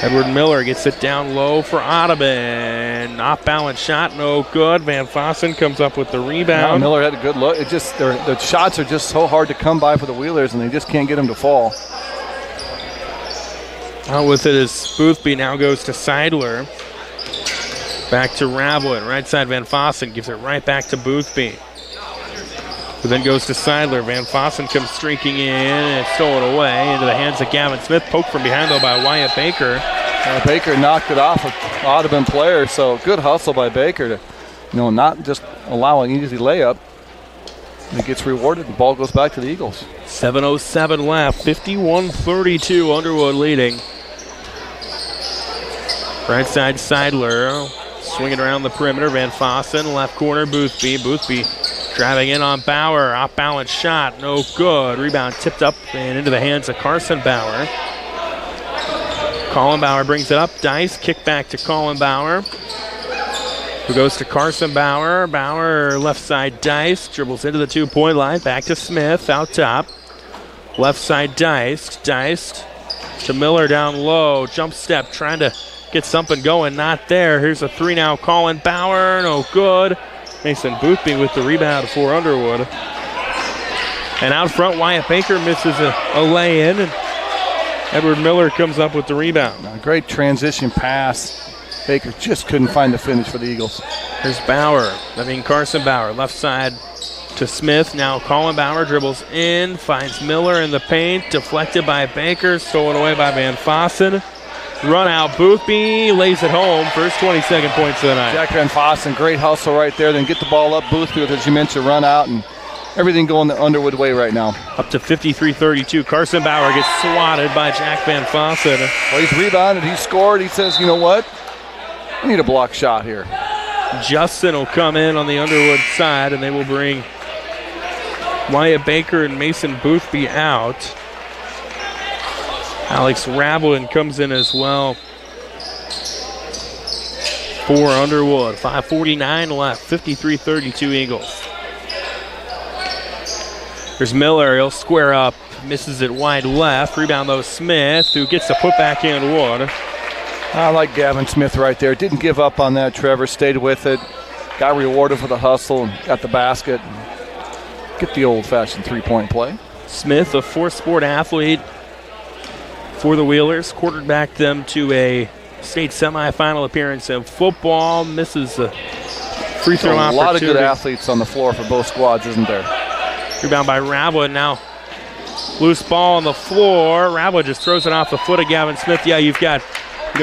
Edward Miller gets it down low for Audubon. Off-balance shot, no good. Van Fossen comes up with the rebound. Miller had a good look. It just the shots are just so hard to come by for the Wheelers, and they just can't get them to fall. Out with it is Boothby. Now goes to Seidler. Back to Raveling. Right side, Van Fossen gives it right back to Boothby. Who then goes to Seidler. Van Fossen comes streaking in and stolen away into the hands of Gavin Smith. Poked from behind, though, by Wyatt Baker. Baker knocked it off an Audubon player, so good hustle by Baker to not just allow an easy layup. And it gets rewarded. The ball goes back to the Eagles. 7:07 left. 51-32. Underwood leading. Right side, Seidler. Swinging around the perimeter. Van Fossen. Left corner, Boothby. Boothby driving in on Bauer. Off-balance shot. No good. Rebound tipped up and into the hands of Carson Bauer. Colin Bauer brings it up. Dice. Kick back to Colin Bauer. Who goes to Carson Bauer. Bauer left side, Dice. Dribbles into the 2-point line. Back to Smith. Out top. Left side, Dice. Dice to Miller down low. Jump step. Trying to get something going. Not there. Here's a 3 now. Colin Bauer. No good. Mason Boothby with the rebound for Underwood. And out front, Wyatt Baker misses a lay-in. And Edward Miller comes up with the rebound. A great transition pass. Baker just couldn't find the finish for the Eagles. Here's Carson Bauer. Left side to Smith. Now Colin Bauer dribbles in. Finds Miller in the paint. Deflected by Baker. Stolen away by Van Fossen. Run out. Boothby lays it home. First 22nd points of the night. Jack Van Fossen, great hustle right there. Then get the ball up. Boothby with, as you mentioned, run out. And everything going the Underwood way right now. Up to 53-32. Carson Bauer gets swatted by Jack Van Fossen. Well, he's rebounded. He scored. He says, you know what? I need a block shot here. Justin will come in on the Underwood side, and they will bring Wyatt Baker and Mason Boothby out. Alex Ravelin comes in as well for Underwood. 5:49 left, 53-32 Eagles. There's Miller. He'll square up, misses it wide left. Rebound, though, Smith, who gets the putback in wood. I like Gavin Smith right there. Didn't give up on that, Trevor. Stayed with it. Got rewarded for the hustle and got the basket. Get the old-fashioned three-point play. Smith, a four-sport athlete for the Wheelers. Quarterbacked them to a state semifinal appearance in football. Misses the free throw opportunity. A lot of good athletes on the floor for both squads, isn't there? Rebound by Ravelin. Now loose ball on the floor. Ravelin just throws it off the foot of Gavin Smith. Yeah, you've got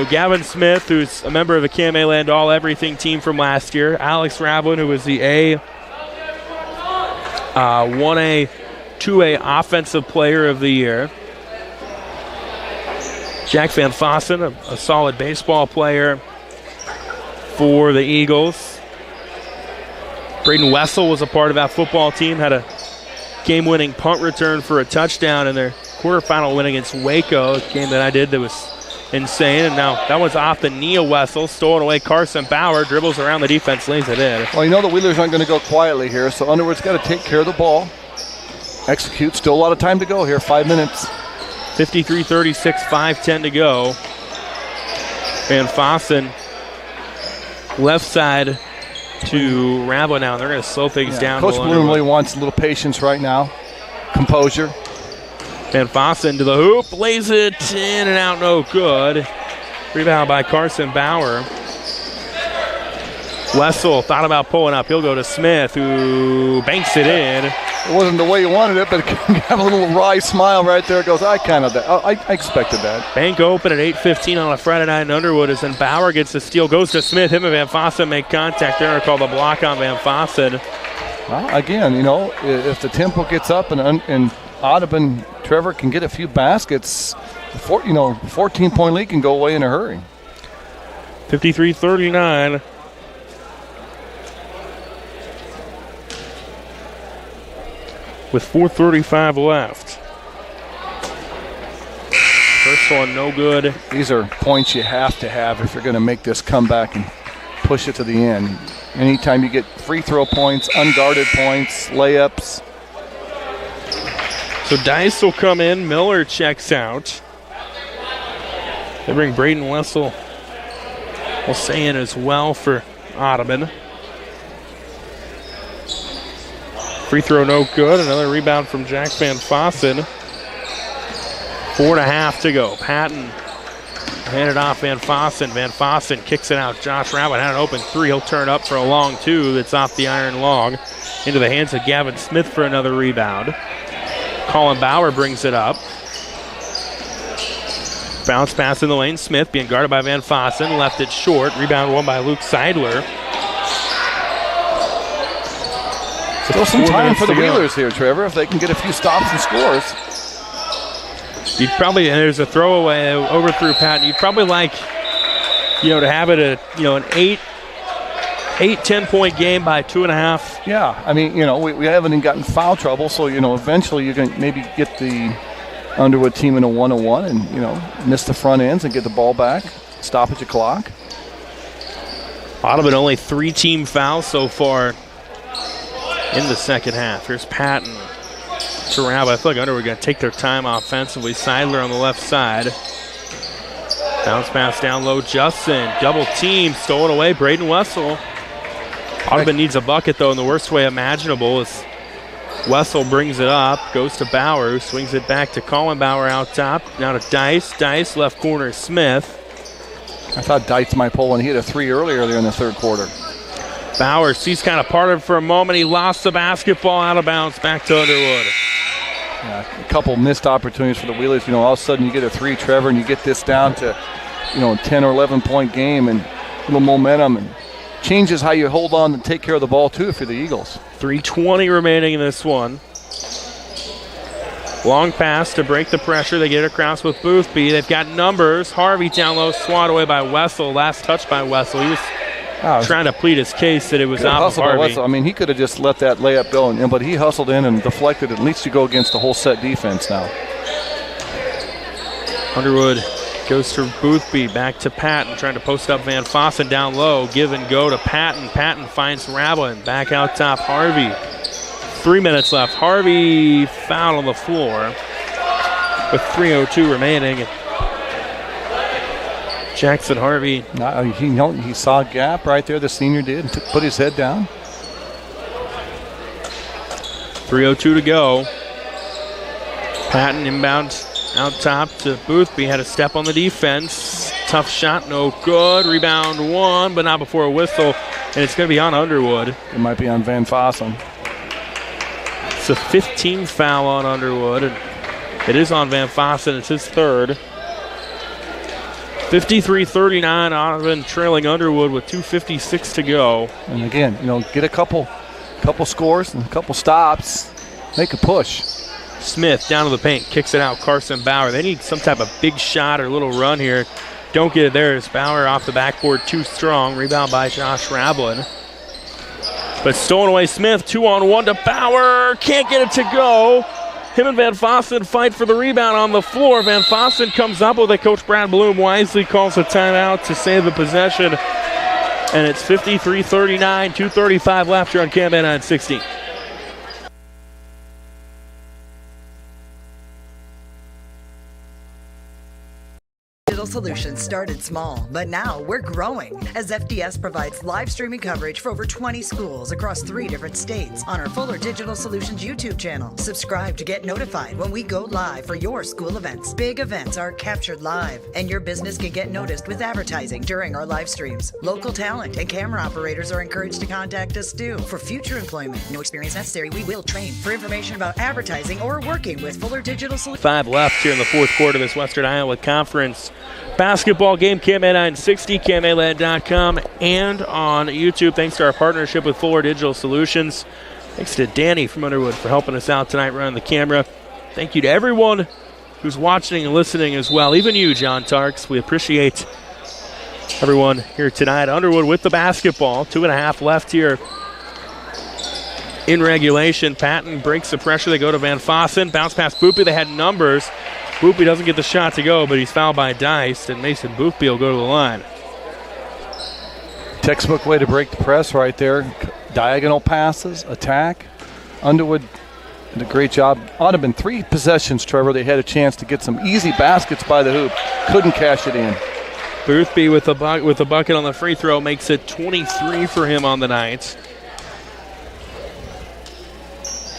Gavin Smith, who's a member of the Cam A-Land All-Everything team from last year. Alex Ravelin, who was the 1A, 2A Offensive Player of the Year. Jack Van Fossen, a solid baseball player for the Eagles. Braden Wessel was a part of that football team, had a game-winning punt return for a touchdown in their quarterfinal win against Waco, a game that I did that was insane. And now that was off the knee of Wessel. Stolen away. Carson Bauer dribbles around the defense, lays it in. Well, the Wheelers aren't going to go quietly here, so Underwood's got to take care of the ball. Execute. Still a lot of time to go here. 5 minutes. 53-36, 5:10 to go. Van Fossen left side to Ravelin now. They're going to slow things down. Coach Bloom really wants a little patience right now. Composure. Van Fossen to the hoop, lays it in and out, no good. Rebound by Carson Bauer. Wessel thought about pulling up. He'll go to Smith, who banks it in. It wasn't the way you wanted it, but it got a little wry smile right there. It goes, I expected that. Bank open at 8:15 on a Friday night in Underwood as then Bauer gets the steal, goes to Smith. Him and Van Fossen make contact there. Called the block on Van Fossen. Well, again, if the tempo gets up and Audubon, Trevor can get a few baskets, 14-point lead can go away in a hurry. 53-39. With 4:35 left. First one, no good. These are points you have to have if you're going to make this comeback and push it to the end. Anytime you get free throw points, unguarded points, layups. So Dice will come in. Miller checks out. They bring Braden Wessel. We'll say in as well for Audubon. Free throw no good. Another rebound from Jack Van Fossen. 4.5 to go. Patton handed off Van Fossen. Van Fossen kicks it out. Josh Ravelin had an open three. He'll turn up for a long two. That's off the iron log. Into the hands of Gavin Smith for another rebound. Colin Bauer brings it up. Bounce pass in the lane. Smith being guarded by Van Fossen. Left it short. Rebound won by Luke Seidler. It's Still some time for the Wheelers here, Trevor, if they can get a few stops and scores. You'd probably, and there's a throwaway overthrew Patton. You'd probably like, to have it an 10-point game by 2.5. Yeah, I mean, we haven't even gotten foul trouble, so, eventually you can maybe get the Underwood team in a 1-on-1 and, miss the front ends and get the ball back, stoppage of clock. Audubon only 3 team fouls so far in the second half. Here's Patton to Rabb. I feel like Underwood going to take their time offensively. Seidler on the left side. Bounce pass down low. Justin, double team, stolen away. Braden Wessel. Audubon needs a bucket, though, in the worst way imaginable. As Wessel brings it up, goes to Bauer, who swings it back to Colin Bauer out top. Now to Dice. Dice, left corner, Smith. I thought Dice might pull one. He hit a 3 earlier there in the third quarter. Bauer sees kind of parted for a moment. He lost the basketball out of bounds. Back to Underwood. Yeah, a couple missed opportunities for the Wheelers. All of a sudden you get a 3, Trevor, and you get this down to, a 10 or 11-point game and a little momentum, and changes how you hold on and take care of the ball, too, if you're the Eagles. 3:20 remaining in this one. Long pass to break the pressure. They get across with Boothby. They've got numbers. Harvey down low, swat away by Wessel. Last touch by Wessel. He was trying to plead his case that it was out of Harvey. I mean, he could have just let that layup go, but he hustled in and deflected. At least you go against the whole set defense now. Underwood goes to Boothby, back to Patton, trying to post up Van Fossen down low. Give and go to Patton. Patton finds Rablin. Back out top, Harvey. 3 minutes left. Harvey fouled on the floor with 3:02 remaining. Jackson Harvey. He saw a gap right there, the senior did, and put his head down. 3:02 to go. Patton inbounds out top to Boothby. Had a step on the defense. Tough shot, no good. Rebound one, but not before a whistle. And it's going to be on Underwood. It might be on Van Fossen. It's a 15 foul on Underwood. And it is on Van Fossen. It's his third. 53-39, Audubon trailing Underwood with 2:56 to go. And again, get a couple scores and a couple stops. Make a push. Smith down to the paint, kicks it out. Carson Bauer. They need some type of big shot or little run here. Don't get it there. It's Bauer off the backboard, too strong. Rebound by Josh Rablin. But stolen away Smith, 2-on-1 to Bauer. Can't get it to go. Him and Van Fossen fight for the rebound on the floor. Van Fossen comes up with it. Coach Brad Bloom wisely calls a timeout to save the possession. And it's 53-39, 2:35 left here on KMA 960. Solutions started small, but now we're growing as FDS provides live streaming coverage for over 20 schools across 3 different states on our Fuller Digital Solutions YouTube channel. Subscribe to get notified when we go live for your school events. Big events are captured live, and your business can get noticed with advertising during our live streams. Local talent and camera operators are encouraged to contact us too. For future employment, no experience necessary, we will train. For information about advertising or working with Fuller Digital Solutions. 5 left here in the fourth quarter of this Western Iowa Conference basketball game. KMA 960, KMAland.com, and on YouTube. Thanks to our partnership with Fuller Digital Solutions. Thanks to Danny from Underwood for helping us out tonight running the camera. Thank you to everyone who's watching and listening as well. Even you, John Tarks. We appreciate everyone here tonight. Underwood with the basketball. 2.5 left here in regulation. Patton breaks the pressure. They go to Van Fossen. Bounce past Boopy. They had numbers. Boopy doesn't get the shot to go, but he's fouled by Dice, and Mason Boopy will go to the line. Textbook way to break the press right there. Diagonal passes, attack. Underwood did a great job. Audubon 3 possessions, Trevor. They had a chance to get some easy baskets by the hoop. Couldn't cash it in. Boothby with a bucket on the free throw makes it 23 for him on the night.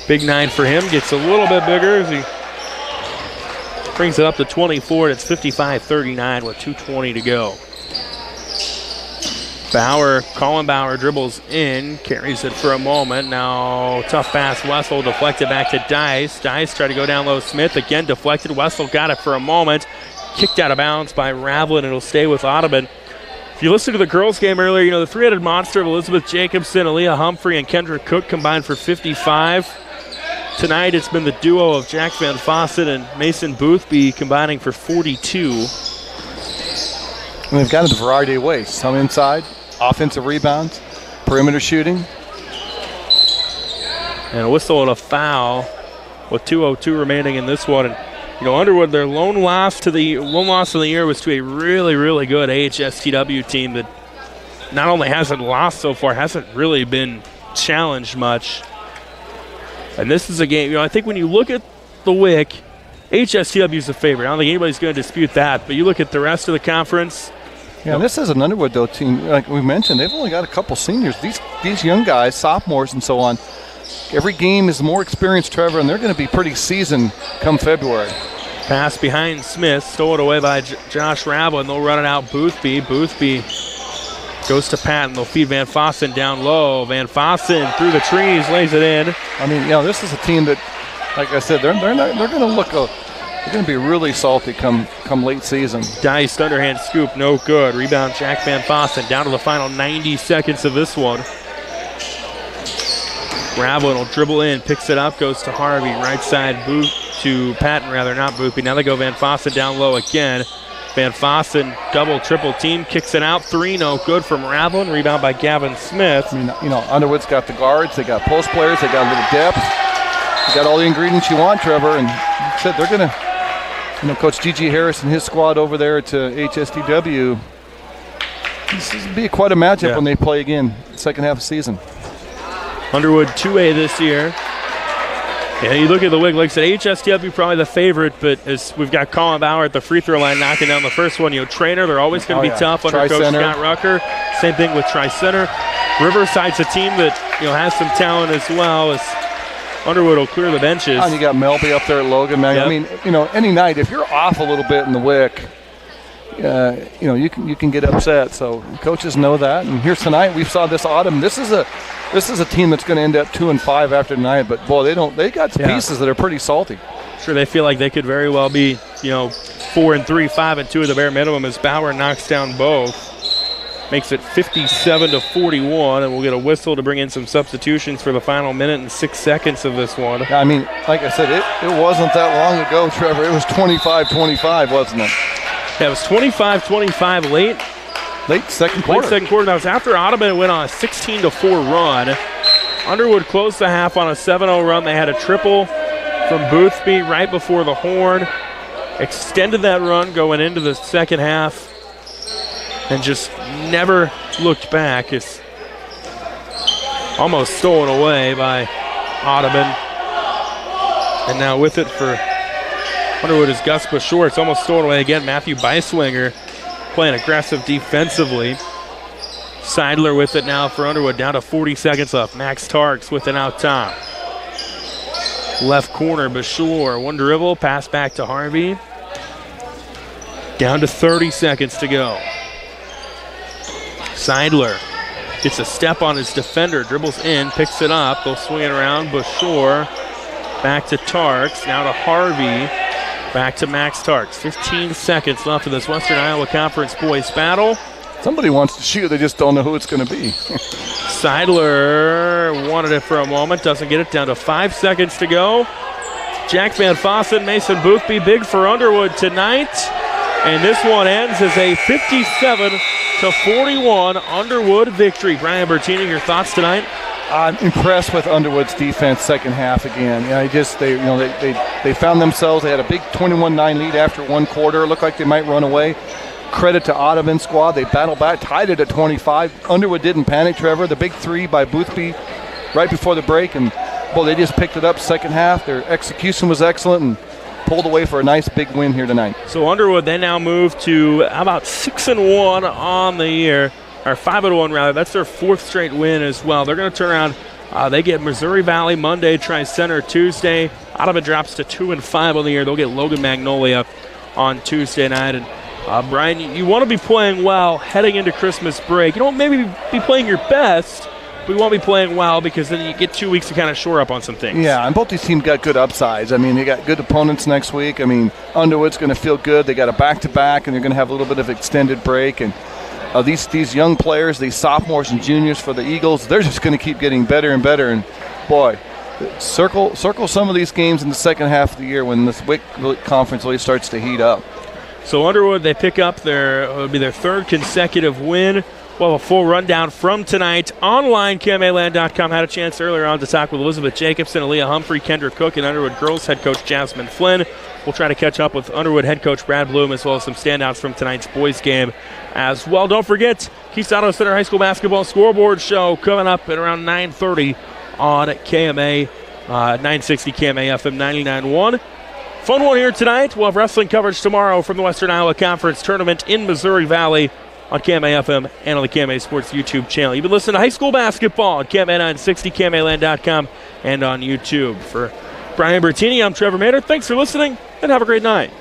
Big 9 for him. Gets a little bit bigger as he brings it up to 24, and it's 55-39 with 2:20 to go. Colin Bauer dribbles in, carries it for a moment. Now tough pass, Wessel deflected back to Dice. Dice tried to go down low. Smith again deflected. Wessel got it for a moment. Kicked out of bounds by Ravlin. It'll stay with Audubon. If you listen to the girls' game earlier, the three-headed monster of Elizabeth Jacobson, Aaliyah Humphrey, and Kendra Cook combined for 55. Tonight it's been the duo of Jack Van Fossen and Mason Boothby combining for 42. And they've got it a variety of ways. Some inside, offensive rebounds, perimeter shooting. And a whistle and a foul with 2:02 remaining in this one. And Underwood, their lone loss of the year was to a really, really good AHSTW team that not only hasn't lost so far, hasn't really been challenged much. And this is a game, I think when you look at the WIC, HSTW is the favorite. I don't think anybody's going to dispute that. But you look at the rest of the conference. Yeah, this is an Underwood, though, team. Like we mentioned, they've only got a couple seniors. These young guys, sophomores and so on, every game is more experienced, Trevor, and they're going to be pretty seasoned come February. Pass behind Smith, stolen away by Josh Rabel, and they'll run it out Boothby. Boothby goes to Patton. They'll feed Van Fossen down low. Van Fossen through the trees, lays it in. I mean, this is a team that, like I said, they're going to be really salty come late season. Diced underhand scoop, no good. Rebound Jack Van Fossen down to the final 90 seconds of this one. Rabel will dribble in, picks it up, goes to Harvey. Right side to Patton, not Boothby. Now they go Van Fossen down low again. Van Fossen double, triple team, kicks it out. 3, no good from Rabel, and rebound by Gavin Smith. I mean, Underwood's got the guards, they got post players, they got a little depth. You got all the ingredients you want, Trevor, and like I said, they're going to, Coach G.G. Harris and his squad over there to HSTW, this will be quite a matchup when they play again second half of the season. Underwood 2A this year. And you look at the WIC, like I said, HSTW probably the favorite, but as we've got Colin Bauer at the free throw line knocking down the first one. Trainer, they're always going to be tough under Coach Scott Rucker. Same thing with Tri-Center. Riverside's a team that has some talent as well, as Underwood will clear the benches. And you got Melby up there at Logan, man. Yep. I mean, any night, if you're off a little bit in the WIC, you can get upset. So coaches know that. And here's tonight, we saw this autumn. This is a team that's going to end up 2-5 after tonight. But boy, they got pieces that are pretty salty. Sure, they feel like they could very well be 4-3, 5-2 at the bare minimum as Bauer knocks down both. Makes it 57-41, and we'll get a whistle to bring in some substitutions for the final minute and 6 seconds of this one. I mean, like I said, it wasn't that long ago, Trevor. It was 25-25, wasn't it? Yeah, it was 25-25 late second quarter. That was after Audubon went on a 16-4 run. Underwood closed the half on a 7-0 run. They had a triple from Boothby right before the horn. Extended that run going into the second half and just never looked back. It's almost stolen away by Audubon. And now with it for Underwood is Gus Bashore. It's almost stolen away again. Matthew Beiswinger playing aggressive defensively. Seidler with it now for Underwood. Down to 40 seconds left. Max Tarks with it out top. Left corner, Bashore. One dribble, pass back to Harvey. Down to 30 seconds to go. Seidler gets a step on his defender, dribbles in, picks it up. They'll swing it around. Bashore back to Tarks. Now to Harvey. Back to Max Tarks. 15 seconds left of this Western Iowa Conference boys battle. Somebody wants to shoot. They just don't know who it's going to be. Seidler wanted it for a moment. Doesn't get it. Down to 5 seconds to go. Jack Van Fossen, Mason Boothby, big for Underwood tonight. And this one ends as a 57-41 Underwood victory. Brian Bertini, your thoughts tonight? I'm impressed with Underwood's defense second half again. They found themselves. They had a big 21-9 lead after one quarter. It looked like they might run away. Credit to Audubon squad. They battled back, tied it at 25. Underwood didn't panic, Trevor. The big three by Boothby right before the break, and they just picked it up second half. Their execution was excellent and pulled away for a nice big win here tonight. So Underwood, they now move to about 6-1 on the year. Or 5-1 rather. That's their fourth straight win as well. They're going to turn around. They get Missouri Valley Monday, Tri-Center Tuesday. Audubon drops to 2-5 on the year. They'll get Logan Magnolia on Tuesday night. And Brian, you want to be playing well heading into Christmas break. You don't maybe be playing your best, but you want to be playing well because then you get 2 weeks to kind of shore up on some things. Yeah, and both these teams got good upsides. I mean, they got good opponents next week. I mean, Underwood's going to feel good. They got a back-to-back, and they're going to have a little bit of extended break. And these young players, these sophomores and juniors for the Eagles, they're just going to keep getting better and better. And boy, circle some of these games in the second half of the year when this WIC conference really starts to heat up. So Underwood, they pick up it'll be their third consecutive win. We'll have a full rundown from tonight online, KMAland.com. Had a chance earlier on to talk with Elizabeth Jacobson, Aaliyah Humphrey, Kendra Cook, and Underwood girls head coach Jasmine Flynn. We'll try to catch up with Underwood head coach Brad Bloom, as well as some standouts from tonight's boys game as well. Don't forget, Keith Auto Center High School Basketball Scoreboard Show coming up at around 9:30 on KMA, 960 KMA FM 99.1. Fun one here tonight. We'll have wrestling coverage tomorrow from the Western Iowa Conference Tournament in Missouri Valley on KMA FM and on the KMA Sports YouTube channel. You've been listening to high school basketball on KMA 960, KMAland.com, and on YouTube. For Brian Bertini, I'm Trevor Maynard. Thanks for listening, and have a great night.